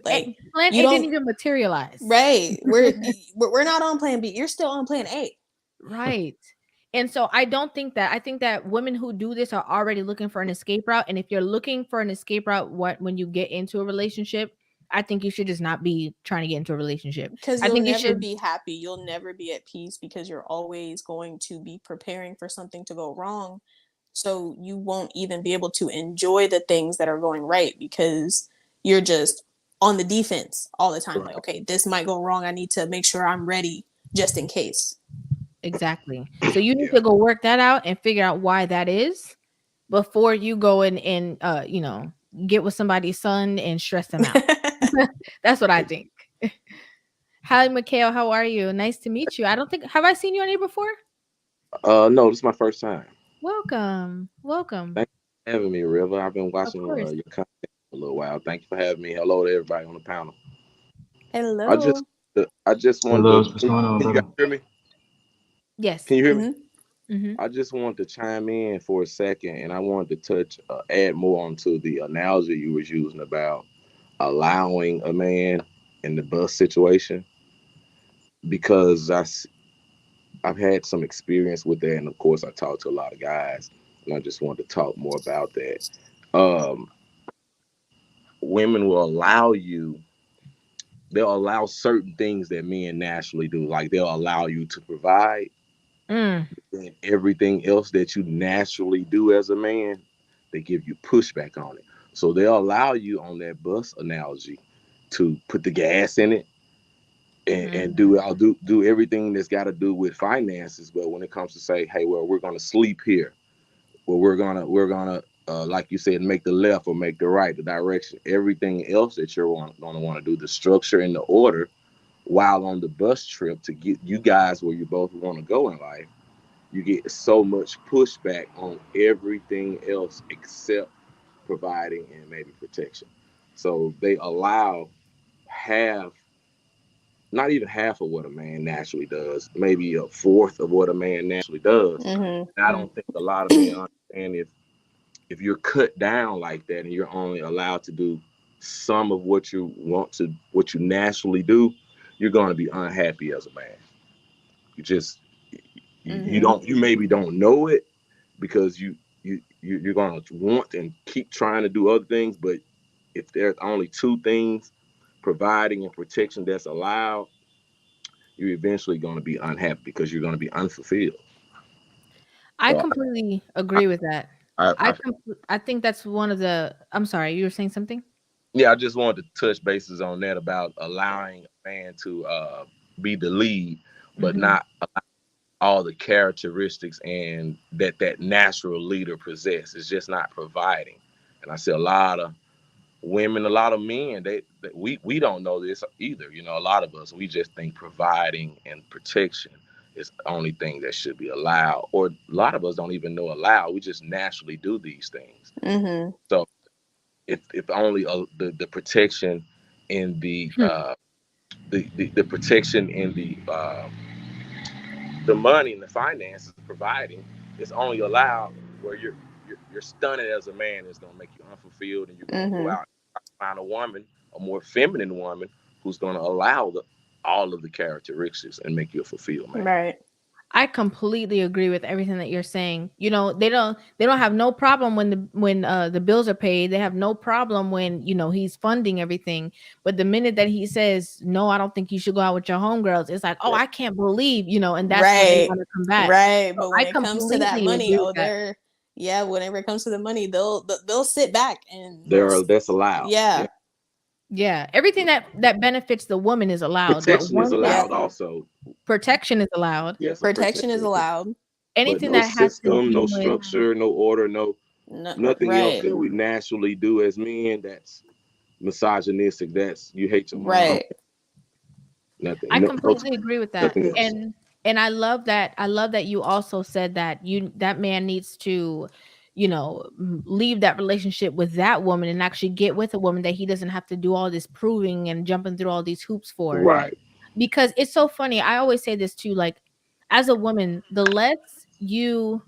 Like plan you A didn't don't even materialize. right. We're not on plan B. You're still on plan A. Right. And so I don't think that. I think that women who do this are already looking for an escape route. And if you're looking for an escape route, when you get into a relationship, I think you should just not be trying to get into a relationship. Because I you'll think you never should be happy. You'll never be at peace because you're always going to be preparing for something to go wrong. So you won't even be able to enjoy the things that are going right because you're just on the defense all the time. Like, okay, this might go wrong. I need to make sure I'm ready just in case. Exactly. So you need to go work that out and figure out why that is before you go and get with somebody's son and stress them out. That's what I think. Hi, Mikhail. How are you? Nice to meet you. I don't think have I seen you on here before? No, this is my first time. Welcome. Welcome. Thank you for having me, Rivah. I've been watching Of course. your content for a little while. Thank you for having me. Hello to everybody on the panel. Hello. I just wanted Hello, to. what's going on, Can you guys brother? hear me? Yes. Can you hear me? Mm-hmm. I just wanted to chime in for a second, and I wanted to add more onto the analogy you was using about allowing a man in the bus situation, because I've had some experience with that, and of course I talk to a lot of guys, and I just wanted to talk more about that. Um, Women will they'll allow certain things that men naturally do. Like they'll allow you to provide, and everything else that you naturally do as a man, they give you pushback on it. So they'll allow you, on that bus analogy, to put the gas in it and do everything that's got to do with finances. But when it comes to say, hey, well, we're gonna sleep here, well, we're gonna like you said, make the left or make the right, the direction, everything else that you're gonna want to do, the structure and the order, while on the bus trip to get you guys where you both want to go in life, you get so much pushback on everything else except providing and maybe protection. So they allow half, not even half of what a man naturally does, maybe a fourth of what a man naturally does. And I don't think a lot of men understand if you're cut down like that and you're only allowed to do some of what you naturally do, you're going to be unhappy as a man. You maybe don't know it because you're going to want and keep trying to do other things, but if there's only two things, providing and protection, that's allowed, you're eventually going to be unhappy because you're going to be unfulfilled. I So completely agree with that. I think that's one of the. I'm sorry, you were saying something? Yeah, I just wanted to touch bases on that about allowing a man to be the lead, but not all the characteristics and that natural leader possesses. It's just not providing. And I see a lot of women, a lot of men, we don't know this either. You know, a lot of us, we just think providing and protection is the only thing that should be allowed. Or a lot of us don't even know allowed. We just naturally do these things. So if only the protection in the protection in the money and the finances providing is only allowed where you're stunted as a man, is going to make you unfulfilled, and you're going to go out and find a woman, a more feminine woman, who's going to allow all of the characteristics and make you a fulfilled man. Right. I completely agree with everything that you're saying. You know, they don't have no problem when the bills are paid. They have no problem when, he's funding everything. But the minute that he says, no, I don't think you should go out with your homegirls, it's like, oh, I can't believe, and that's when they want to come back. Right. So But when it comes to that money, whenever it comes to the money, they'll sit back and that's allowed. Yeah. Yeah, everything that benefits the woman is allowed, but Protection is one thing, allowed also. protection is allowed. Yes, Protection is allowed. but Anything no that has to system, do no with structure, no order, no No, nothing else right, that we naturally do as men. That's misogynistic. That's you hate your mom. right. Nothing. I No, completely agree with that. nothing else. And I love that you also said that that man needs to, leave that relationship with that woman and actually get with a woman that he doesn't have to do all this proving and jumping through all these hoops for. Right. Because it's so funny. I always say this too, like, as a woman, the less that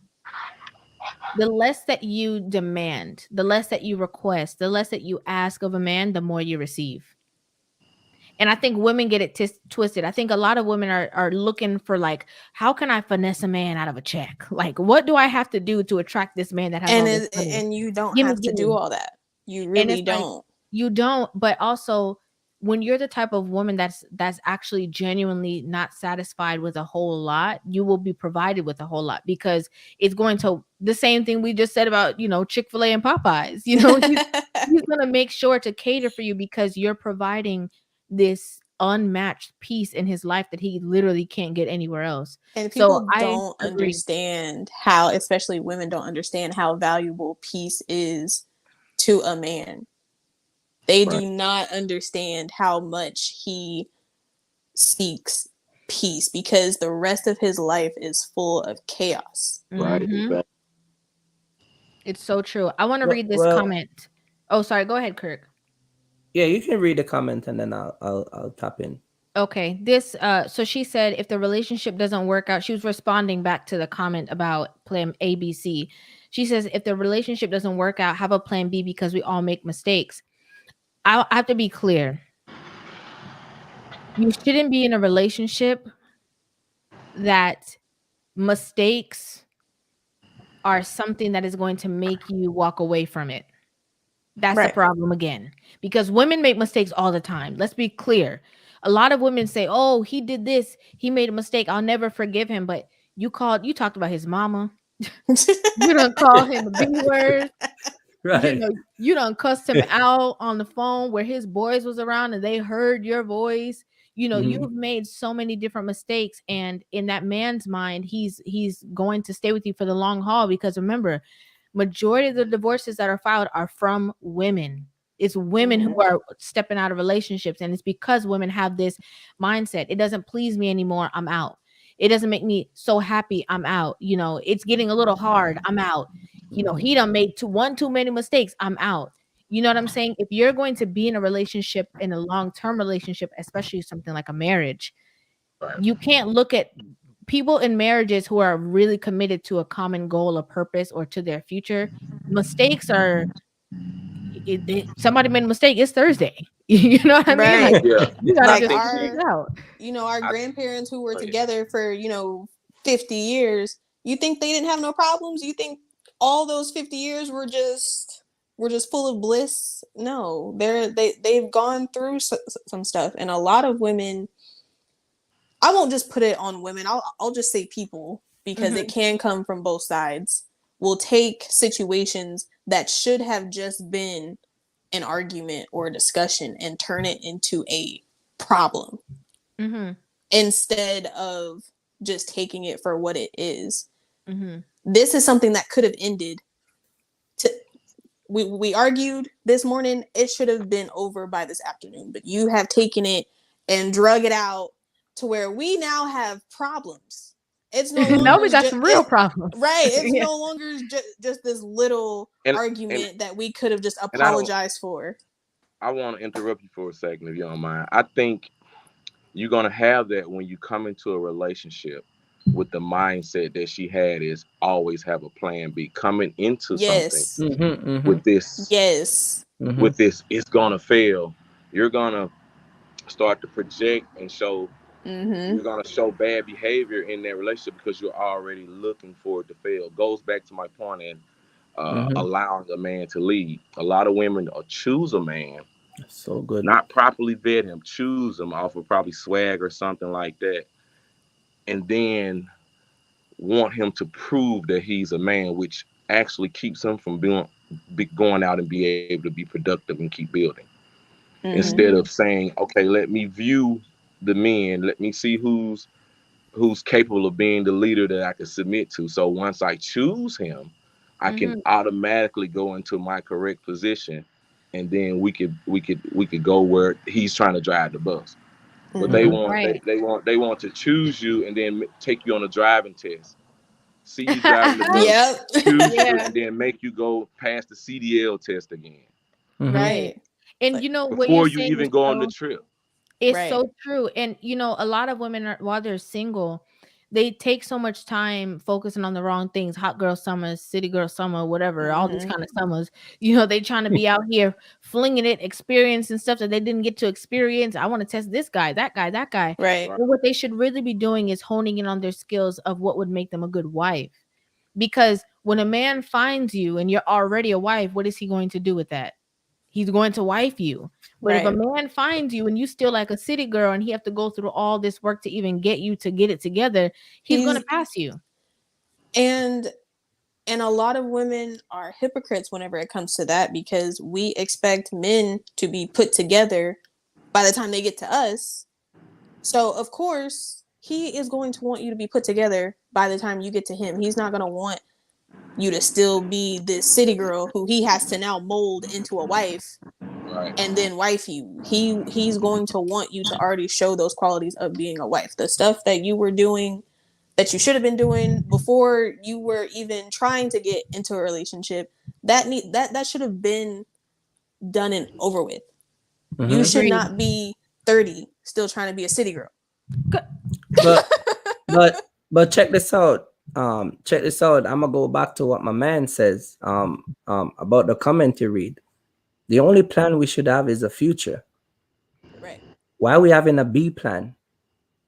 you demand, the less that you request, the less that you ask of a man, the more you receive. And I think women get it twisted. I think a lot of women are looking for, like, how can I finesse a man out of a check? Like, what do I have to do to attract this man that has all this money? And you don't Gimme, have to do gimme. all that. You And really it's like, don't. you don't, but also when you're the type of woman that's actually genuinely not satisfied with a whole lot, you will be provided with a whole lot, because it's going to, the same thing we just said about, Chick-fil-A and Popeyes. He's going to make sure to cater for you because you're providing this unmatched piece in his life that he literally can't get anywhere else. And So people I don't agree. understand how, especially women don't understand how valuable peace is to a man. They Right. do not understand how much he seeks peace because the rest of his life is full of chaos. Right. Mhm. Exactly. It's so true. I want to Well, read this well, comment. Oh, sorry. Go ahead, Kirk. yeah, you can read the comment and then I'll tap in. Okay. So she said if the relationship doesn't work out, she was responding back to the comment about plan ABC. She says if the relationship doesn't work out, have a plan B because we all make mistakes. I have to be clear. You shouldn't be in a relationship that mistakes are something that is going to make you walk away from it. That's the Right. problem again. Because women make mistakes all the time. Let's be clear. A lot of women say, "Oh, he did this. He made a mistake. I'll never forgive him." But you talked about his mama. You don't call him a B word. Right. You done cussed him out on the phone where his boys was around and they heard your voice. Mhm. You've made so many different mistakes, and in that man's mind, he's going to stay with you for the long haul because remember, majority of the divorces that are filed are from women. It's women who are stepping out of relationships, and it's because women have this mindset. It doesn't please me anymore. I'm out. It doesn't make me so happy. I'm out. It's getting a little hard. I'm out. He done made too many mistakes. I'm out. You know what I'm saying? If you're going to be in a relationship, in a long-term relationship, especially something like a marriage, you can't look at people in marriages who are really committed to a common goal, a purpose, or to their future. Mistakes are somebody made a mistake. It's Thursday. You know what I mean? Like, Right. Yeah. you gotta Like just think figure she- it out. our I- grandparents who were Right. together for, 50 years, you think they didn't have no problems? You think all those 50 years were just full of bliss? No, they've gone through some stuff, and a lot of women, I won't just put it on women. I'll just say people because it can come from both sides. Will take situations that should have just been an argument or a discussion and turn it into a problem instead of just taking it for what it is. This is something that could have ended. We argued this morning. It should have been over by this afternoon, but you have taken it and drug it out to where we now have problems. It's no longer Now we got some real problems. Right. It's Yeah. no longer just this little argument that we could have just apologized for. I want to interrupt you for a second, if you don't mind. I think you're going to have that when you come into a relationship with the mindset that she had is always have a plan B. Coming into something with this, with this, it's going to fail. You're going to start to project and show, you're going to show bad behavior in that relationship because you're already looking for it to fail. Goes back to my point in allowing a man to lead. A lot of women choose a man. So good. Not properly vet him, choose him off of probably swag or something like that, and then want him to prove that he's a man, which actually keeps him from going out and be able to be productive and keep building. instead of saying, okay, let me view the men, let me see who's capable of being the leader that I can submit to. So once I choose him, I can automatically go into my correct position, and then we could go where he's trying to drive the bus. But they want to choose you and then take you on a driving test. See you driving the bus, choose you, and then make you go pass the CDL test again. Right. And Like, what before you're you saying even is go on the trip. It's so true. And a lot of women while they're single, they take so much time focusing on the wrong things. Hot girl summers, city girl summer, whatever, all these kind of summers. They trying to be out here flinging it, experiencing stuff that they didn't get to experience. I want to test this guy, that guy, that guy. Right. Well, what they should really be doing is honing in on their skills of what would make them a good wife. Because when a man finds you and you're already a wife, what is he going to do with that? He's going to wife you. But if a man finds you and you still like a city girl and he have to go through all this work to even get you to get it together, he's going to pass you. And a lot of women are hypocrites whenever it comes to that, because we expect men to be put together by the time they get to us. So of course he is going to want you to be put together by the time you get to him. He's not going to want you to still be this city girl who he has to now mold into a wife. And then wife you. He's going to want you to already show those qualities of being a wife. The stuff that you were doing, that you should have been doing before you were even trying to get into a relationship, that should have been done and over with. You should not be 30 still trying to be a city girl. But check this out. Check this out. I'm gonna go back to what my man says about the comment you read. The only plan we should have is a future. Right. Why are we having a B plan?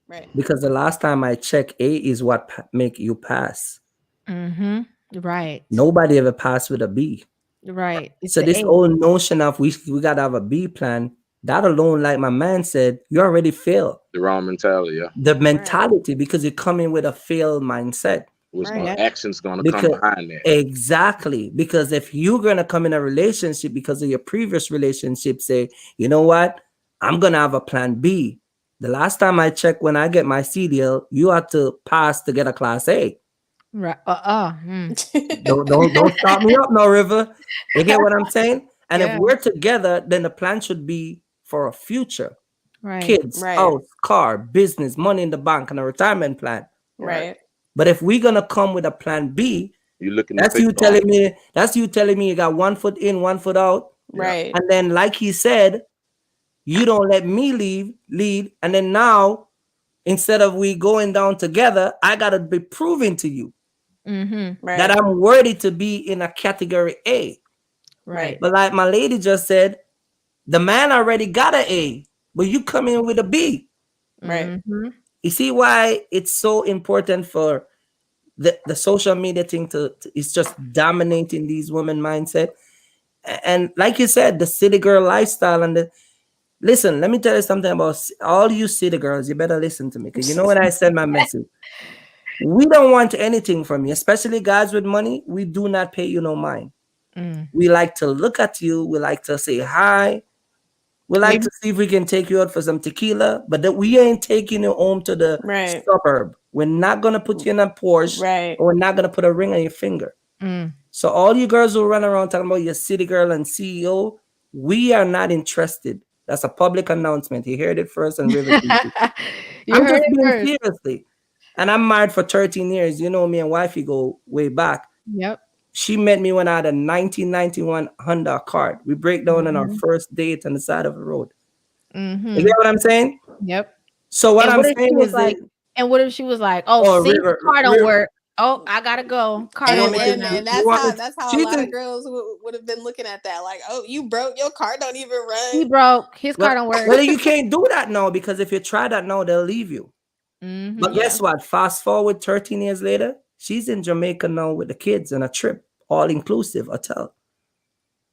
Right. Because the last time I checked, A is what make you pass. Right. Nobody ever passed with a B. Right. So this whole notion of we gotta have a B plan, that alone, like my man said, you already failed. The wrong mentality, yeah. The mentality, because you come in with a failed mindset. Which action's gonna come behind that. Exactly. Because if you're gonna come in a relationship because of your previous relationship, say, you know what, I'm gonna have a plan B. The last time I checked, when I get my CDL, you have to pass to get a class A. Right. Don't stop me up now, Rivah. You get what I'm saying? And if we're together, then the plan should be for a future. Right. Kids, house, car, business, money in the bank, and a retirement plan. Right. But if we're gonna come with a plan B, you're looking. That's you telling me you got 1 foot in, 1 foot out. Right. And then, like he said, you don't let me lead. And then now, instead of we going down together, I gotta be proving to you that I'm worthy to be in a category A. Right. But like my lady just said, the man already got an A, but you come in with a B. Right. You see why it's so important for the social media thing to it's just dominating these women mindset. And like you said, the city girl lifestyle and listen, let me tell you something about all you city girls. You better listen to me, because you know when I send my message, we don't want anything from you, especially guys with money. We do not pay you no mind. We like to look at you. We like to say hi. We like to see if we can take you out for some tequila, but that we ain't taking you home to the suburb. We're not gonna put you in a Porsche, or we're not gonna put a ring on your finger. So all you girls who run around talking about your city girl and CEO, we are not interested. That's a public announcement. You heard it first on Rivah TV. I'm just being seriously. And I'm married for 13 years. You know, me and wifey go way back. Yep. She met me when I had a 1991 Honda Accord. We break down on our first date on the side of the road. You get what I'm saying? Yep. So what I'm saying is like, and what if she was like, "Oh, see, the car don't work. Oh, I gotta go. Car don't work." And that's how a lot of girls would have been looking at that. Like, oh, you broke, your car don't even run. He broke, his car don't work. Well, you can't do that now, because if you try that now, they'll leave you. But guess what? Fast forward 13 years later, she's in Jamaica now with the kids on a trip, all inclusive hotel.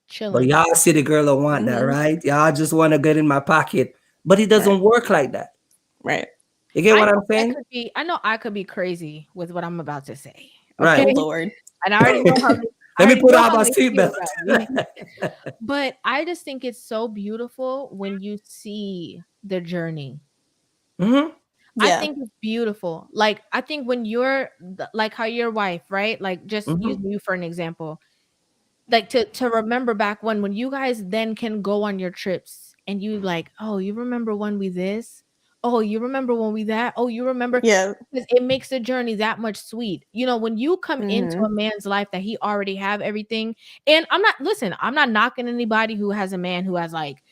Chilling. But y'all city girl don't want that, right? Y'all just want to get in my pocket. But it doesn't work like that. Right. You get what I'm saying? I know I could be crazy with what I'm about to say. Okay? Right. Lord. And I already know Let me already put know on how my they feel seatbelt. about me. But I just think it's so beautiful when you see the journey. Mm-hmm. I Yeah. think it's beautiful. Like, I think when you're like how your wife, right? Like, just Mm-hmm. using you for an example, like to remember back when you guys then can go on your trips and you like, oh, you remember when we this? Oh, you remember when we that? Oh, you remember? Yeah. Because it makes the journey that much sweet. You know, when you come into Mhm. a man's life that he already have everything, and I'm not knocking anybody who has a man who has like,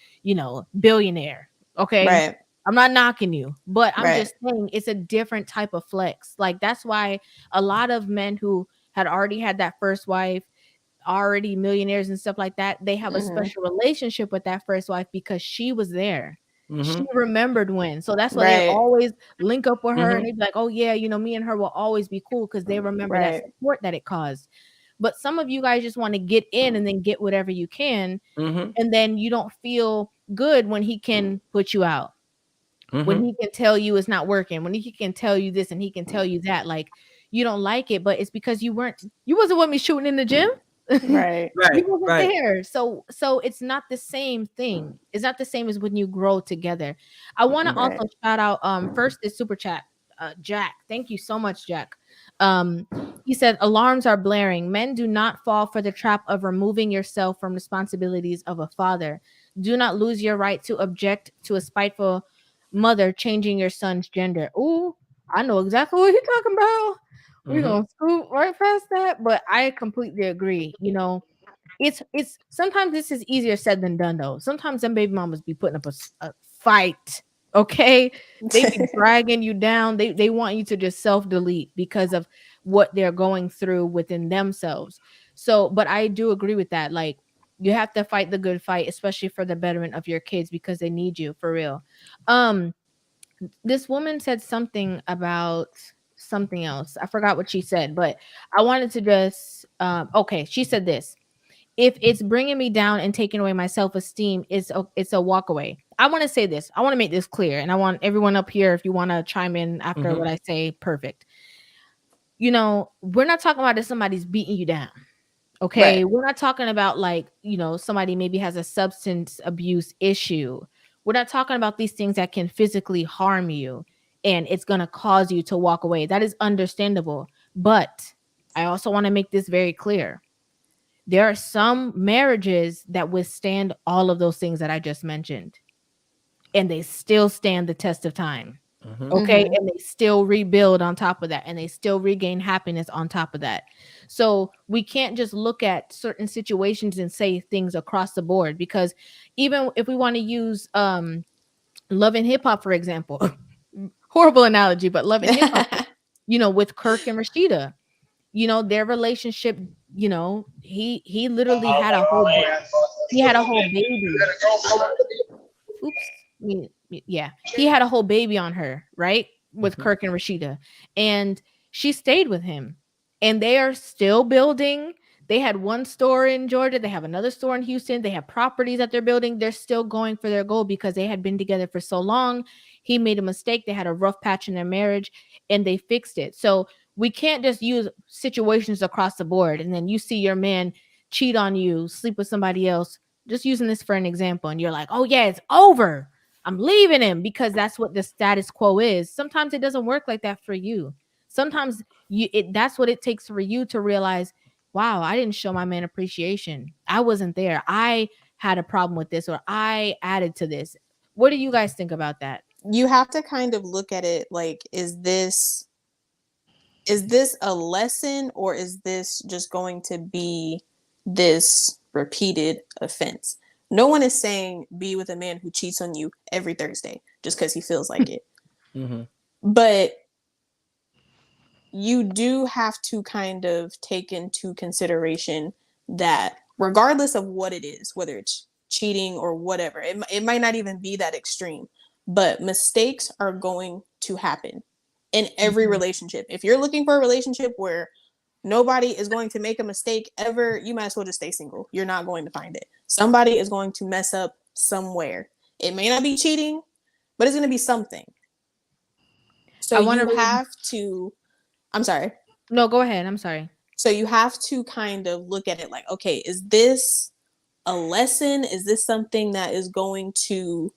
billionaire. Okay. Right. I'm not knocking you, but I'm Right. just saying it's a different type of flex. Like, that's why a lot of men who had already had that first wife, already millionaires and stuff like that, they have a Mhm. special relationship with that first wife because she was there. She Mm-hmm. remembered when. So that's why they Right. always link up with her and Mm-hmm. they'd be like, oh yeah, me and her will always be cool because they remember that Right. support that it caused. But some of you guys just want to get in and then get whatever you can, Mm-hmm. and then you don't feel good when he can put you out, when Mm-hmm. he can tell you it's not working, when he can tell you this and he can tell you that. Like, you don't like it, but it's because you wasn't with me shooting in the gym. Right. You Right. wasn't Right. there. So it's not the same thing. It's not the same as when you grow together. I want to Right. also shout out first this super chat. Jack, thank you so much, Jack. He said alarms are blaring. Men do not fall for the trap of removing yourself from responsibilities of a father. Do not lose your right to object to a spiteful mother changing your son's gender. Ooh, I know exactly what you're talking about. We're Mm-hmm. gonna scoot right past that, but I completely agree. It's sometimes this is easier said than done though. Sometimes them baby mamas be putting up a fight. Okay, they be dragging you down. They want you to just self delete because of what they're going through within themselves. So, but I do agree with that. Like, you have to fight the good fight, especially for the betterment of your kids because they need you for real. This woman said something about something else. I forgot what she said, but I wanted to just okay, she said this. If it's bringing me down and taking away my self-esteem, it's a walk away. I want to say this. I want to make this clear, and I want everyone up here, if you want to chime in after Mm-hmm. what I say, perfect. We're not talking about if somebody's beating you down. Right. Okay, we're not talking about like, somebody maybe has a substance abuse issue. We're not talking about these things that can physically harm you and it's going to cause you to walk away. That is understandable. But I also want to make this very clear. There are some marriages that withstand all of those things that I just mentioned, and they still stand the test of time. Mm-hmm. Okay. Mhm. And they still rebuild on top of that, and they still regain happiness on top of that. So we can't just look at certain situations and say things across the board, because even if we want to use Love and Hip Hop, for example, horrible analogy, but Love and Hip Hop, with Kirk and Rashida, their relationship, he literally had a whole baby. Oops. Yeah. He had a whole baby on her, right? With Mm-hmm. Kirk and Rashida. And she stayed with him. And they are still building. They had one store in Georgia. They have another store in Houston. They have properties that they're building. They're still going for their goal because they had been together for so long. He made a mistake. They had a rough patch in their marriage and they fixed it. So we can't just use situations across the board. And then you see your man cheat on you, sleep with somebody else. Just using this for an example. And you're like, oh, yeah, it's over. I'm leaving him, because that's what the status quo is. Sometimes it doesn't work like that for you. Sometimes that's what it takes for you to realize, wow, I didn't show my man appreciation. I wasn't there. I had a problem with this, or I added to this. What do you guys think about that? You have to kind of look at it like, is this a lesson, or is this just going to be this repeated offense? No one is saying be with a man who cheats on you every Thursday just because he feels like it. Mm-hmm. But you do have to kind of take into consideration that regardless of what it is, whether it's cheating or whatever, it might not even be that extreme, but mistakes are going to happen in every relationship. If you're looking for a relationship where nobody is going to make a mistake ever, you might as well just stay single. You're not going to find it. Somebody is going to mess up somewhere. It may not be cheating, but it's going to be something. So I want to you read. have to, I'm sorry. No, go ahead. I'm sorry. So you have to kind of look at it like, okay, is this a lesson? Is this something that is going to,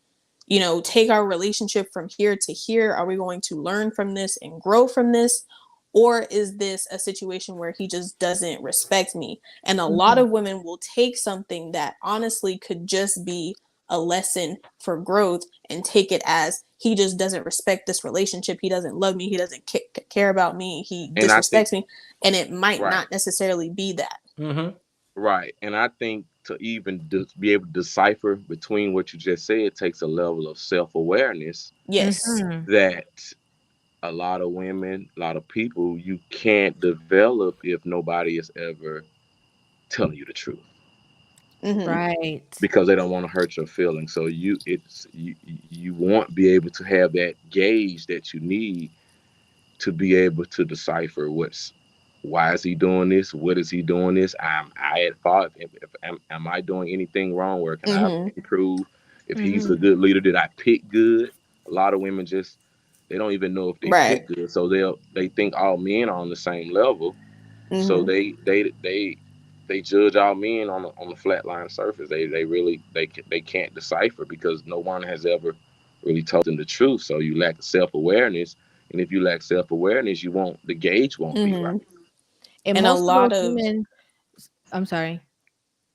you know, take our relationship from here to here? Are we going to learn from this and grow from this? Or is this a situation where he just doesn't respect me? And a lot of women will take something that honestly could just be a lesson for growth and take it as he just doesn't respect this relationship. He doesn't love me. He doesn't care about me. He disrespects me. And it might not necessarily be that. Right. And I think to even be able to decipher between what you just said takes a level of self-awareness. Yes. That a lot of women, a lot of people, you can't develop if nobody is ever telling you the truth. Right. Because they don't want to hurt your feelings. So you won't be able to have that gauge that you need to be able to decipher why is he doing this? What is he doing this? Am I at fault? Am I doing anything wrong? Where can I improve? If he's a good leader, did I pick good? A lot of women they don't even know if they pick good. So they think all men are on the same level. So they judge all men on the flatline surface. They can't decipher because no one has ever really told them the truth. So you lack self-awareness. And if you lack self-awareness, the gauge won't be right. And most a lot of women, I'm sorry.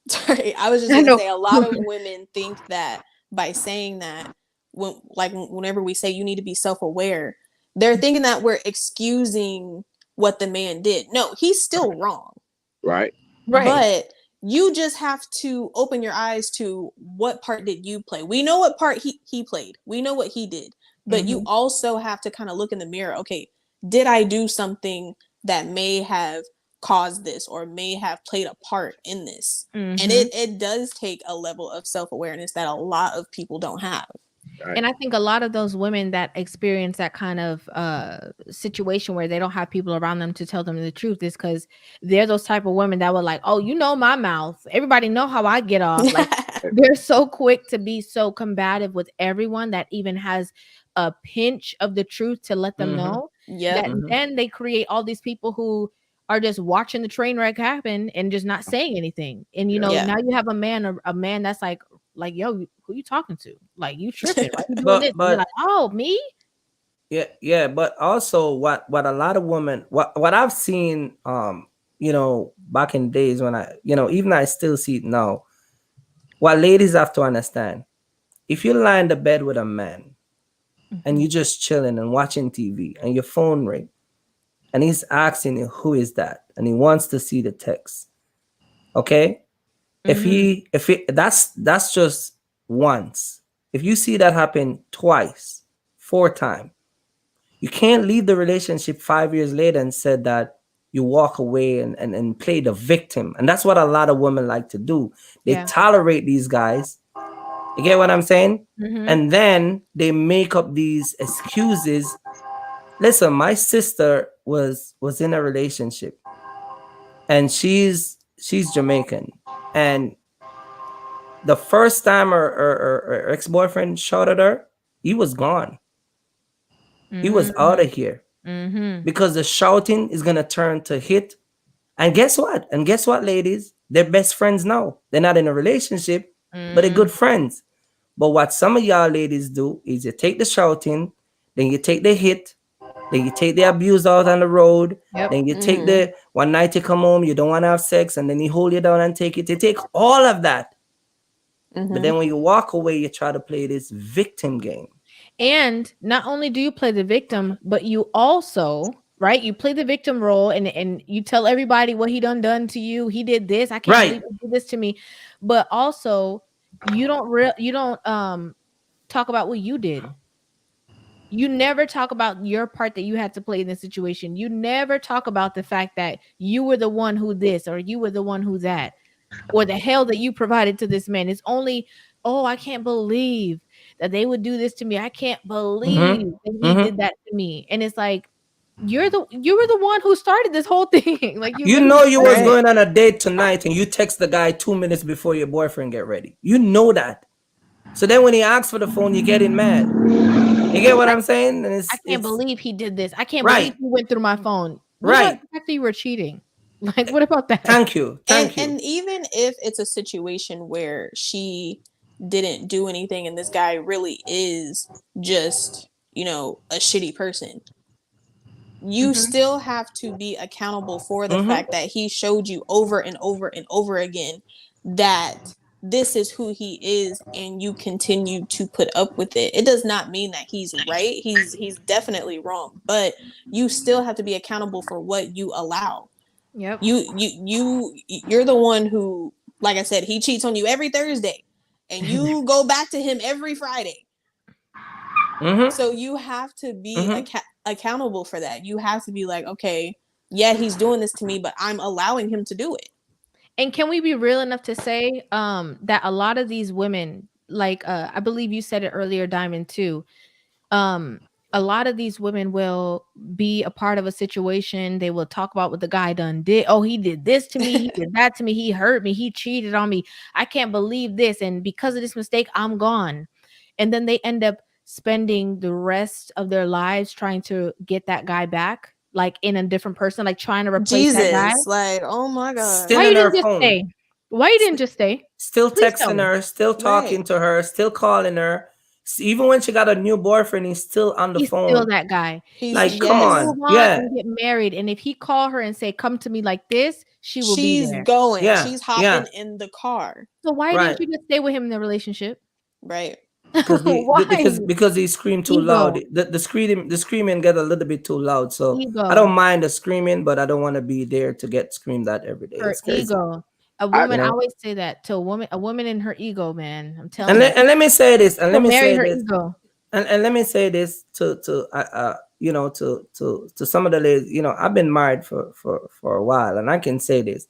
Sorry, I was just going to say a lot of women think that by saying that, whenever we say you need to be self-aware, they're thinking that we're excusing what the man did. No, he's still wrong. Right. But you just have to open your eyes to what part did you play. We know what part he played. We know what he did. But you also have to kind of look in the mirror. Okay, did I do something that may have caused this or may have played a part in this? And it does take a level of self-awareness that a lot of people don't have. Right. And I think a lot of those women that experience that kind of situation where they don't have people around them to tell them the truth is because they're those type of women that were like, oh, you know my mouth. Everybody know how I get off. Like they're so quick to be so combative with everyone that even has a pinch of the truth to let them know. That then they create all these people who are just watching the train wreck happen and just not saying anything. And you know, now you have a man that's like, yo, who you talking to? Like you tripping? Why you doing this? And you're like, oh, me? Yeah. But also, what a lot of women, what I've seen, you know, back in days when even I still see it now. What ladies have to understand: if you lie in the bed with a man, and you're just chilling and watching TV, and your phone ring, and he's asking you who is that, and he wants to see the text, okay? That's just once. If you see that happen twice, 4 times, you can't leave the relationship 5 years later and said that you walk away and play the victim. And that's what a lot of women like to do. They tolerate these guys. You get what I'm saying? And then they make up these excuses. Listen, my sister was in a relationship, and she's Jamaican. And the first time her ex-boyfriend shot at her, he was gone. He was out of here. Because the shouting is going to turn to hit. And guess what? Ladies? They're best friends now. They're not in a relationship, but they're good friends. But what some of y'all ladies do is you take the shouting, then you take the hit, then you take the abuse out on the road, then you take the one night you come home, you don't want to have sex, and then he hold you down and take it. You take all of that. But then when you walk away, you try to play this victim game. And not only do you play the victim, but you also, right? You play the victim role and you tell everybody what he done to you. He did this. I can't believe he did this to me. But also, you don't talk about what you did. You never talk about your part that you had to play in the situation. You never talk about the fact that you were the one who this or you were the one who that or the hell that you provided to this man. It's only, oh, I can't believe that they would do this to me. I can't believe that he did that to me. And it's like, you were the one who started this whole thing. Like you know you was going on a date tonight and you text the guy 2 minutes before your boyfriend get ready. You know that. So then when he asks for the phone, you get mad. You get what I'm saying? And I can't believe he did this. I can't believe he went through my phone. After you were cheating. Like, what about that? Thank you. And even if it's a situation where she didn't do anything and this guy really is just, you know, a shitty person, you still have to be accountable for the fact that he showed you over and over and over again that this is who he is, and you continue to put up with it. It does not mean that he's right. He's definitely wrong, but you still have to be accountable for what you allow. Yep. You're the one who, like I said, he cheats on you every Thursday and you go back to him every Friday. So you have to be accountable for that. You have to be like, okay, yeah, he's doing this to me, but I'm allowing him to do it. And can we be real enough to say that a lot of these women, like I believe you said it earlier, Diamond, too, a lot of these women will be a part of a situation. They will talk about what the guy done did. Oh, he did this to me. He did that to me. He hurt me. He cheated on me. I can't believe this. And because of this mistake, I'm gone. And then they end up spending the rest of their lives trying to get that guy back, like in a different person, like trying to replace that guy. Like, oh my God. Still Why in you her didn't just phone. stay? Why you didn't just stay? Still Please tell texting me. her, still talking to her, still calling her. Even when she got a new boyfriend, he's still on the He's phone. still that guy. Like, She come can on. move on and get married. And if he call her and say, "Come to me like this," she will be there. She's going. Yeah, She's hopping in the car. So why didn't you just stay with him in the relationship? Right. Because he screamed too loud. The screaming get a little bit too loud. So I don't mind the screaming, but I don't want to be there to get screamed at every day. Her It's crazy. ego. A woman, I always say that to a woman in her ego, man. I'm telling you. And let me say this. And let me say her this. Ego. And let me say this to you know, to some of the ladies. You know, I've been married for a while, and I can say this.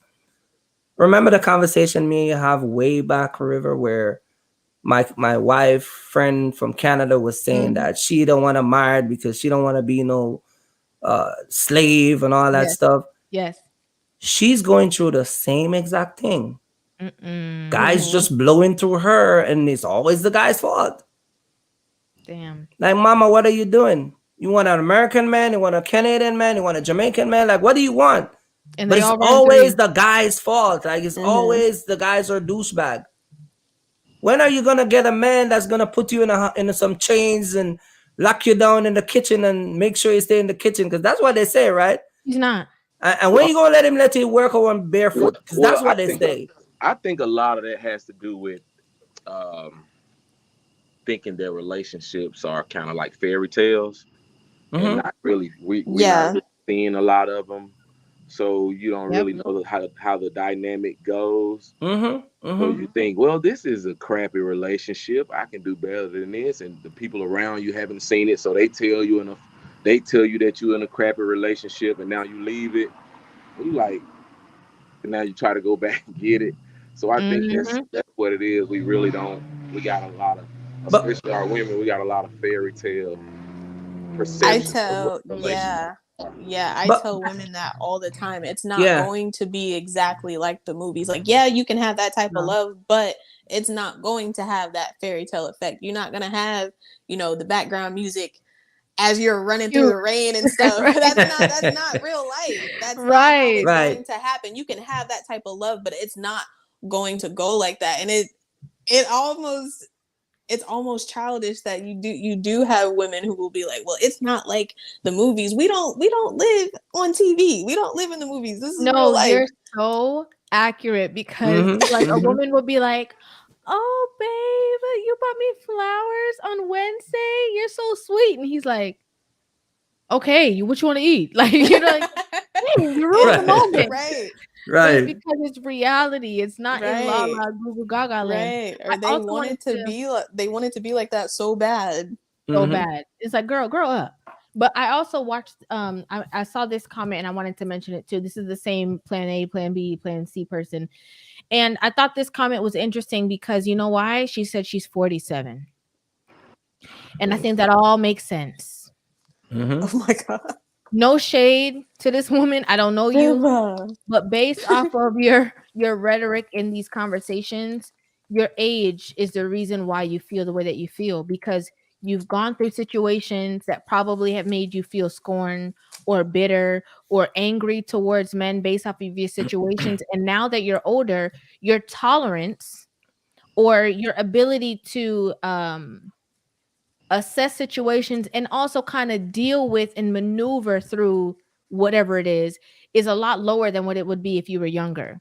Remember the conversation me and you have way back, River, where my wife friend from Canada was saying that she don't want to marry because she don't want to be no slave and all that stuff. Yes. She's going through the same exact thing. Guys just blowing through her, and it's always the guy's fault. Damn. Like, mama, what are you doing? You want an American man? You want a Canadian man? You want a Jamaican man? Like, what do you want? And but it's always the guy's fault. Like, it's always the guys are douchebag. When are you gonna get a man that's gonna put you in some chains and lock you down in the kitchen and make sure you stay in the kitchen? Because that's what they say, right? He's not. And when you gonna let you work on barefoot? Because that's what they say. I think a lot of that has to do with thinking their relationships are kind of like fairy tales, and not really. We're not really seeing a lot of them, so you don't really know how the dynamic goes. So you think, well, this is a crappy relationship. I can do better than this, and the people around you haven't seen it, so they tell you that you're in a crappy relationship, and now you leave it. And you like, and now you try to go back and get it. So I think that's what it is. We really don't. We got a lot of, especially our women. We got a lot of fairy tale perceptions. I tell women that all the time. It's not going to be exactly like the movies. Like, yeah, you can have that type of love, but it's not going to have that fairy tale effect. You're not gonna have, you know, the background music as you're running through the rain and stuff. That's not real life. That's not how it's going to happen. You can have that type of love, but it's not going to go like that. And it's almost childish that you do have women who will be like, well, it's not like the movies. We don't live on TV. We don't live in the movies. This is real life. You're so accurate, because like a woman will be like, oh babe, you bought me flowers on Wednesday, you're so sweet. And he's like, okay, what you want to eat? Like, you're like, hey, you ruined the moment. Right. Because it's reality. It's not in la la Google Gaga land. Or they wanted to be like that so bad. So bad. It's like, girl, grow up. But I also watched I saw this comment and I wanted to mention it too. This is the same plan A, plan B, plan C person. And I thought this comment was interesting because you know why? She said she's 47. And I think that all makes sense. Oh my God. No shade to this woman. I don't know you. But based off of your rhetoric in these conversations, your age is the reason why you feel the way that you feel, because You've gone through situations that probably have made you feel scorned or bitter or angry towards men based off of your situations. And now that you're older, your tolerance or your ability to assess situations and also kind of deal with and maneuver through whatever it is a lot lower than what it would be if you were younger.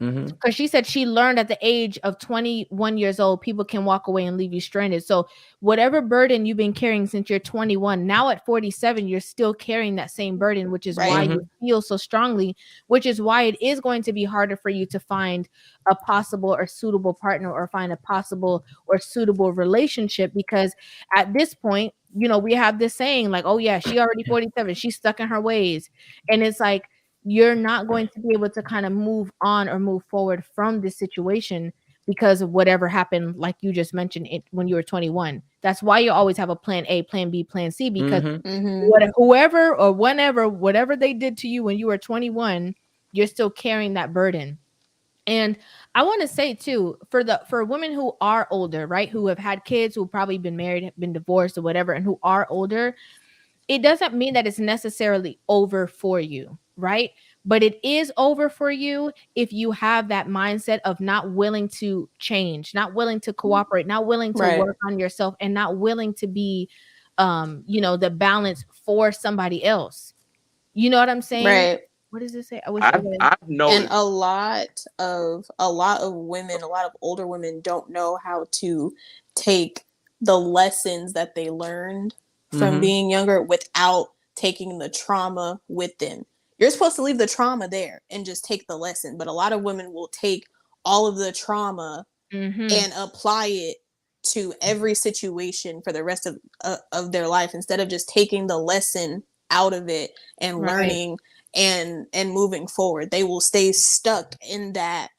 Because she said she learned at the age of 21 years old, people can walk away and leave you stranded. So whatever burden you've been carrying since you're 21, now at 47, you're still carrying that same burden, which is why you feel so strongly, which is why it is going to be harder for you to find a possible or suitable partner or find a possible or suitable relationship. Because at this point, you know, we have this saying like, oh yeah, she already 47, she's stuck in her ways. And it's like, you're not going to be able to kind of move on or move forward from this situation because of whatever happened, like you just mentioned it when you were 21. That's why you always have a plan A, plan B, plan C, because whoever or whenever, whatever they did to you when you were 21, you're still carrying that burden. And I want to say too, for women who are older, right, who have had kids, who've probably been married, been divorced or whatever, and who are older, it doesn't mean that it's necessarily over for you, right? But it is over for you if you have that mindset of not willing to change, not willing to cooperate, not willing to work on yourself, and not willing to be, you know, the balance for somebody else. You know what I'm saying? Right. What does it say? I wish I've noticed. And a lot of women, a lot of older women don't know how to take the lessons that they learned from being younger without taking the trauma with them. You're supposed to leave the trauma there and just take the lesson. But a lot of women will take all of the trauma and apply it to every situation for the rest of their life instead of just taking the lesson out of it and learning and moving forward. They will stay stuck in that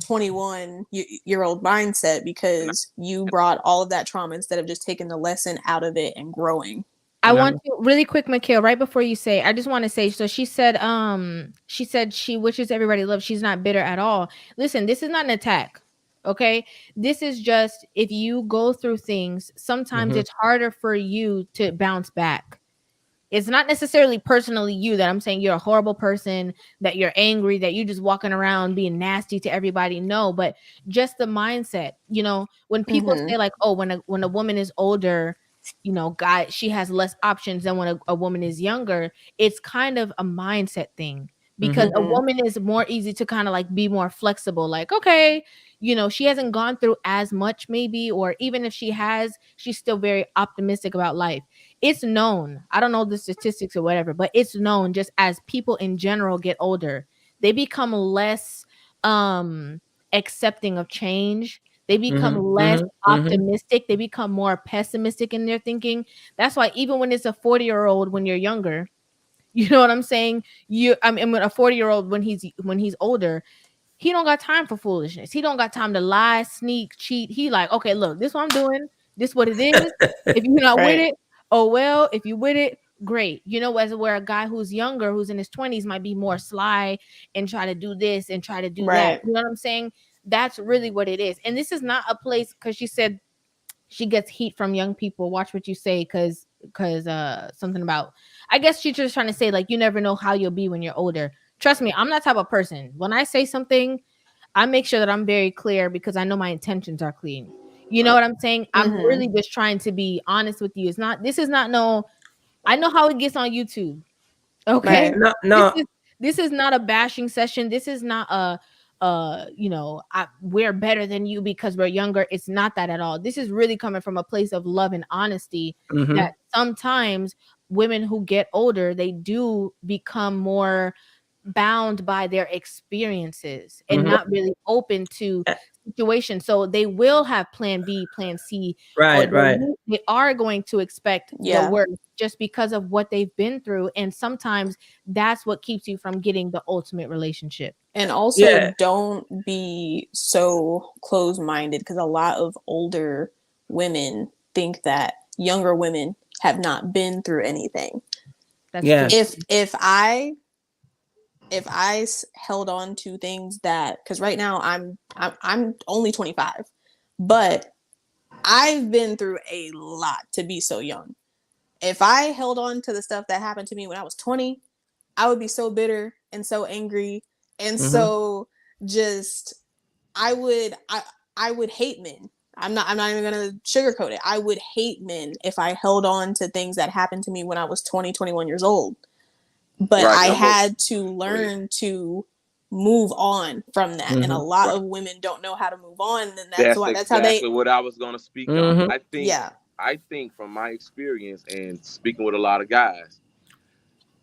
21-year-old mindset because you brought all of that trauma instead of just taking the lesson out of it and growing. I want to really quick, Mikhail, right before you say, I just want to say, so she said she wishes everybody love. She's not bitter at all. Listen, this is not an attack. Okay. This is just, if you go through things, sometimes it's harder for you to bounce back. It's not necessarily personally you that I'm saying you're a horrible person, that you're angry, that you're just walking around being nasty to everybody. No, but just the mindset, you know, when people say like, oh, when a woman is older, you know, she has less options than when a woman is younger. It's kind of a mindset thing because a woman is more easy to kind of like be more flexible. Like, okay, you know, she hasn't gone through as much maybe, or even if she has, she's still very optimistic about life. It's known. I don't know the statistics or whatever, but it's known just as people in general get older, they become less accepting of change. They become less optimistic. They become more pessimistic in their thinking. That's why even when it's a 40-year-old, when you're younger, you know what I'm saying? I mean, a 40-year-old when he's older, he don't got time for foolishness. He don't got time to lie, sneak, cheat. He like, okay, look, this what I'm doing. This what it is. If you're not with it, oh well. If you with it, great. You know, where a guy who's younger, who's in his 20s, might be more sly and try to do this and try to do that. You know what I'm saying? That's really what it is. And this is not a place, because she said she gets heat from young people. Watch what you say, because something about, I guess she's just trying to say like, you never know how you'll be when you're older. Trust me, I'm that type of person. When I say something, I make sure that I'm very clear because I know my intentions are clean. You know what I'm saying? I'm really just trying to be honest with you. This is not I know how it gets on YouTube. Okay. No. This is not a bashing session. This is not you know, we're better than you because we're younger. It's not that at all. This is really coming from a place of love and honesty, that sometimes women who get older, they do become more bound by their experiences and not really open to situations. So they will have plan B, plan C. Right. They are going to expect the worst just because of what they've been through. And sometimes that's what keeps you from getting the ultimate relationship. And also don't be so closed-minded, because a lot of older women think that younger women have not been through anything. If I held on to things that, because right now I'm only 25, but I've been through a lot to be so young. If I held on to the stuff that happened to me when I was 20, I would be so bitter and so angry and so just I would hate men. I'm not even gonna sugarcoat it. I would hate men if I held on to things that happened to me when I was 20, 21 years old. But Right, I had to learn to move on from that. And a lot of women don't know how to move on. And that's how they what I was gonna speak on. yeah. I think from my experience and speaking with a lot of guys,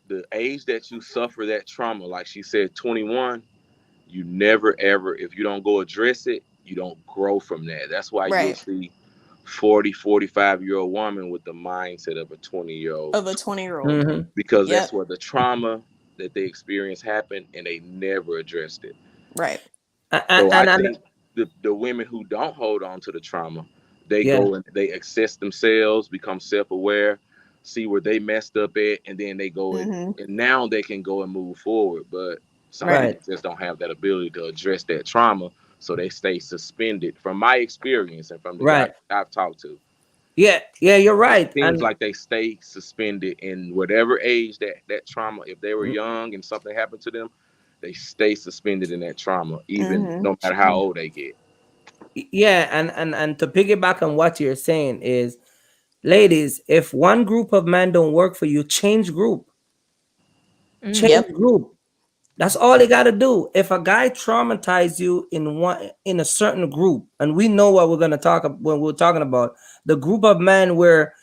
the age that you suffer that trauma, like she said, 21, you never ever, if you don't go address it, you don't grow from that. That's why you'll see 40, 45-year-old woman with the mindset of a 20-year-old. Of a 20-year-old. Because that's where the trauma that they experienced happened and they never addressed it. Right. So I think the women who don't hold on to the trauma, they go and they assess themselves, become self-aware, see where they messed up at, and then they go and now they can go and move forward. But some people just don't have that ability to address that trauma, so they stay suspended. From my experience and from the guys I've talked to. Yeah, you're right. It seems like they stay suspended in whatever age that trauma, if they were young and something happened to them, they stay suspended in that trauma, even no matter how old they get. Yeah, and to piggyback on what you're saying is, ladies, if one group of men don't work for you, change group. Change group. That's all you got to do. If a guy traumatized you in a certain group, and we know what we're going to talk about when we're talking about the group of men where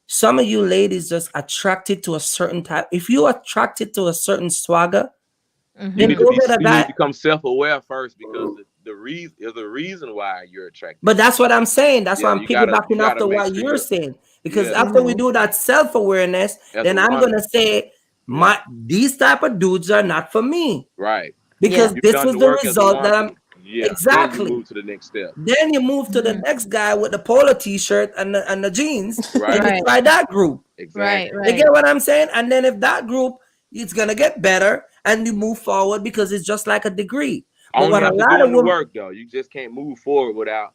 some of you ladies just attracted to a certain type. If you're attracted to a certain swagger, then you need to become self-aware first, because the reason why you're attracted. But that's what I'm saying. That's why I'm piggybacking after what you're saying. Because after we do that self-awareness, then I'm gonna say these type of dudes are not for me. Right. Because this was the result that I'm exactly. Then you move to the next step. Then you move to the next guy with the polo t-shirt and the jeans. And you try that group. Exactly. You get what I'm saying? And then if that group, it's gonna get better and you move forward, because it's just like a degree. Only what have to do in the work though. You just can't move forward without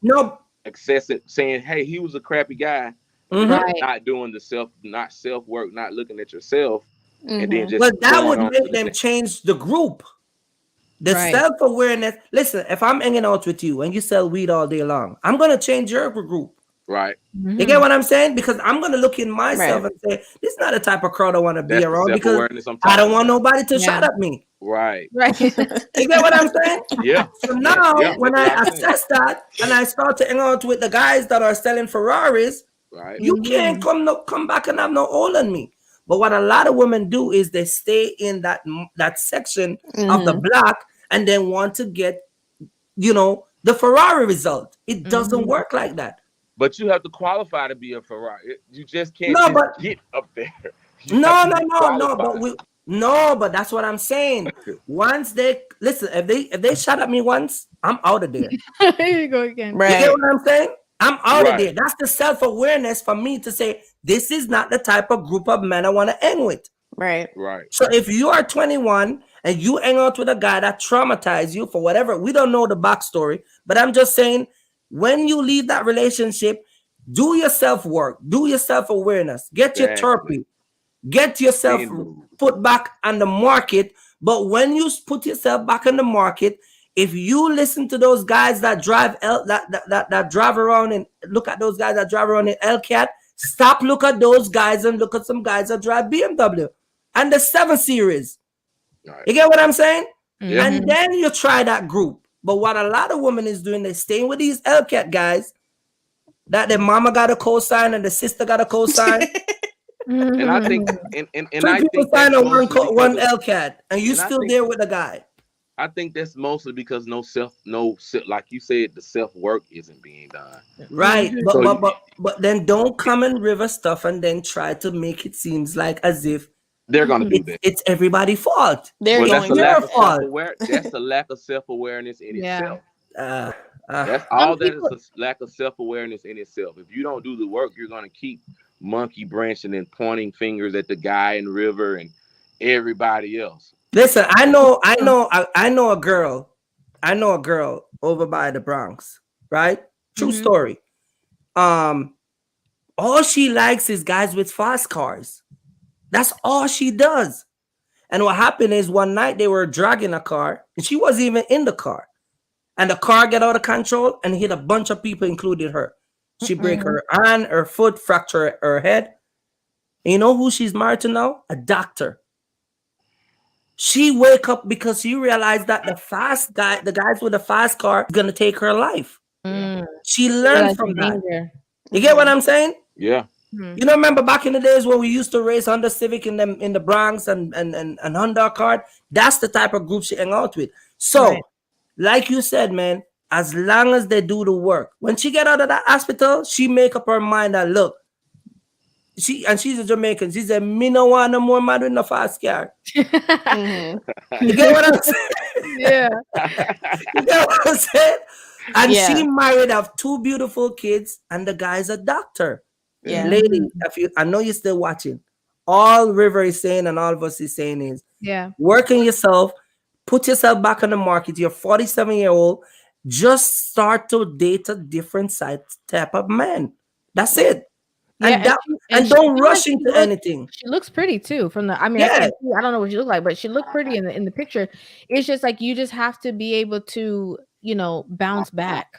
accessing, saying, "Hey, he was a crappy guy." Not doing the self work, not looking at yourself, and then just. But that would make them change the group. The self-awareness. Listen, if I'm hanging out with you and you sell weed all day long, I'm gonna change your group. Right. You get what I'm saying? Because I'm gonna look in myself and say, "This is not the type of crowd I want to be around, because I don't want nobody to shut at me." Right. You get what I'm saying? Yeah. So now, when I assess that and I start to hang out with the guys that are selling Ferraris, you can't come back and have no hold on me. But what a lot of women do is they stay in that section of the block and then want to get, the Ferrari result. It doesn't work like that. But you have to qualify to be a Ferrari. You just can't get up there. But that's what I'm saying. Once they listen, if they shot at me once, I'm out of there. Here you go again. You get what I'm saying? I'm out of there. That's the self-awareness for me to say, this is not the type of group of men I want to hang with. Right. So if you are 21 and you hang out with a guy that traumatized you for whatever, we don't know the backstory, but I'm just saying, when you leave that relationship, do your self-work, do your self-awareness, get your therapy, get yourself put back on the market. But when you put yourself back on the market, if you listen to those guys that drive that drive around and look at those guys that drive around in LCAT, stop look at those guys and look at some guys that drive BMW and the 7 Series. You get what I'm saying? And then you try that group. But what a lot of women is doing, they're staying with these LCAT guys that their mama got a co-sign and the sister got a co-sign. And I think, and I people think sign on one LCAT, and you still there with the guy. I think that's mostly because like you said, the self work isn't being done. Right, but then don't come and river stuff and then try to make it seems like as if they're gonna do that. It's everybody's fault. That's a lack of self-awareness in itself. That's all that is, a lack of self-awareness in itself. If you don't do the work, you're gonna keep monkey branching and pointing fingers at the guy in River and everybody else. Listen, I know a girl over by the Bronx, right? True story. All she likes is guys with fast cars. That's all she does. And what happened is one night they were dragging a car and she wasn't even in the car. And the car got out of control and hit a bunch of people, including her. She break her hand, her foot, fracture her head. And you know who she's married to now? A doctor. She wake up because she realized that the guys with the fast car is gonna take her life. She learned from that. You get what I'm saying? Yeah. You know, remember back in the days when we used to race Honda Civic in the Bronx and Honda Accord? That's the type of group she hang out with. So, like you said, man, as long as they do the work, when she get out of that hospital, she make up her mind that look, she's a Jamaican. She said, "Me no want no more man with no fast car." You get what I'm saying? Yeah. You get what I'm saying? And she married, have 2 beautiful kids, and the guy's a doctor. Yeah. Lady, I know you're still watching. All River is saying and all of us is saying is work on yourself, put yourself back on the market. You're 47-year-old. Just start to date a different type of man. That's it. Yeah, and don't rush into anything. She looks pretty too. From the, I mean, I don't know what she looked like, but she looked pretty in the picture. It's just like you just have to be able to, you know, bounce back.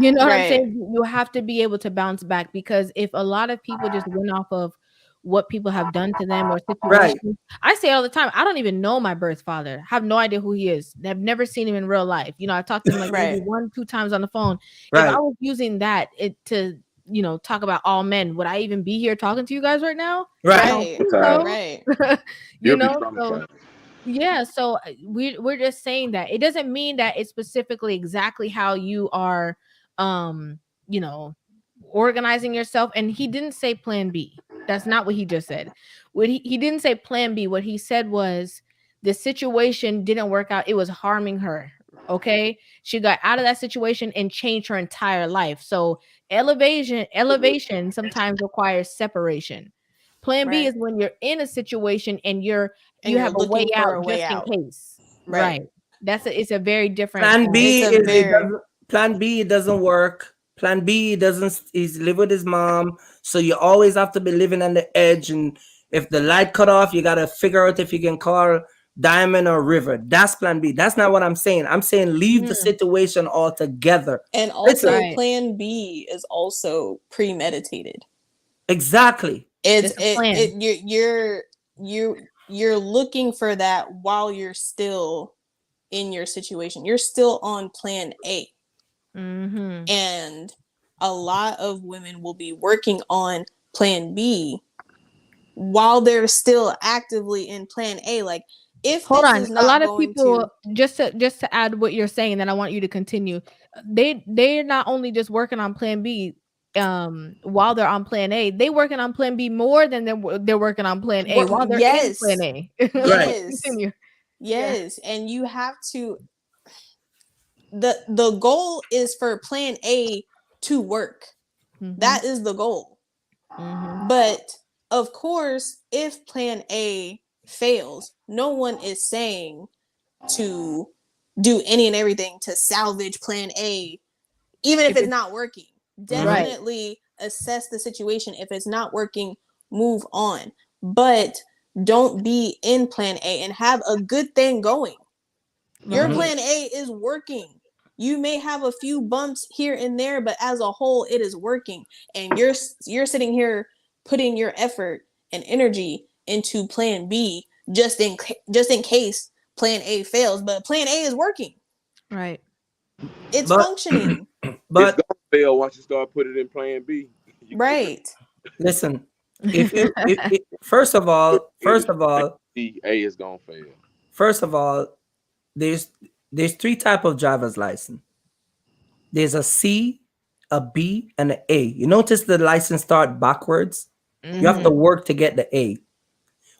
You know what I'm saying? You have to be able to bounce back, because if a lot of people just went off of what people have done to them or situations, I say all the time, I don't even know my birth father. I have no idea who he is. I've never seen him in real life. You know, I talked to him like maybe 1-2 times on the phone. If I was using that to, you know, talk about all men, would I even be here talking to you guys right now? Right. You know, so yeah, so we're just saying that it doesn't mean that it's specifically exactly how you are you know, organizing yourself. And he didn't say plan B. That's not what he just said. What he didn't say plan B. What he said was the situation didn't work out. It was harming her. Okay, she got out of that situation and changed her entire life. So elevation sometimes requires separation. Plan B is when you're in a situation and you have a way out just in case. Right. It's a very different Plan B doesn't work. Plan B he's live with his mom. So you always have to be living on the edge. And if the light cut off, you got to figure out if you can call Diamond or River. That's plan B. That's not what I'm saying. I'm saying leave the situation altogether. And also plan B is also premeditated. Exactly. You're looking for that while you're still in your situation. You're still on plan A. And a lot of women will be working on plan B while they're still actively in plan A. Like, if hold on, a lot of people just to add what you're saying, then I want you to continue. They're not only just working on plan B while they're on plan A, they working on plan B more than they're working on plan A while they're in plan A. Yes. And you have to, the goal is for plan A to work. That is the goal. But of course, if plan A fails, no one is saying to do any and everything to salvage plan A, even if it's not working. Definitely assess the situation. If it's not working, move on. But don't be in plan A and have a good thing going. Your plan A is working. You may have a few bumps here and there, but as a whole, it is working. And you're sitting here putting your effort and energy into plan B just in case plan A fails. But plan A is working. Right. It's functioning. But it's gonna fail once you start putting it in plan B. Right. Listen, if first of all, A is gonna fail. First of all, there's 3 types of driver's license. There's a C, a B, and an A. You notice the license start backwards. You have to work to get the A.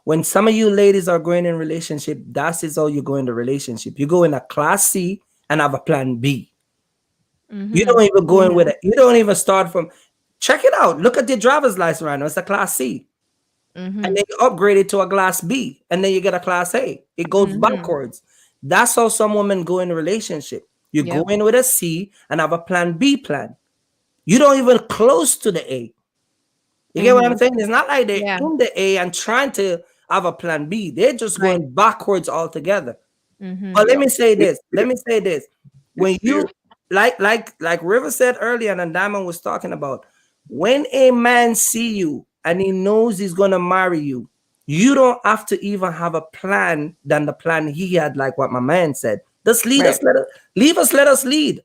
When some of you ladies are going in relationship, that is how you go in the relationship. You go in a class C and have a plan B. You don't even go in with it. You don't even start from. Check it out. Look at the driver's license right now. It's a class C. And then you upgrade it to a class B, and then you get a class A. It goes backwards. That's how some women go in a relationship. You go in with a C and have a plan B plan. You don't even close to the A. You get what I'm saying? It's not like they're in the A and trying to have a plan B. They're just going backwards altogether. But let me say this. When you like Rivah said earlier, and Diamond was talking about, when a man see you and he knows he's gonna marry you, you don't have to even have a plan than the plan he had, like what my man said. Just lead us, let us lead.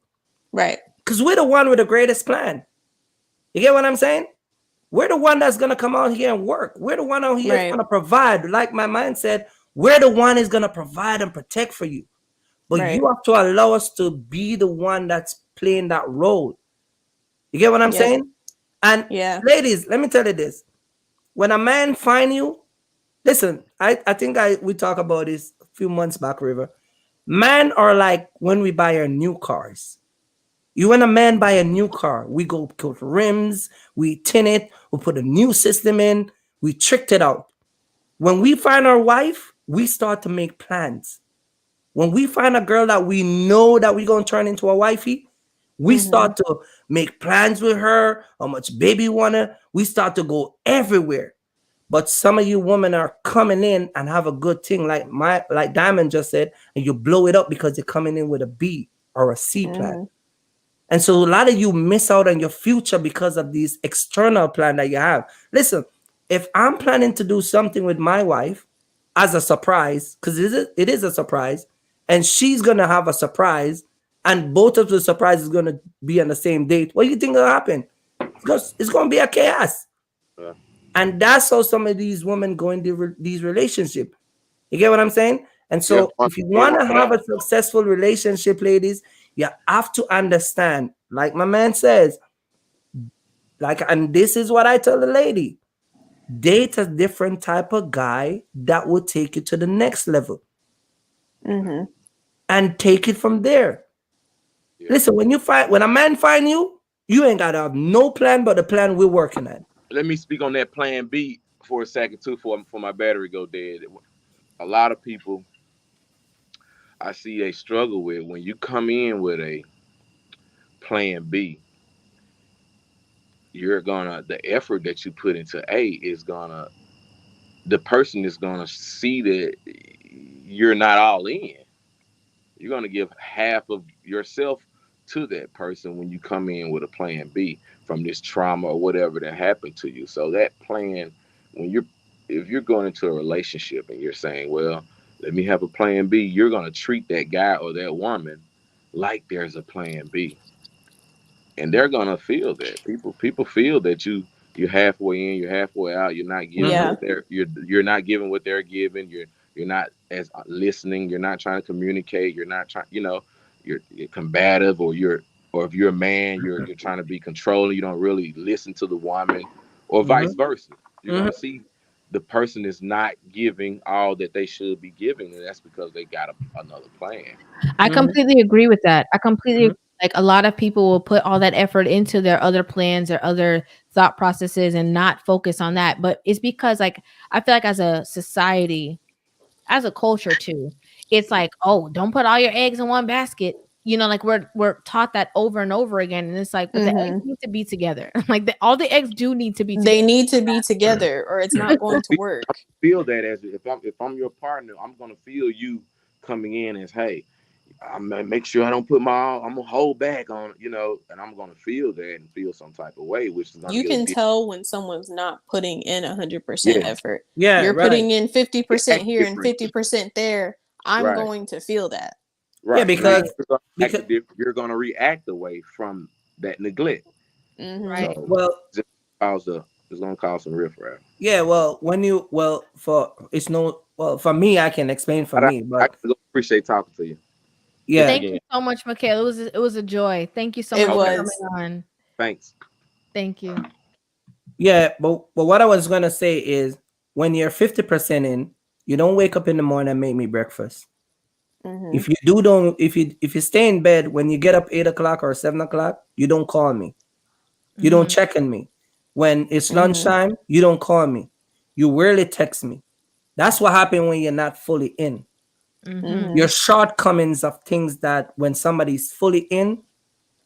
Right. Because we're the one with the greatest plan. You get what I'm saying? We're the one that's gonna come out here and work. We're the one out here that's gonna provide. Like my man said, we're the one who's gonna provide and protect for you. But you have to allow us to be the one that's playing that role. You get what I'm saying? And ladies, let me tell you this. When a man find you, listen, I think we talked about this a few months back, Rivah. Men are like when we buy our new cars. When a man buy a new car, we go put rims, we tint it, we put a new system in, we tricked it out. When we find our wife, we start to make plans. When we find a girl that we know that we're going to turn into a wifey, we start to make plans with her, how much baby we want her. We start to go everywhere. But some of you women are coming in and have a good thing, like Diamond just said, and you blow it up because you're coming in with a B or a C plan. And so a lot of you miss out on your future because of these external plan that you have. Listen, if I'm planning to do something with my wife as a surprise, because it is a surprise, and she's going to have a surprise, and both of the surprises is going to be on the same date, what do you think will happen? It's going to be a chaos. Yeah. And that's how some of these women go in these relationships. You get what I'm saying? And so if you want to have a successful relationship, ladies, you have to understand, like my man says, and this is what I tell the lady, date a different type of guy that will take you to the next level. And take it from there. Listen, when a man find you, you ain't got to have no plan but the plan we're working at. Let me speak on that plan B for a second too, for my battery go dead. A lot of people I see they struggle with when you come in with a plan B, the effort that you put into A is the person is gonna see that you're not all in. You're gonna give half of yourself to that person when you come in with a plan B from this trauma or whatever that happened to you. So that plan, if you're going into a relationship and you're saying, well, let me have a plan B, you're going to treat that guy or that woman like there's a plan B. And they're going to feel that. People feel that you're halfway in, you're halfway out, you're not giving you're not giving what they're giving, you're not as listening, you're not trying to communicate, you're not trying, you're combative, or if you're a man, you're trying to be controlling, you don't really listen to the woman, or vice versa. You're going to see the person is not giving all that they should be giving, and that's because they got another plan. I completely agree with that. I completely agree. Like, a lot of people will put all that effort into their other plans, their other thought processes, and not focus on that. But it's because, like, I feel like as a society, as a culture too, it's like, oh, don't put all your eggs in one basket. Like we're taught that over and over again, and it's like, but the eggs need to be together. Like all the eggs do need to be together. They need to be together, or it's not going to work. I feel that as if I'm your partner, I'm gonna feel you coming in as, hey, I'm gonna make sure I don't put I'm gonna hold back on, and I'm gonna feel that and feel some type of way, which is you can tell when someone's not putting in 100% effort. Yeah, you're putting in 50% here and 50% there. I'm going to feel that. Right. Yeah, because you're gonna react away from that neglect. Right. So well, it's gonna cause some riffraff. Yeah. Well, for me, I can explain me, but I appreciate talking to you. Yeah. Thank you so much, Michaela. It was a joy. Thank you so much for coming on. Thanks. Thank you. Yeah, but what I was gonna say is, when you're 50% in, you don't wake up in the morning and make me breakfast. If you stay in bed, when you get up 8 o'clock or 7 o'clock, you don't call me. You don't check on me. When it's lunchtime, you don't call me. You rarely text me. That's what happens when you're not fully in. Your shortcomings of things that when somebody's fully in,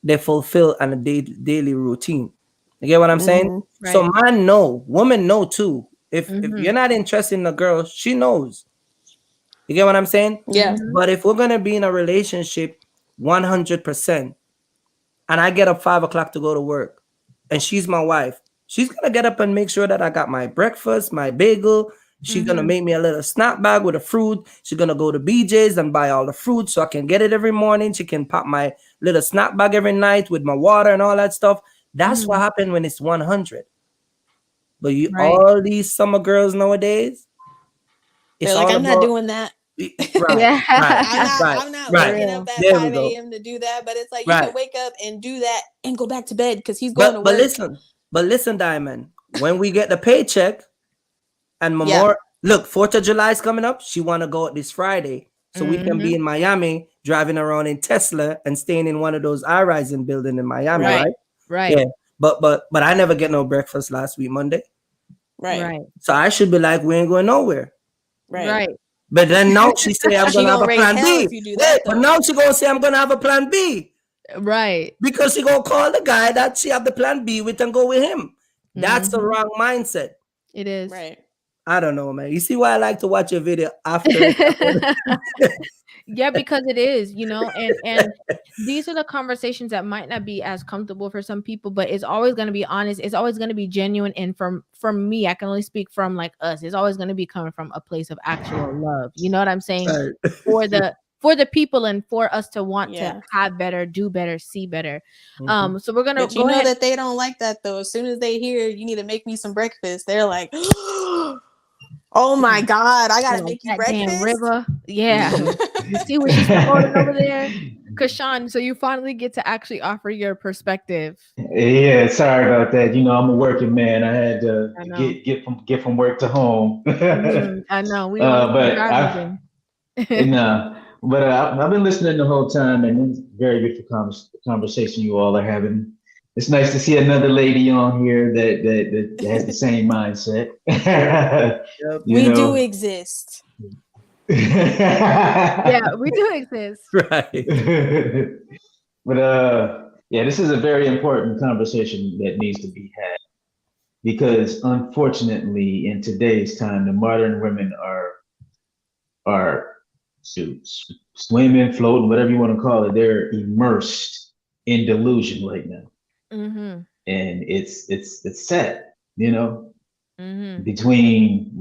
they fulfill on a daily routine. You get what I'm saying? Mm-hmm. So Right. man know, woman know too. If Mhm. you're not interested in a girl, she knows. You get what I'm saying? Yeah. Mhm. But if we're gonna be in a relationship 100%, and I get up 5 o'clock to go to work, and she's my wife, she's gonna get up and make sure that I got my breakfast, my bagel. She's gonna Mhm. make me a little snack bag with a fruit. She's gonna go to BJ's and buy all the fruit so I can get it every morning. She can pop my little snack bag every night with my water and all that stuff. That's what Mhm. happened when it's 100. But you, Right. all these summer girls nowadays, They're it's like, all I'm not about doing that. right, Yeah. right, For I'm not right. waking up real. at There we 5 go. a.m. to do that. But it's like you Right. can wake up and do that and go back to bed because he's going But to but work. listen, Diamond. When we get the paycheck and Yeah. Memorial, look, 4th of July is coming up. She want to go out this Friday, so we can be Mhm. in Miami, driving around in Tesla and staying in one of those high-rising building in Miami, Right. right? Right. Yeah. But I never get no breakfast last week Monday, Right. Right. so I should be like, we ain't going nowhere. Right. Right. But then now she say I'm She gonna have gonna a raise plan hell B. if you do Wait, that but though. now she gonna say I'm gonna have a plan B. Right. Because she gonna call the guy that she have the plan B with and go with him. That's the Mhm. wrong mindset. It is. Right. I don't know, man. You see why I like to watch your video after? Yeah, because it is, and these are the conversations that might not be as comfortable for some people, but it's always going to be honest. It's always going to be genuine. And from me, I can only speak from like us. It's always going to be coming from a place of actual love. You know what I'm saying? Right. For the people and for us to want Yeah. to have better, do better, see better. Mhm. So we're gonna But you go know ahead. that they don't like that though. As soon as they hear you need to make me some breakfast, they're like, oh my God, I gotta Like make you that damn breakfast. Rivah. Yeah. You see what she's promoting over there? Kashan, so you finally get to actually offer your perspective. Yeah, sorry about that. You know, I'm a working man. I had to I know. get from work to home. I know. We on some But driving. I've been listening the whole time, and it's very beautiful conversation you all are having. It's nice to see another lady on here that has the same mindset. Yep. You We do know. exist. Yeah, we do exist. Right. But yeah, this is a very important conversation that needs to be had because unfortunately, in today's time, the modern women are swimming, floating, whatever you want to call it. They're immersed in delusion right now, Mm-hmm. and it's sad, you know, Mm-hmm. between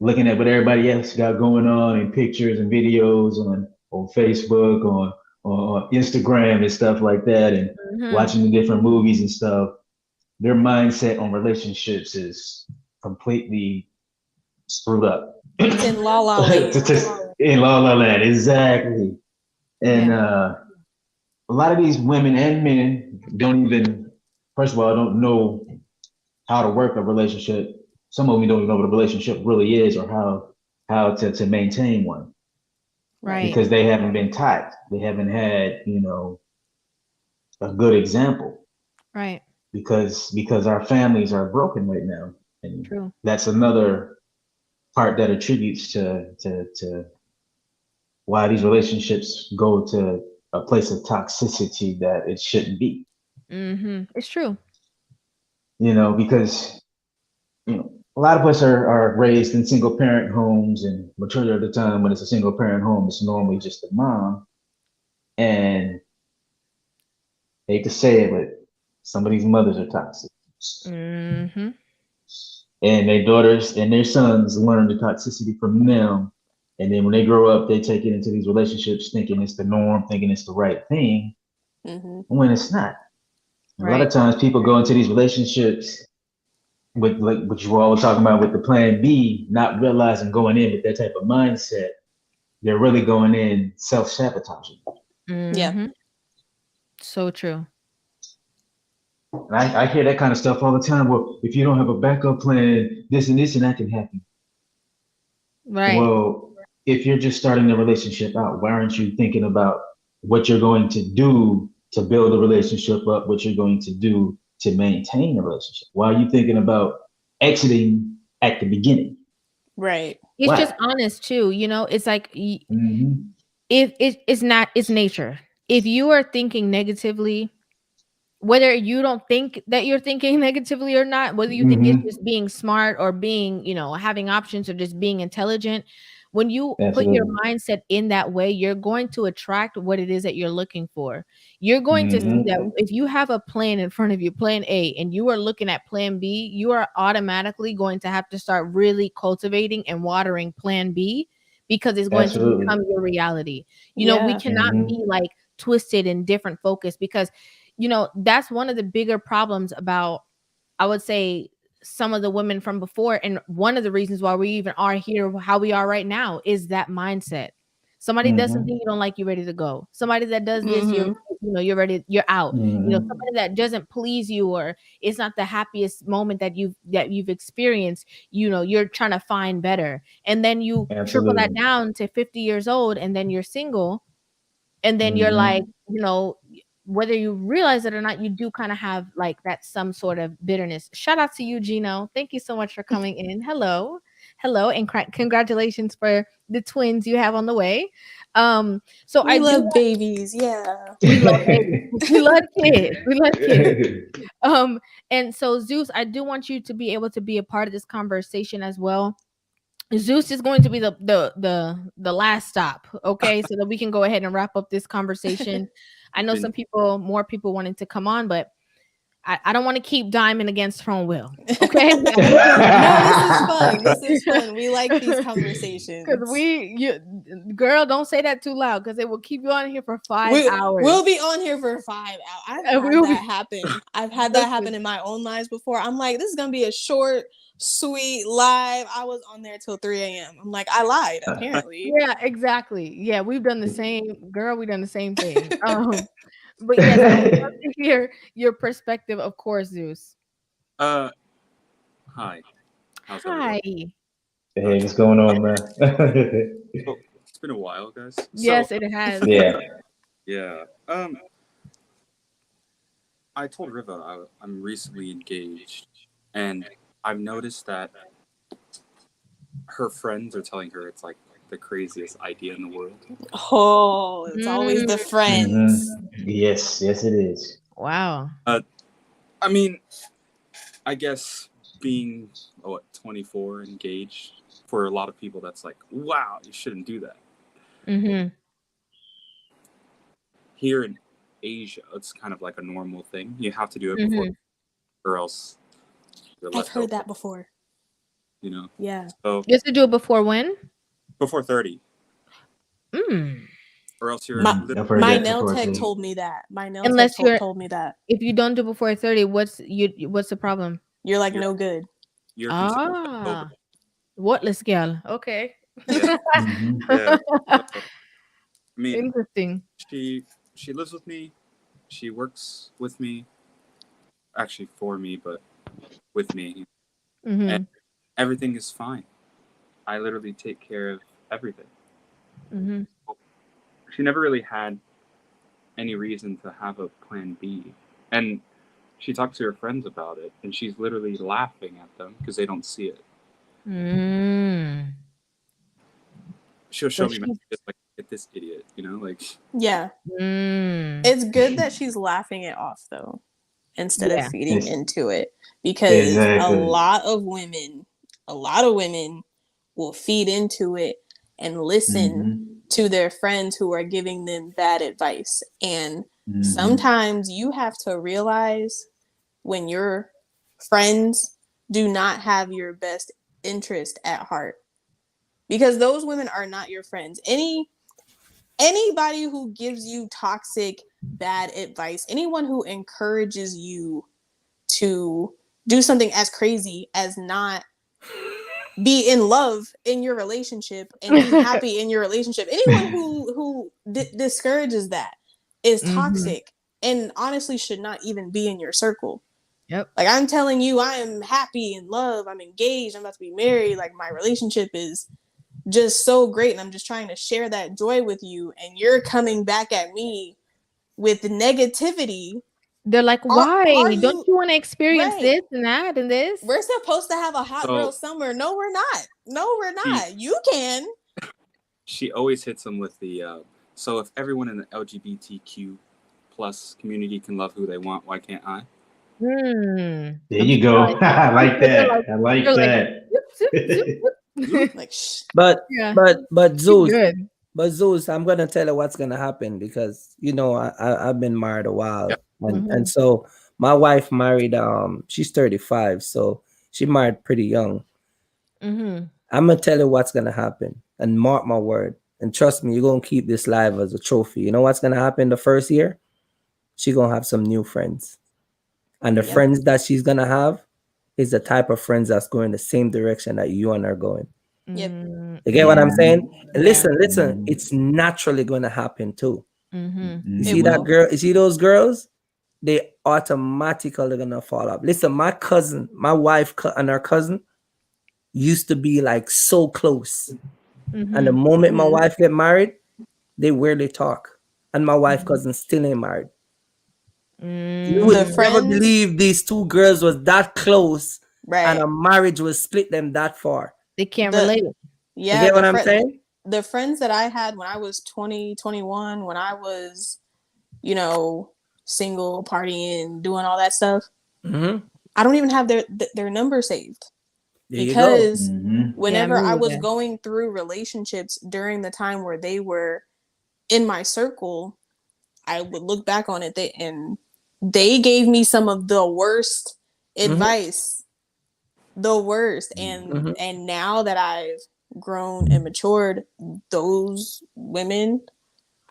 looking at what everybody else got going on in pictures and videos on Facebook, on Instagram and stuff like that, and Mm-hmm. watching the different movies and stuff. Their mindset on relationships is completely screwed up. It's in La La Land. In La La Land, exactly. And Yeah. a lot of these women and men don't even, first of all, don't know how to work a relationship. Some of them don't even know what a relationship really is or how to maintain one Right. because they haven't been taught. They haven't had, a good example Right. because our families are broken right now. And True. that's another part that attributes to why these relationships go to a place of toxicity that it shouldn't be. Mm-hmm. It's true. Because a lot of us are raised in single parent homes, and majority of the time when it's a single parent home, it's normally just a mom. And I hate to say it, but some of these mothers are toxic. Mm-hmm. And their daughters and their sons learn the toxicity from them. And then when they grow up, they take it into these relationships thinking it's the norm, thinking it's the right thing, Mm-hmm. when it's not. A lot Right. of times people go into these relationships with like what you all were talking about with the plan B, not realizing going in with that type of mindset, they're really going in self-sabotaging. Yeah. Mm-hmm. So true. And I hear that kind of stuff all the time. Well, if you don't have a backup plan, this and that can happen. Right. Well, if you're just starting the relationship out, why aren't you thinking about what you're going to do to build a relationship up, what you're going to do to maintain a relationship? Why are you thinking about exiting at the beginning? Right. It's Why? just honest too. It's like Mm-hmm. it's nature. if you are thinking negatively, whether you don't think that you're thinking negatively or not, whether you think it's Mm-hmm. just being smart or being, having options or just being intelligent, when you put your Absolutely. mindset in that way, you're going to attract what it is that you're looking for. You're going to see that Mhm. if you have a plan in front of you, plan A, and you are looking at plan B, you are automatically going to have to start really cultivating and watering plan B, because it's going to Absolutely. become your reality. We Yeah. cannot be Mm-hmm. like twisted and different focus, because that's one of the bigger problems about, I would say, some of the women from before. And one of the reasons why we even are here, how we are right now, is that mindset. Somebody does something Mm-hmm. you don't like, you're ready to go. Somebody that does this, Mhm. you're ready, you're out. Mm-hmm. Somebody that doesn't please you, or it's not the happiest moment that you've experienced, you're trying to find better. And then you trickle that Absolutely. down to 50 years old, and then you're single, and then you're like, Mm-hmm. whether you realize it or not, you do kind of have like that some sort of bitterness. Shout out to you, Gino. Thank you so much for coming in. Hello, and congratulations for the twins you have on the way. So We I do. love babies. Yeah. We love babies. We love kids. We love kids. And so Zeus, I do want you to be able to be a part of this conversation as well. Zeus is going to be the last stop, okay? So that we can go ahead and wrap up this conversation. I know more people wanted to come on, but I don't want to keep Diamond against front will, okay? No, this is fun. This is fun. We like these conversations. Because girl, don't say that too loud, because it will keep you on here for 5 hours. We'll be on here for 5 hours. I've had that happen. I've had that happen in my own lives before. I'm like, this is gonna be a short, sweet live. I was on there till 3 a.m. I'm like, I lied, apparently. Yeah, exactly. Yeah, we've done the same, girl. We've done the same thing. But yes, I would love to hear your perspective, of course, Zeus. Hi. How's everyone? Hi. Hey, what's going on, man? Oh, it's been a while, guys. Yes, it has. Yeah. Yeah. I told Rivah I'm recently engaged, and I've noticed that her friends are telling her it's like the craziest idea in the world. Oh, it's always the friends. Mm-hmm. Yes, it is. Wow. I mean, I guess being 24 engaged, for a lot of people that's like, wow, you shouldn't do that. Mm-hmm. Here in Asia, it's kind of like a normal thing. You have to do it before, or else you're left I've heard over, that before. Yeah. So You have to do it before when? before 30. Mm. Or else you're My nail tech told me that. My nail Unless tech told me that. If you don't do before 30, what's the problem? You're like no good. You're considered whatless girl. Okay. Yeah. Yeah. I mean, Interesting. She lives with me. She works with me. Actually, for me, but with me. Mm-hmm. And everything is fine. I literally take care of everything. Mm-hmm. She never really had any reason to have a plan B. And she talks to her friends about it, and she's literally laughing at them because they don't see it. Mm. She'll show me messages like, "Get this idiot," like. Yeah. Mm. It's good that she's laughing it off though, instead of feeding into it, because a lot of women will feed into it and listen to their friends who are giving them bad advice. And sometimes you have to realize when your friends do not have your best interest at heart, because those women are not your friends. Anybody who gives you toxic, bad advice, anyone who encourages you to do something as crazy as not be in love in your relationship and be happy in your relationship, anyone who discourages that is toxic and honestly should not even be in your circle. Yep. Like, I'm telling you, I am happy in love. I'm engaged. I'm about to be married. Like, my relationship is just so great, and I'm just trying to share that joy with you, and you're coming back at me with negativity. They're like, why? Don't you want to experience this and that and this? We're supposed to have a hot girl summer. No, we're not. You can. She always hits them with the So if everyone in the LGBTQ plus community can love who they want, why can't I? There you go. I like that. I like that. Like, shh. But Yeah. but She's Zeus, good. I'm gonna tell you what's gonna happen, because I've been married a while, Yep. and so my wife married she's 35, so she married pretty young. Mm-hmm. I'm gonna tell you what's gonna happen, and mark my word, and trust me, you're gonna keep this live as a trophy. You know what's gonna happen the first year? She's gonna have some new friends, and the Yep. friends that she's gonna have is the type of friends that's going the same direction that you and her going. Yep. You get what I'm saying? And Yeah. listen, it's naturally going to happen too. Mm-hmm. You see that will. girl? You see those girls? They automatically gonna fall up. Listen, my cousin, my wife and her cousin used to be like so close. And the moment my wife get married, they rarely talk. And my wife cousin still ain't married. You would The never friends, believe these two girls was that close, and right? a marriage will split them that far. They can't The- relate. You Yeah, get what I'm saying? the friends that I had when I was 20, 21, when I was, you know, single, partying, doing all that stuff, Mm-hmm. I don't even have their number saved. There you go. Because Mhm. whenever me I was neither. going through relationships during the time where they were in my circle, I would look back on it, and they gave me some of the worst advice, the worst. And now that I've grown and matured, those women,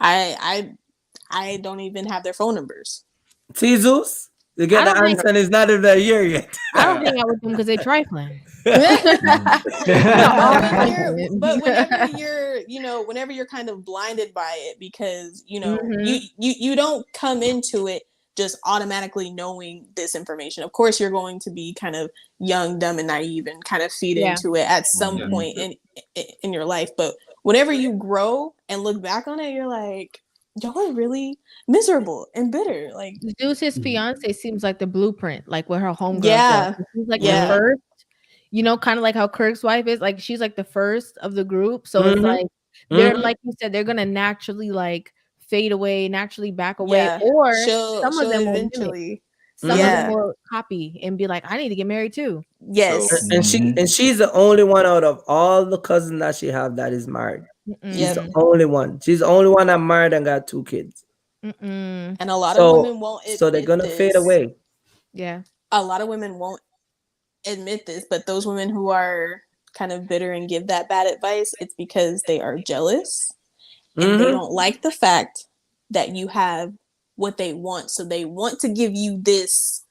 I don't even have their phone numbers. See, Zeus? You get I the don't think answer, and it's not even a year yet. I don't hang out with them because they trifling. Whenever you're kind of blinded by it, because you don't come into it just automatically knowing this information. Of course, you're going to be kind of young, dumb, and naive, and kind of feed into it at some point in your life. But whenever you grow and look back on it, you're like, y'all are really miserable and bitter. Like, Zeus's fiance seems like the blueprint, like what her homegirl yeah, does. She's like yeah. the first, kind of like how Kirk's wife is. Like she's like the first of the group. So it's like they're like you said, they're gonna naturally like fade away, naturally back away, Yeah. or she'll some of them will mimic. eventually. Some of them will copy and be like, I need to get married too. Yes. And she's the only one out of all the cousins that she have that is married. She's the only one. She's the only one that married and got 2 kids. And a lot of women won't admit so they're gonna this. fade away. Yeah. A lot of women won't admit this, but those women who are kind of bitter and give that bad advice, it's because they are jealous and they don't like the fact that you have what they want. So they want to give you this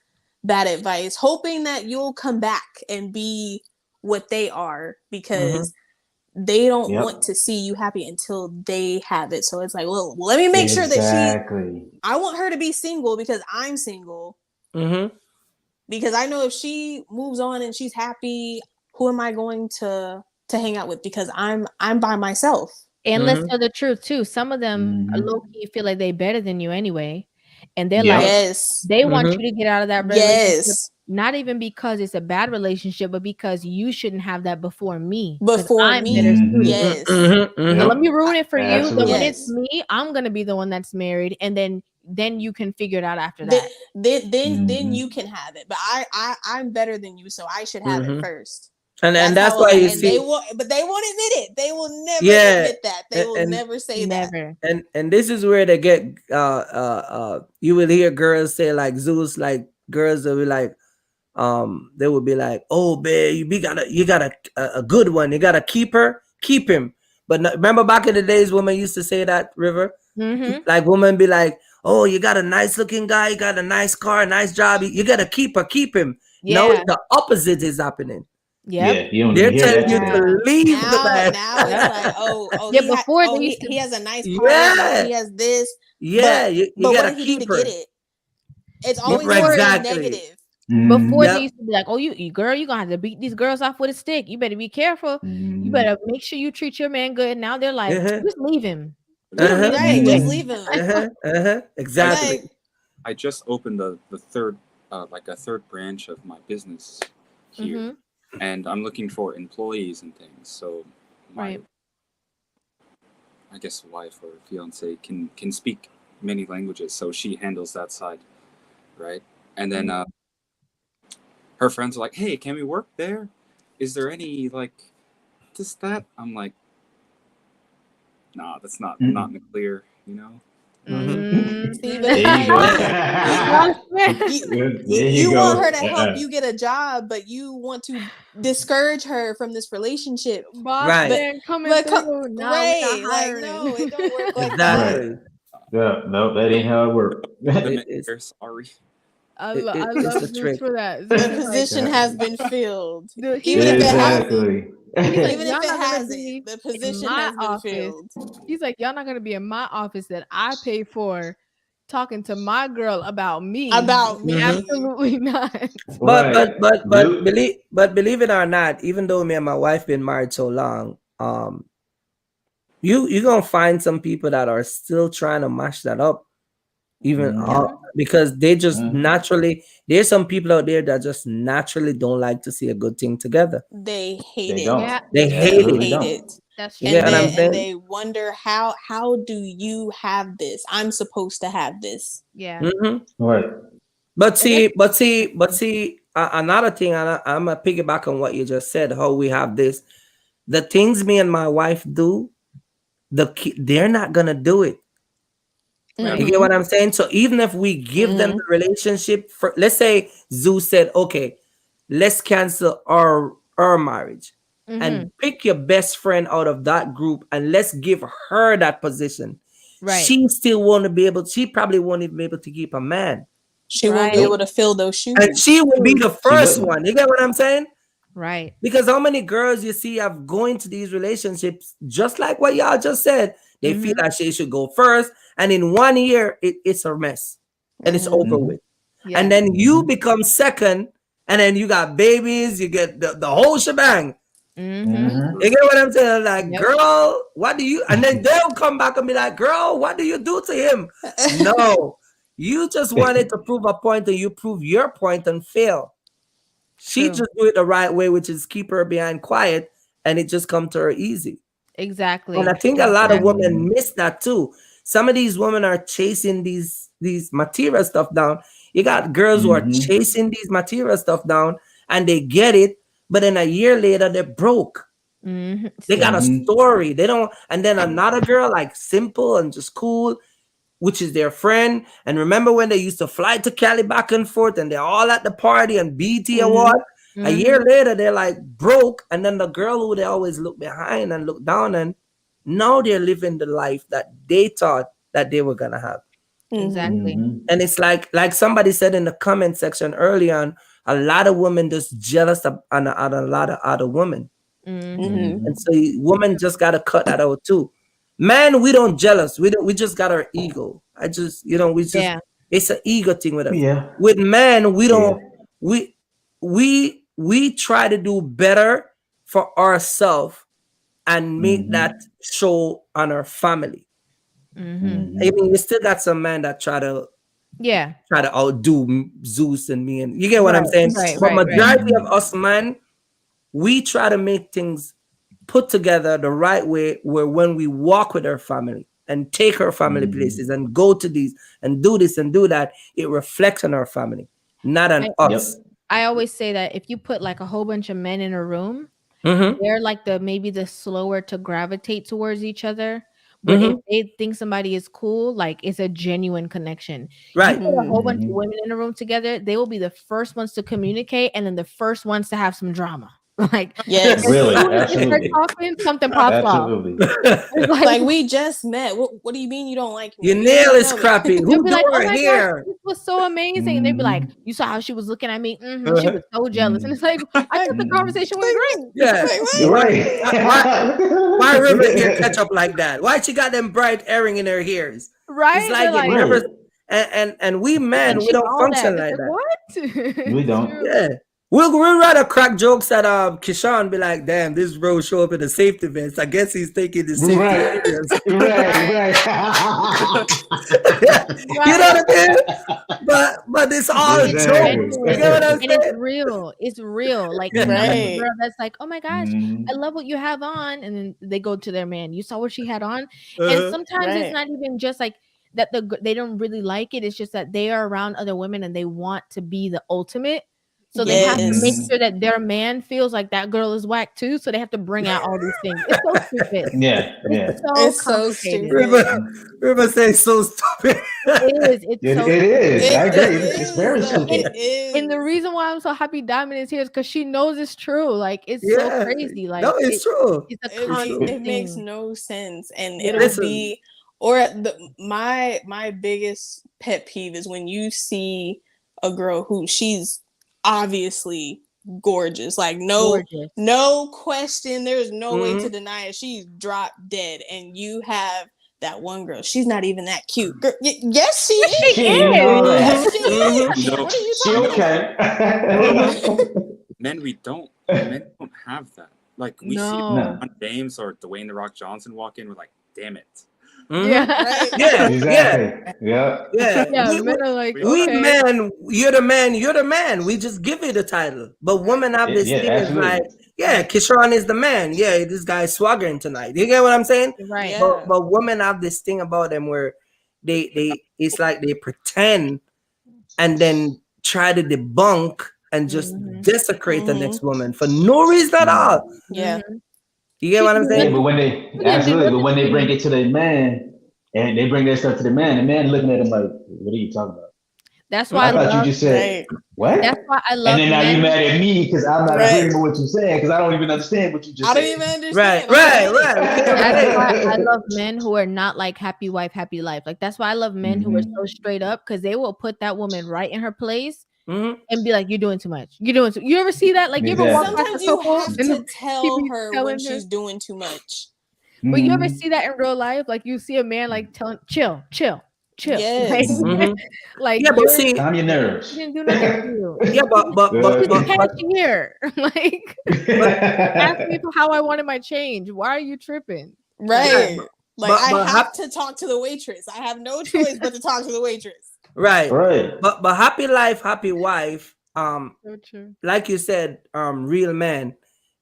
bad advice, hoping that you'll come back and be what they are, because they don't want to see you happy until they have it. So it's like, well, let me make sure that I want her to be single because I'm single. Because I know if she moves on and she's happy, who am I going to hang out with? Because I'm by myself. And let's tell the truth too. Some of them low-key feel like they better than you anyway. And they're like, they want you to get out of that relationship. Not even because it's a bad relationship, but because you shouldn't have that before me. I'm better suited. So let me ruin it for you. Then when it's me, I'm gonna be the one that's married, and then you can figure it out after that. Then you can have it. But I'm better than you, so I should have it first. And that's why you see, they won't admit it. They will never admit that. They will never say that. And this is where they get you will hear girls say, like Zeus, like girls will be like, they would be like, oh babe, you got a good one, you gotta keep him. But remember back in the days, women used to say that, River, like women be like, oh, you got a nice looking guy, you got a nice car, a nice job, you gotta keep him. Now the opposite is happening. Yep. They're telling you to leave the man. Now it's like, he has a nice car, he has this. Yeah, but you what gotta did he do keep to her. get it? It's always negative. Before they used to be like, oh, you girl, you gonna have to beat these girls off with a stick. You better be careful. You better make sure you treat your man good. Now they're like, just leave him. Just leave him. Exactly. I just opened the third, like a third branch of my business here, and I'm looking for employees and things. So I guess wife or fiance can speak many languages, so she handles that side, right? And then her friends are like, "Hey, can we work there? Is there any like this that?" I'm like, "Nah, that's not not in the clear, you know." See, but There you go. There you go. want her to help you get a job, but you want to discourage her from this relationship. Boss Right. man coming But through. Nah, right, we're not like hiring. no, it don't work like that. Exactly. Yeah, no, that ain't how it works. Sorry. I it's love a Zeus trick. for that. The Zeus is like, position has been filled. dude, he Even was if it like, hasn't. Exactly. he's like, Even y'all if it not gonna hasn't, be the in position my has been office. filled. He's like, y'all not gonna be in my office that I pay for, talking to my girl about me. About me. Absolutely not. But Right. believe it or not, even though me and my wife been married so long, you're gonna find some people that are still trying to mash that up, even because they just naturally. There's some people out there that just naturally don't like to see a good thing together. They hate They it. don't. Yeah, They They hate it. Absolutely hate don't. it. that's You true. get what I'm And saying? they wonder how do you have this? I'm supposed to have this. Yeah. Right. But see, another thing, and I'm gonna piggyback on what you just said. How we have this, the things me and my wife do, they're not gonna do it. Right. You get what I'm saying? So even if we give them the relationship, for, let's say Zeus said, "Okay, let's cancel our marriage and pick your best friend out of that group, and let's give her that position." Right. She still won't be able. She probably won't even be able to keep a man. She won't be able to fill those shoes. And she will be the first wouldn't. one. You get what I'm saying? Right. Because how many girls you see have going to these relationships, just like what y'all just said, they feel like she should go first, and in 1 year it's a mess, and it's over with. Yeah. And then you become second, and then you got babies, you get the whole shebang. You get what I'm saying? Like, girl, what do you? And then they'll come back and be like, girl, what do you do to him? No, you just wanted to prove a point, and you prove your point and fail. She just do it the right way, which is keep her behind quiet, and it just come to her easy. Exactly. And I think a lot of women miss that too. Some of these women are chasing these material stuff down. You got girls who are chasing these material stuff down, and they get it, but then a year later they're broke. They got a story. They don't. And then another girl, like simple and just cool, which is their friend. And remember when they used to fly to Cali back and forth, and they're all at the party and BT award? A year later, they're like broke. And then the girl who they always look behind and look down, and now they're living the life that they thought that they were gonna have. Exactly. And it's like somebody said in the comment section early on, a lot of women just jealous on a lot of other women. And so women just gotta cut that out too. Man, we don't jealous. We just got our ego. It's an ego thing with us. Yeah. With men, we don't we try to do better for ourselves and make that show on our family. I mean, you still got some men that try to outdo Zeus and me, and you get what I'm saying. But majority of us men, we try to make things put together the right way, where when we walk with our family and take our family places and go to these and do this and do that, it reflects on our family, not on us. I always say that if you put like a whole bunch of men in a room, they're like maybe the slower to gravitate towards each other. But if they think somebody is cool, like it's a genuine connection. Right. You put a whole bunch of women in a room together, they will be the first ones to communicate, and then the first ones to have some drama. Like, yes, really, absolutely. Talking, something pops off. Like we just met. What do you mean you don't like me? Your nail is crappy. Who be like, doing here? Gosh, this was so amazing. And they'd be like, you saw how she was looking at me. She was so jealous. And it's like, I thought the conversation went great. Yeah, right. Why Rivah hair catch up like that? Why she got them bright earring in her ears? Right? It's like it never. And we men, we don't function like that. What? We don't. Yeah. We'll rather crack jokes at Kishan, be like, damn, this bro show up in the safety vest. I guess he's taking the safety Right. serious. Right. You know what I mean? But it's all Exactly. jokes. You get what I'm And it's saying? real. It's real. Like Yeah. you have a Right. girl that's like, oh my gosh, Mhm. I love what you have on, and then they go to their man. You saw what she had on, and Uh-huh. sometimes Right. it's not even just like that. They don't really like it. It's just that they are around other women and they want to be the ultimate. So they have to make Yes. sure that their man feels like that girl is whack too. So they have to bring out all these things. It's so stupid. Yeah. Yeah. It's so It's so complicated. stupid. River says so stupid. It is. It's It so is. I It agree. is, It's very though. stupid. It is. And the reason why I'm so happy Diamond is here is because she knows it's true. Like it's so Yeah. crazy. Like No, it's true. it's a it, constant it makes thing. no sense, and Yeah. it'll Listen. be or my biggest pet peeve is when you see a girl who she's obviously gorgeous, like Gorgeous. no question, there's no way to Mhm. deny it, she's drop dead, and you have that one girl, she's not even that cute. Girl, yes she is. She ain't all Yes, that. she is. No. What are you She talking okay. Men don't have that. Like we see No. No. LeBron James or Dwayne the Rock Johnson walk in, we're like, damn it. Mhm. Yeah. Right. Yeah. Exactly. Yeah. Yeah. Yeah. We- Men are like, we okay. men, you're the man. We just give you the title. But women have this Yeah, thing is absolutely. like, yeah, Kishan is the man. Yeah, this guy's swaggering tonight. You get what I'm saying? Right. Yeah. But women have this thing about them where they it's like they pretend and then try to debunk and just Mhm. desecrate the Mhm. next woman for no reason at all. Yeah. Mhm. You get what I'm She Yeah, saying? but when they didn't do absolutely, but nothing when to they you. bring it to the man and they bring that stuff to the man looking at him like, what are you talking about? That's why I I thought you love. just said Right. what? That's why I And love then now you men. mad at me because I'm not Right. agreeing with what you're saying because I don't even understand what you just I don't said. even understand. Right. I don't get it. That's why I love men who are not like happy wife, happy life. Like that's why I love men who are so straight up because they will put that woman right in her place Mhm. and be like, "You're doing too much. You're doing too." You ever see that? Like you ever walk Exactly. past a Sometimes you couple have and to he tell be her when telling her. she's doing too much. But you ever Mhm. see that in real life? Like you see a man like telling, chill. Like, Yes. Mhm. like Yeah, but you're, see, Calm your nerves. she didn't do nothing to you. yeah, She's a but cashier. Like ask me for how I wanted my change. Why are you tripping? Right. Like but- I but have to talk to the waitress. I have no choice but to talk to the waitress. right. Right. But happy life, happy wife. So true. Like you said, real man,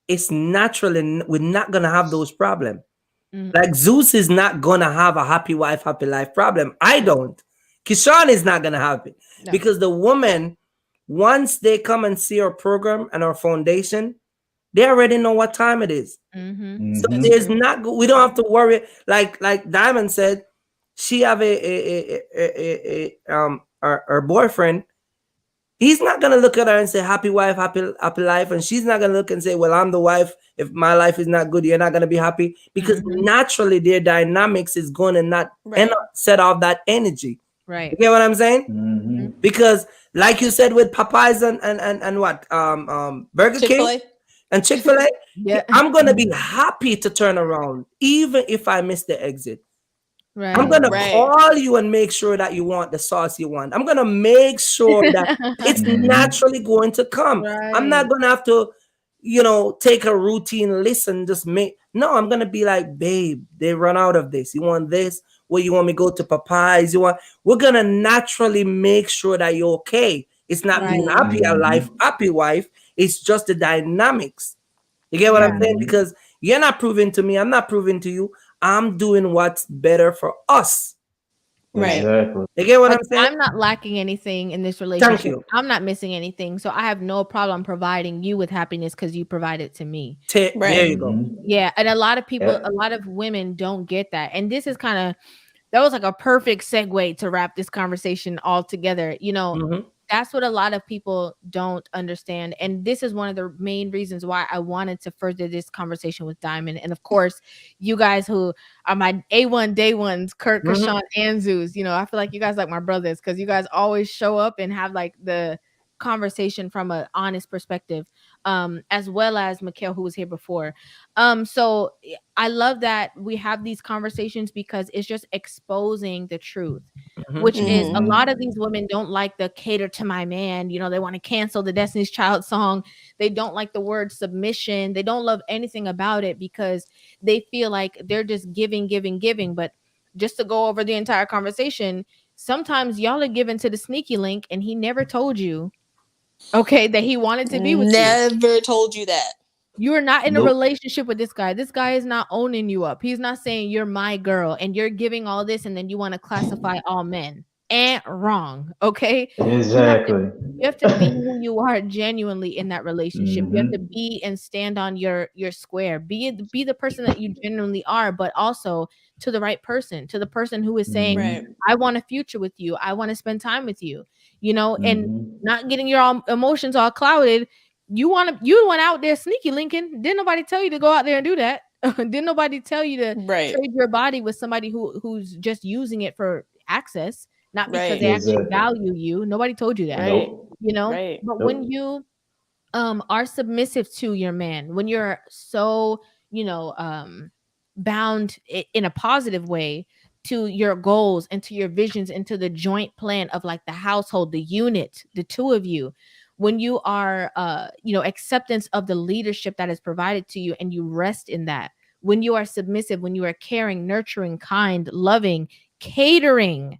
it's naturally we're not gonna have those problems. Mhm. Like Zeus is not gonna have a happy wife, happy life problem. I don't. Kishan is not gonna have it No. because the woman, once they come and see our program and our foundation, they already know what time it is. Mm-hmm. So Mhm. there's not we don't have to worry. Like Diamond said, she have her boyfriend. He's not gonna look at her and say happy wife, happy life, and she's not gonna look and say, well, I'm the wife. If my life is not good, you're not gonna be happy because Mhm. naturally their dynamics is going to not Right. set off that energy. Right. You get what I'm saying? Mhm. Because like you said with Popeyes and what Burger King Chick-fil-A. and Chick-fil-A, Yeah. I'm gonna be happy to turn around even if I miss the exit. Right. I'm gonna Right. call you and make sure that you want the sauce you want. I'm gonna make sure that it's Mhm. naturally going to come. I'm not gonna have to, take a routine list and just make. No, I'm gonna be like, babe, they run out of this. You want this? Well, you want me to go to Popeyes? We're gonna naturally make sure that you're okay. It's not being Right. happy a life, happy wife. It's just the dynamics. You get what I'm saying? Because you're not proving to me, I'm not proving to you. I'm doing what's better for us. Right. Exactly. You get what Like, I'm saying? I'm not lacking anything in this relationship. you. I'm not missing anything. So I have no problem providing you with happiness because you provide it to me. There Right. you go. Mhm. Yeah. And a lot of people, Yeah. a lot of women don't get that. And this is that was like a perfect segue to wrap this conversation all together. Mhm. That's what a lot of people don't understand. And this is one of the main reasons why I wanted to further this conversation with Diamond. And of course, you guys who are my A1 day ones, Kurt, Mhm. Kashawn, and Zeus, I feel like you guys like my brothers because you guys always show up and have like the conversation from an honest perspective, as well as Mikhail, who was here before. So I love that we have these conversations because it's just exposing the truth. which is a Mhm. lot of these women don't like the cater to my man. You know, they want to cancel the Destiny's Child song. They don't like the word submission. They don't love anything about it because they feel like they're just giving. But just to go over the entire conversation, sometimes y'all are giving to the sneaky link and he never told you, okay, that he wanted to be with you. Never told you that. You are not in a Nope. relationship with this guy. This guy is not owning you up. He's not saying you're my girl and you're giving all this and then you want to classify all men. And wrong. Okay. Exactly. You have to be who you are genuinely in that relationship. You have to Mhm. be and stand on your square. Be the person that you genuinely are, but also to the right person, to the person who is saying, Right. I want a future with you. I want to spend time with you, you know, and Mhm. not getting your emotions all clouded. You went out there sneaky linking. Didn't nobody tell you to go out there and do that? Didn't nobody tell you to Right. trade your body with somebody who's just using it for access, not because Right. they actually Exactly. value you. Nobody told you that. Right. Nope. You know, Right. but Nope. when you are submissive to your man, when you're so, you know, bound in a positive way to your goals and to your visions and to the joint plan of like the household, the unit, the two of you, when you are you know, acceptance of the leadership that is provided to you and you rest in that, when you are submissive, when you are caring, nurturing, kind, loving, catering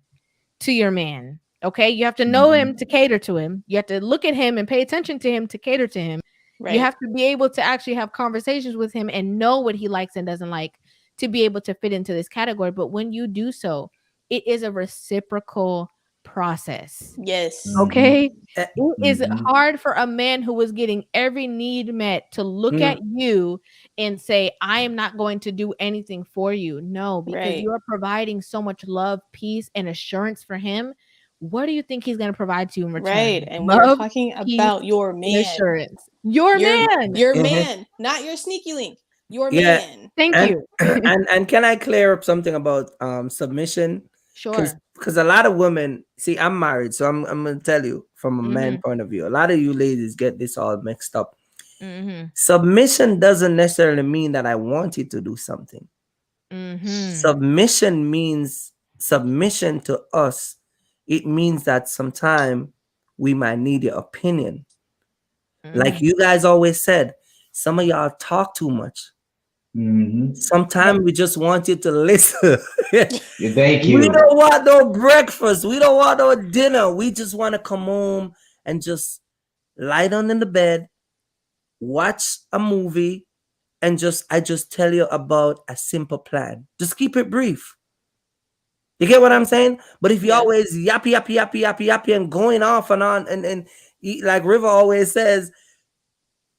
to your man. Okay, you have to know him to cater to him. You have to look at him and pay attention to him to cater to him. You Right. have to be able to actually have conversations with him and know what he likes and doesn't like to be able to fit into this category. But when you do so, it is a reciprocal process. Yes. Okay, Eh, it is Mhm. hard for a man who is getting every need met to look Mm. at you and say, I am not going to do anything for you. No, because Right. you are providing so much love, peace, and assurance for him. What do you think he's going to provide to you in return? Right. And we are Love, talking peace, about your and man. assurance. Your man. Your Mhm. man, not your sneaky link. Your Yeah. man. Thank And you. and can I clear up something about submission? Sure. Because a lot of women, see, I'm married, so I'm gonna tell you from a man Mhm. point of view. A lot of you ladies get this all mixed up. Mhm. Submission doesn't necessarily mean that I want you to do something. Mhm. Submission means submission to us. It means that sometime we might need your opinion. Like Mhm. you guys always said, some of y'all talk too much. Mhm. Sometimes we just want you to listen. Yeah, thank We you. don't want no breakfast. We don't want no dinner. We just want to come home and just lie down in the bed, watch a movie, and I just tell you about a simple plan. Just keep it brief. You get what I'm saying? But if you Yeah. always yappy, yappy, yappy, yappy, yappy, and going off and on, and like Rivah always says,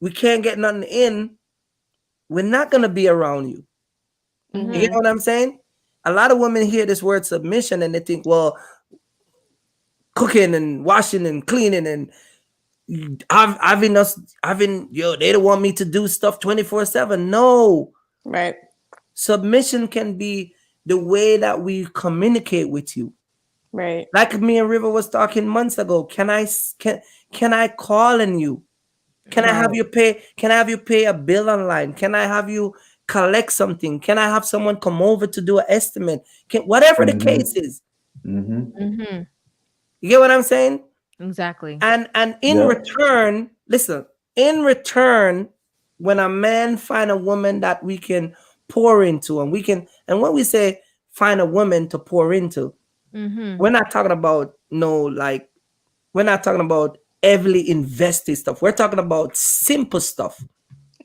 we can't get nothing in, we're not gonna be around you. You get Mhm. what I'm saying? A lot of women hear this word submission and they think, well, cooking and washing and cleaning and they don't want me to do stuff 24/7. No. Right. Submission can be the way that we communicate with you. Right. Like me and Rivah was talking months ago. Can I call on you? Can I have Right. you pay? Can I have you pay a bill online? Can I have you collect something? Can I have someone come over to do an estimate? Whatever the case is. Mhm. Mhm. You get what I'm saying? Exactly. And in Yep. return, listen, in return, when a man find a woman that we can pour into, and when we say find a woman to pour into, Mhm. we're not talking about we're not talking about heavily invested stuff. We're talking about simple stuff.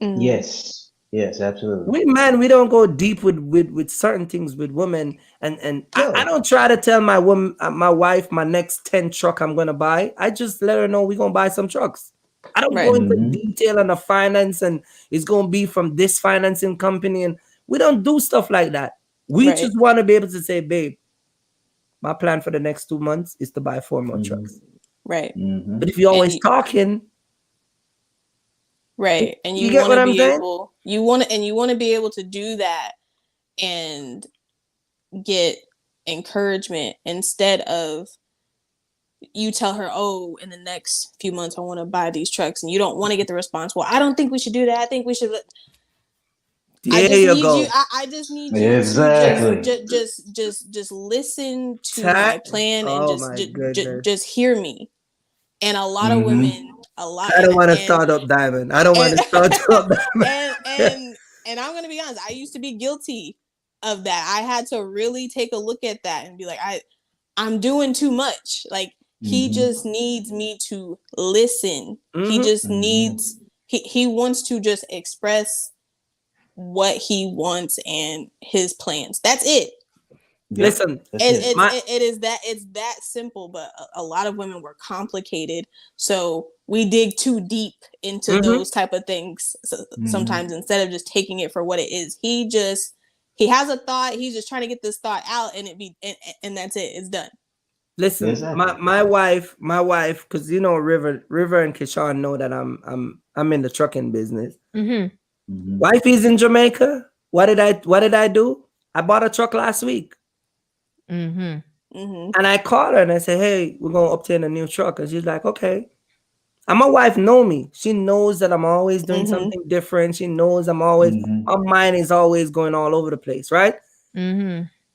Mhm. Yes. Yes, absolutely. We don't go deep with certain things with women, and I No. don't try to tell my woman, my wife, my next 10 truck I'm gonna buy. I just let her know we're gonna buy some trucks. I don't go Right. into Mhm. detail on the finance and it's gonna be from this financing company, and we don't do stuff like that. We Right. just want to be able to say, babe, my plan for the next 2 months is to buy 4 more Mhm. trucks. Right. Mhm. But if you're And always talking, right. And you you get want what to I'm be saying? able be able to do that and get encouragement instead of you tell her, oh, in the next few months I want to buy these trucks, and you don't want to get the response, well, I don't think we should do that. I think we should. There you go. I just need you Exactly. to just listen to my plan and just hear me. And a lot of women, I don't want to start up Diamond. I don't want to start up Diamond. And I'm gonna be honest, I used to be guilty of that. I had to really take a look at that and be like, I'm doing too much. Like he just needs me to listen. He just needs he wants to just express what he wants and his plans. That's it. Listen, it's that simple, but a lot of women were complicated, so we dig too deep into those type of things sometimes instead of just taking it for what it is. He has a thought, he's just trying to get this thought out, and and that's it, it's done. Listen, my wife, because you know Rivah and Kishan know that I'm in the trucking business. Wife is in Jamaica. What did I do? I bought a truck last week. And I called her and I said, hey, we're gonna obtain a new truck. And she's like, okay. And my wife know me. She knows that I'm always doing something different. She knows I'm always my mind is always going all over the place, right?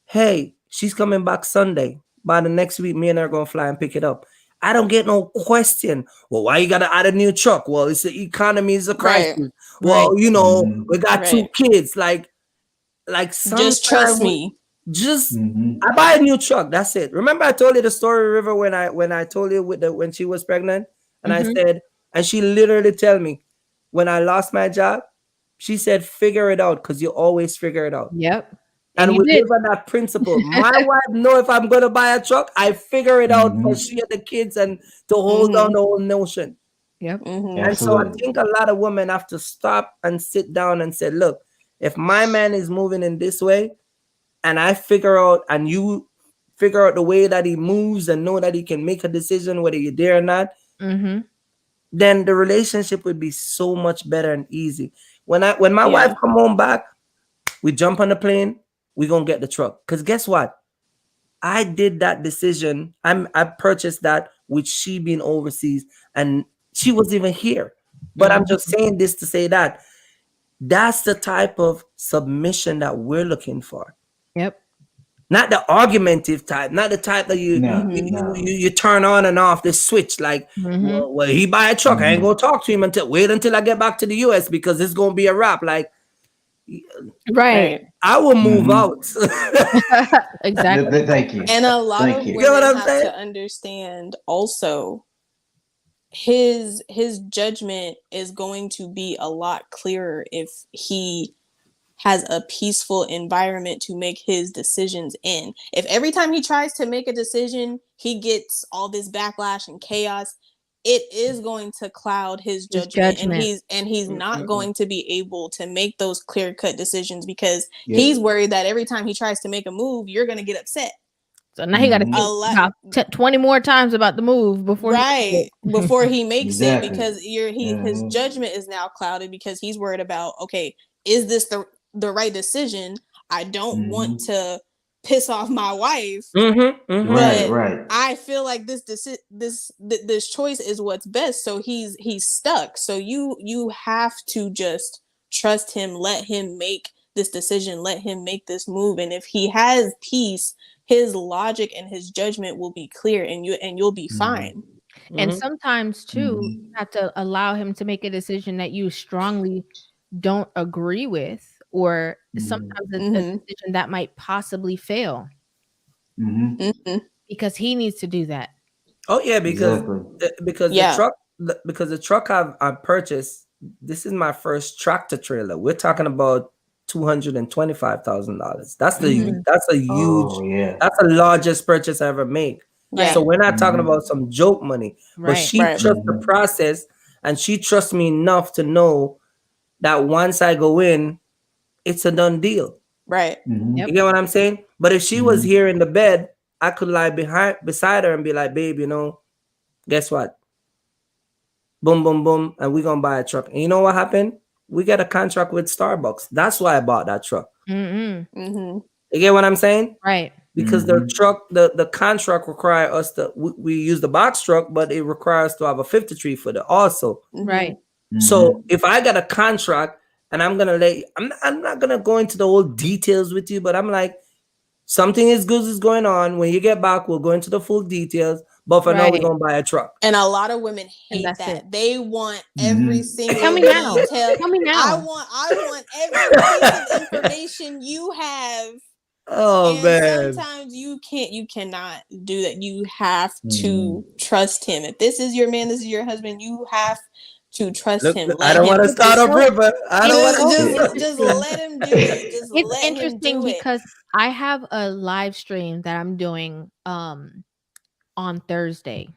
Hey, she's coming back Sunday. By the next week, me and her are gonna fly and pick it up. I don't get no question. Well, why you gotta add a new truck? Well, it's the economy is a crisis. Well, you know, we got 2 kids. Like just trust me. I buy a new truck. That's it. Remember, I told you the story, Rivah, when I told you when she was pregnant, and I said, and she literally tell me, when I lost my job, she said, "Figure it out, because you always figure it out." Yep. And we live on that principle. My wife know if I'm gonna buy a truck, I figure it out for she and the kids and to hold on the whole notion. Yep. And so I think a lot of women have to stop and sit down and say, look, if my man is moving in this way, and I figure out, and you figure out the way that he moves and know that he can make a decision whether you're there or not, then the relationship would be so much better and easy. When my wife come home back, we jump on the plane, we're gonna get the truck. Because guess what? I did that decision. I purchased that with she being overseas, and she was even here. But I'm just saying this to say that that's the type of submission that we're looking for. Yep. Not the argumentative type, not the type that you turn on and off the switch. Like, well, he buy a truck, I ain't gonna talk to him until I get back to the US because it's gonna be a wrap. Like, right. I will move out. Exactly. Thank you. And a lot of women have to understand also his judgment is going to be a lot clearer if he has a peaceful environment to make his decisions in. If every time he tries to make a decision, he gets all this backlash and chaos, it is going to cloud his judgment. And he's not going to be able to make those clear-cut decisions because he's worried that every time he tries to make a move, you're going to get upset. So now he got to think 20 more times about the move before he makes it, because his judgment is now clouded because he's worried about, okay, is this the right decision? I don't want to piss off my wife, but I feel like this choice is what's best. So he's stuck. So you have to just trust him, let him make this decision, let him make this move, and if he has peace, his logic and his judgment will be clear, and you'll be fine. And sometimes too, you have to allow him to make a decision that you strongly don't agree with, or sometimes a decision that might possibly fail, because he needs to do that. Oh yeah, because the truck I've purchased, this is my first tractor trailer. We're talking about $225,000. That's a huge, that's the largest purchase I ever made. So we're not talking about some joke money, but she trusts the process, and she trusts me enough to know that once I go in, it's a done deal. Right. You get what I'm saying? But if she was here in the bed, I could lie beside her and be like, babe, guess what? Boom, boom, boom. And we're going to buy a truck. And you know what happened? We got a contract with Starbucks. That's why I bought that truck. You get what I'm saying? Right. Because the truck, the contract require us to, we use the box truck, but it requires to have a 53 footer also. Right. So if I got a contract and I'm gonna let you, I'm not gonna go into the whole details with you, but I'm like, something is good is going on. When you get back, we'll go into the full details. But for now, we're gonna buy a truck. And a lot of women hate that's that. it. They want every single Tell me now. detail. Tell me now. I want every piece of information you have. Oh and man. Sometimes you cannot do that. You have to trust him. If this is your man, this is your husband, you have to trust him. I don't want to start up Rivah. I don't want to just let him do it. Just it's let him do interesting it. because I have a live stream that I'm doing on Thursday.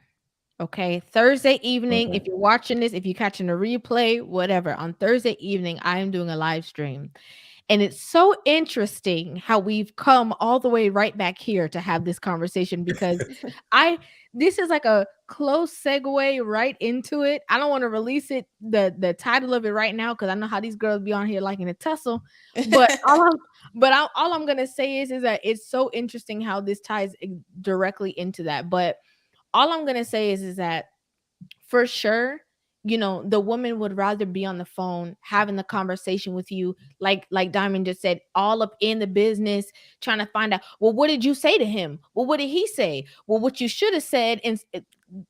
Okay, Thursday evening. If you're watching this, if you're catching a replay, whatever, on Thursday evening, I am doing a live stream. And it's so interesting how we've come all the way right back here to have this conversation, because this is like a close segue right into it. I don't want to release it, the title of it right now, because I know how these girls be on here liking a tussle. But all I'm gonna say is that it's so interesting how this ties directly into that. But all I'm gonna say is that for sure, you know, the woman would rather be on the phone having the conversation with you, like Diamond just said, all up in the business, trying to find out, well, what did you say to him? Well, what did he say? Well, what you should have said, and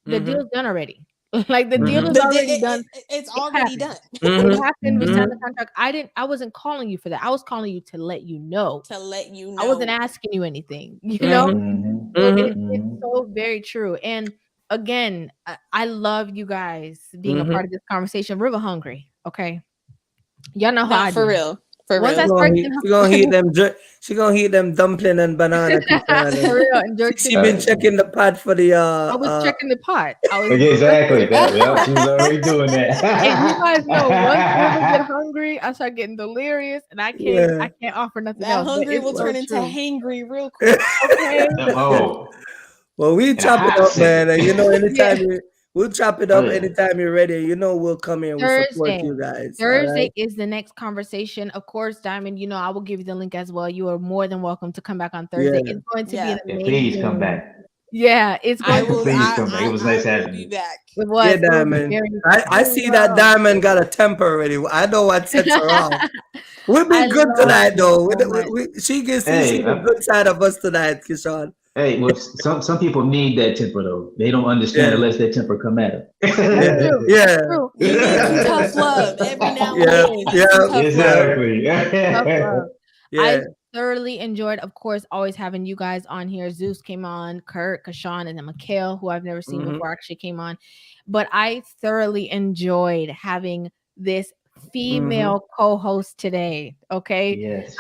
the deal's done already. Like the deal is already done. It's already done. It happened. We signed the contract. I wasn't calling you for that. I was calling you to let you know. I wasn't asking you anything. You know, it's so very true. And again, I love you guys being a part of this conversation. Rivah hungry, okay? Y'all know how I for do. real. For real. She gonna heat them dumpling and banana. For real. And she been checking the pot for the I was checking the pot. I was exactly that. Yeah, she was already doing that. And you guys know, once I get hungry, I start getting delirious, and I can't offer nothing else. That hungry will turn into hangry real quick. Okay. Well, we chop it up, man. And you know, anytime we'll chop it up anytime you're ready. You know, we'll come in. We'll support you guys. Thursday is the next conversation. Of course, Diamond, you know, I will give you the link as well. You are more than welcome to come back on Thursday. It's going to be an amazing. Please come back. Yeah, it's going to please come back. It was nice having you. It was. Yeah, Diamond. I see that Diamond got a temper already. I know what sets her off. We'll be good tonight, though. She can see the good side of us tonight, Kishan. Hey, well, some people need that temper though. They don't understand unless that temper come at them. Yeah. You need some tough love every now and then. Yeah, exactly. I thoroughly enjoyed, of course, always having you guys on here. Zeus came on, Kurt, Kashawn, and then Mikhail, who I've never seen before, actually came on. But I thoroughly enjoyed having this female co-host today. Okay. Yes.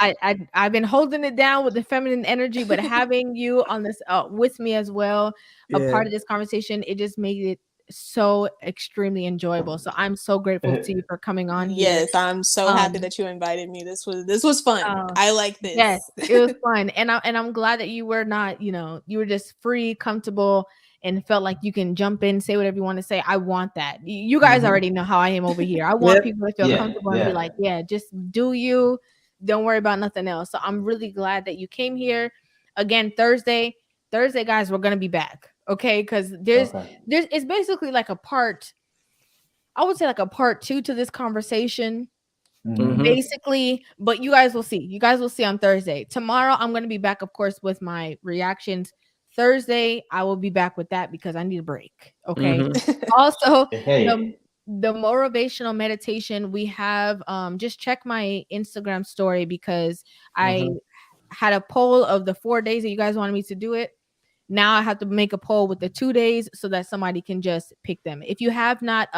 I've been holding it down with the feminine energy, but having you on this with me as well, a part of this conversation, it just made it so extremely enjoyable. So I'm so grateful to you for coming on here. Yes, I'm so happy that you invited me. This was fun. I like this. Yes, it was fun. And I'm glad that you were not, you know, you were just free, comfortable, and felt like you can jump in, say whatever you want to say. I want that. You guys already know how I am over here. I want people to feel comfortable and be like, yeah, just do you. Don't worry about nothing else. So I'm really glad that you came here. Again, Thursday, guys, we're gonna be back. Okay, because there's it's basically like a part, I would say like a part 2 to this conversation. Basically, but you guys will see on Thursday. Tomorrow I'm going to be back, of course, with my reactions. Thursday I will be back with that because I need a break. Okay. Also, the motivational meditation, we have just check my Instagram story because I had a poll of the 4 days that you guys wanted me to do it. Now I have to make a poll with the 2 days so that somebody can just pick them. If you have not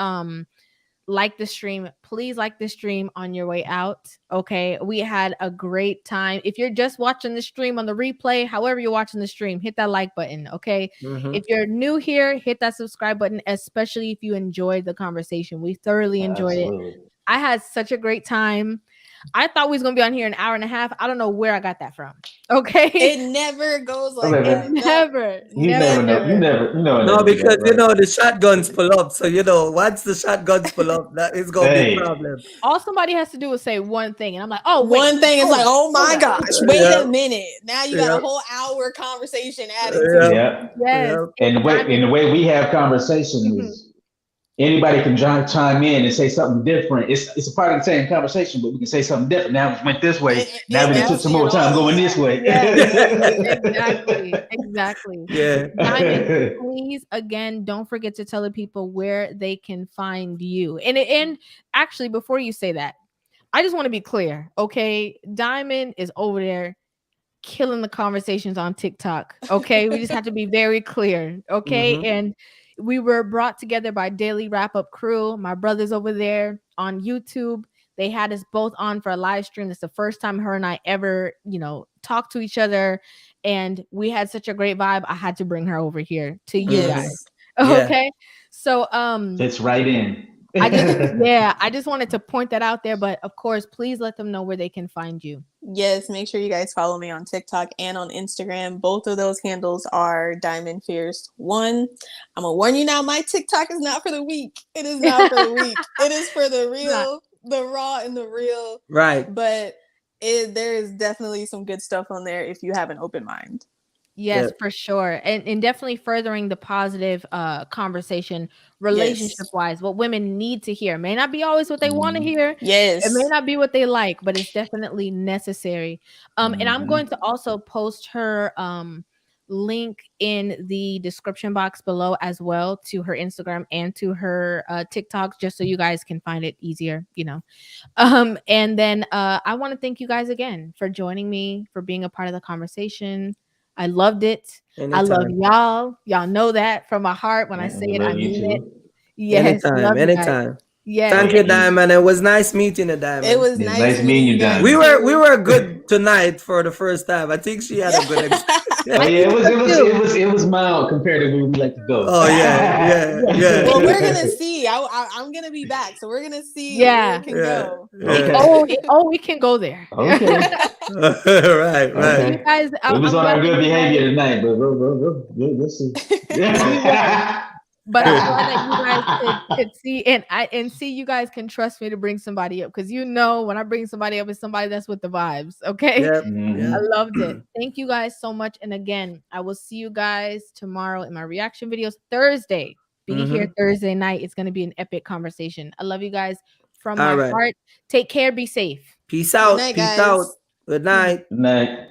like the stream, please like the stream on your way out. Okay, we had a great time. If you're just watching the stream on the replay, however you're watching the stream, hit that like button. Okay, if you're new here, hit that subscribe button, especially if you enjoyed the conversation. We thoroughly enjoyed it. I had such a great time. I thought we was gonna be on here an hour and a half. I don't know where I got that from. Okay, it never goes like that. Never. You never know. No, because you know the shotguns pull up. So you know once the shotguns pull up, that is gonna be a problem. All somebody has to do is say one thing, and I'm like, oh, one thing is like, oh my gosh, wait a minute. Now you got a whole hour conversation added to it. Yes. And the way we have conversations is anybody can chime in and say something different. It's a part of the same conversation, but we can say something different. Now it went this way. Now we took some more time going this way. Exactly. Yeah. Diamond, please, again, don't forget to tell the people where they can find you. And actually, before you say that, I just want to be clear, okay? Diamond is over there killing the conversations on TikTok, okay? We just have to be very clear, okay? And we were brought together by Daily Wrap Up Crew. My brother's over there on YouTube. They had us both on for a live stream. It's the first time her and I ever, talked to each other. And we had such a great vibe. I had to bring her over here to you guys. Okay. Yeah. So it's right in. I just wanted to point that out there. But of course, please let them know where they can find you. Yes, make sure you guys follow me on TikTok and on Instagram. Both of those handles are DiamondFierce1. I'm gonna warn you now, my TikTok is not for the weak. It is not for the weak. It is for the real, the raw and the real. Right. But there is definitely some good stuff on there if you have an open mind. Yes, for sure. And definitely furthering the positive conversation relationship-wise, what women need to hear. May not be always what they want to hear. Yes. It may not be what they like, but it's definitely necessary. And I'm going to also post her link in the description box below as well to her Instagram and to her TikTok, just so you guys can find it easier, And then I want to thank you guys again for joining me, for being a part of the conversation. I loved it. Anytime. I love y'all. Y'all know that from my heart. When I say it, I mean it. Yes. Anytime. Yes. Thank you, Diamond. It was nice meeting you, Diamond. It was nice meeting you, Diamond. We were good tonight for the first time. I think she had a good experience. It was mild compared to where we like to go. Oh yeah. Well, we're gonna see. I'm gonna be back, so we're gonna see where it can go. Okay. We can go there. Okay. right. Okay. You guys, it was on our good behavior tonight, but we'll see. But I'm glad that you guys could see and see you guys can trust me to bring somebody up, because when I bring somebody up, it's somebody that's with the vibes. Okay. Yep. I loved it. Thank you guys so much. And again, I will see you guys tomorrow in my reaction videos. Thursday. Be here Thursday night. It's going to be an epic conversation. I love you guys from my heart. Take care. Be safe. Peace out. Good night, Peace guys. out. Good night. Good night.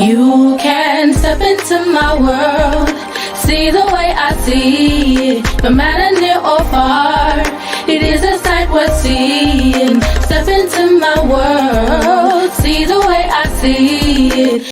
You can step into my world, see the way I see it, no matter near or far. It is a sight worth seeing. Step into my world, see the way I see it.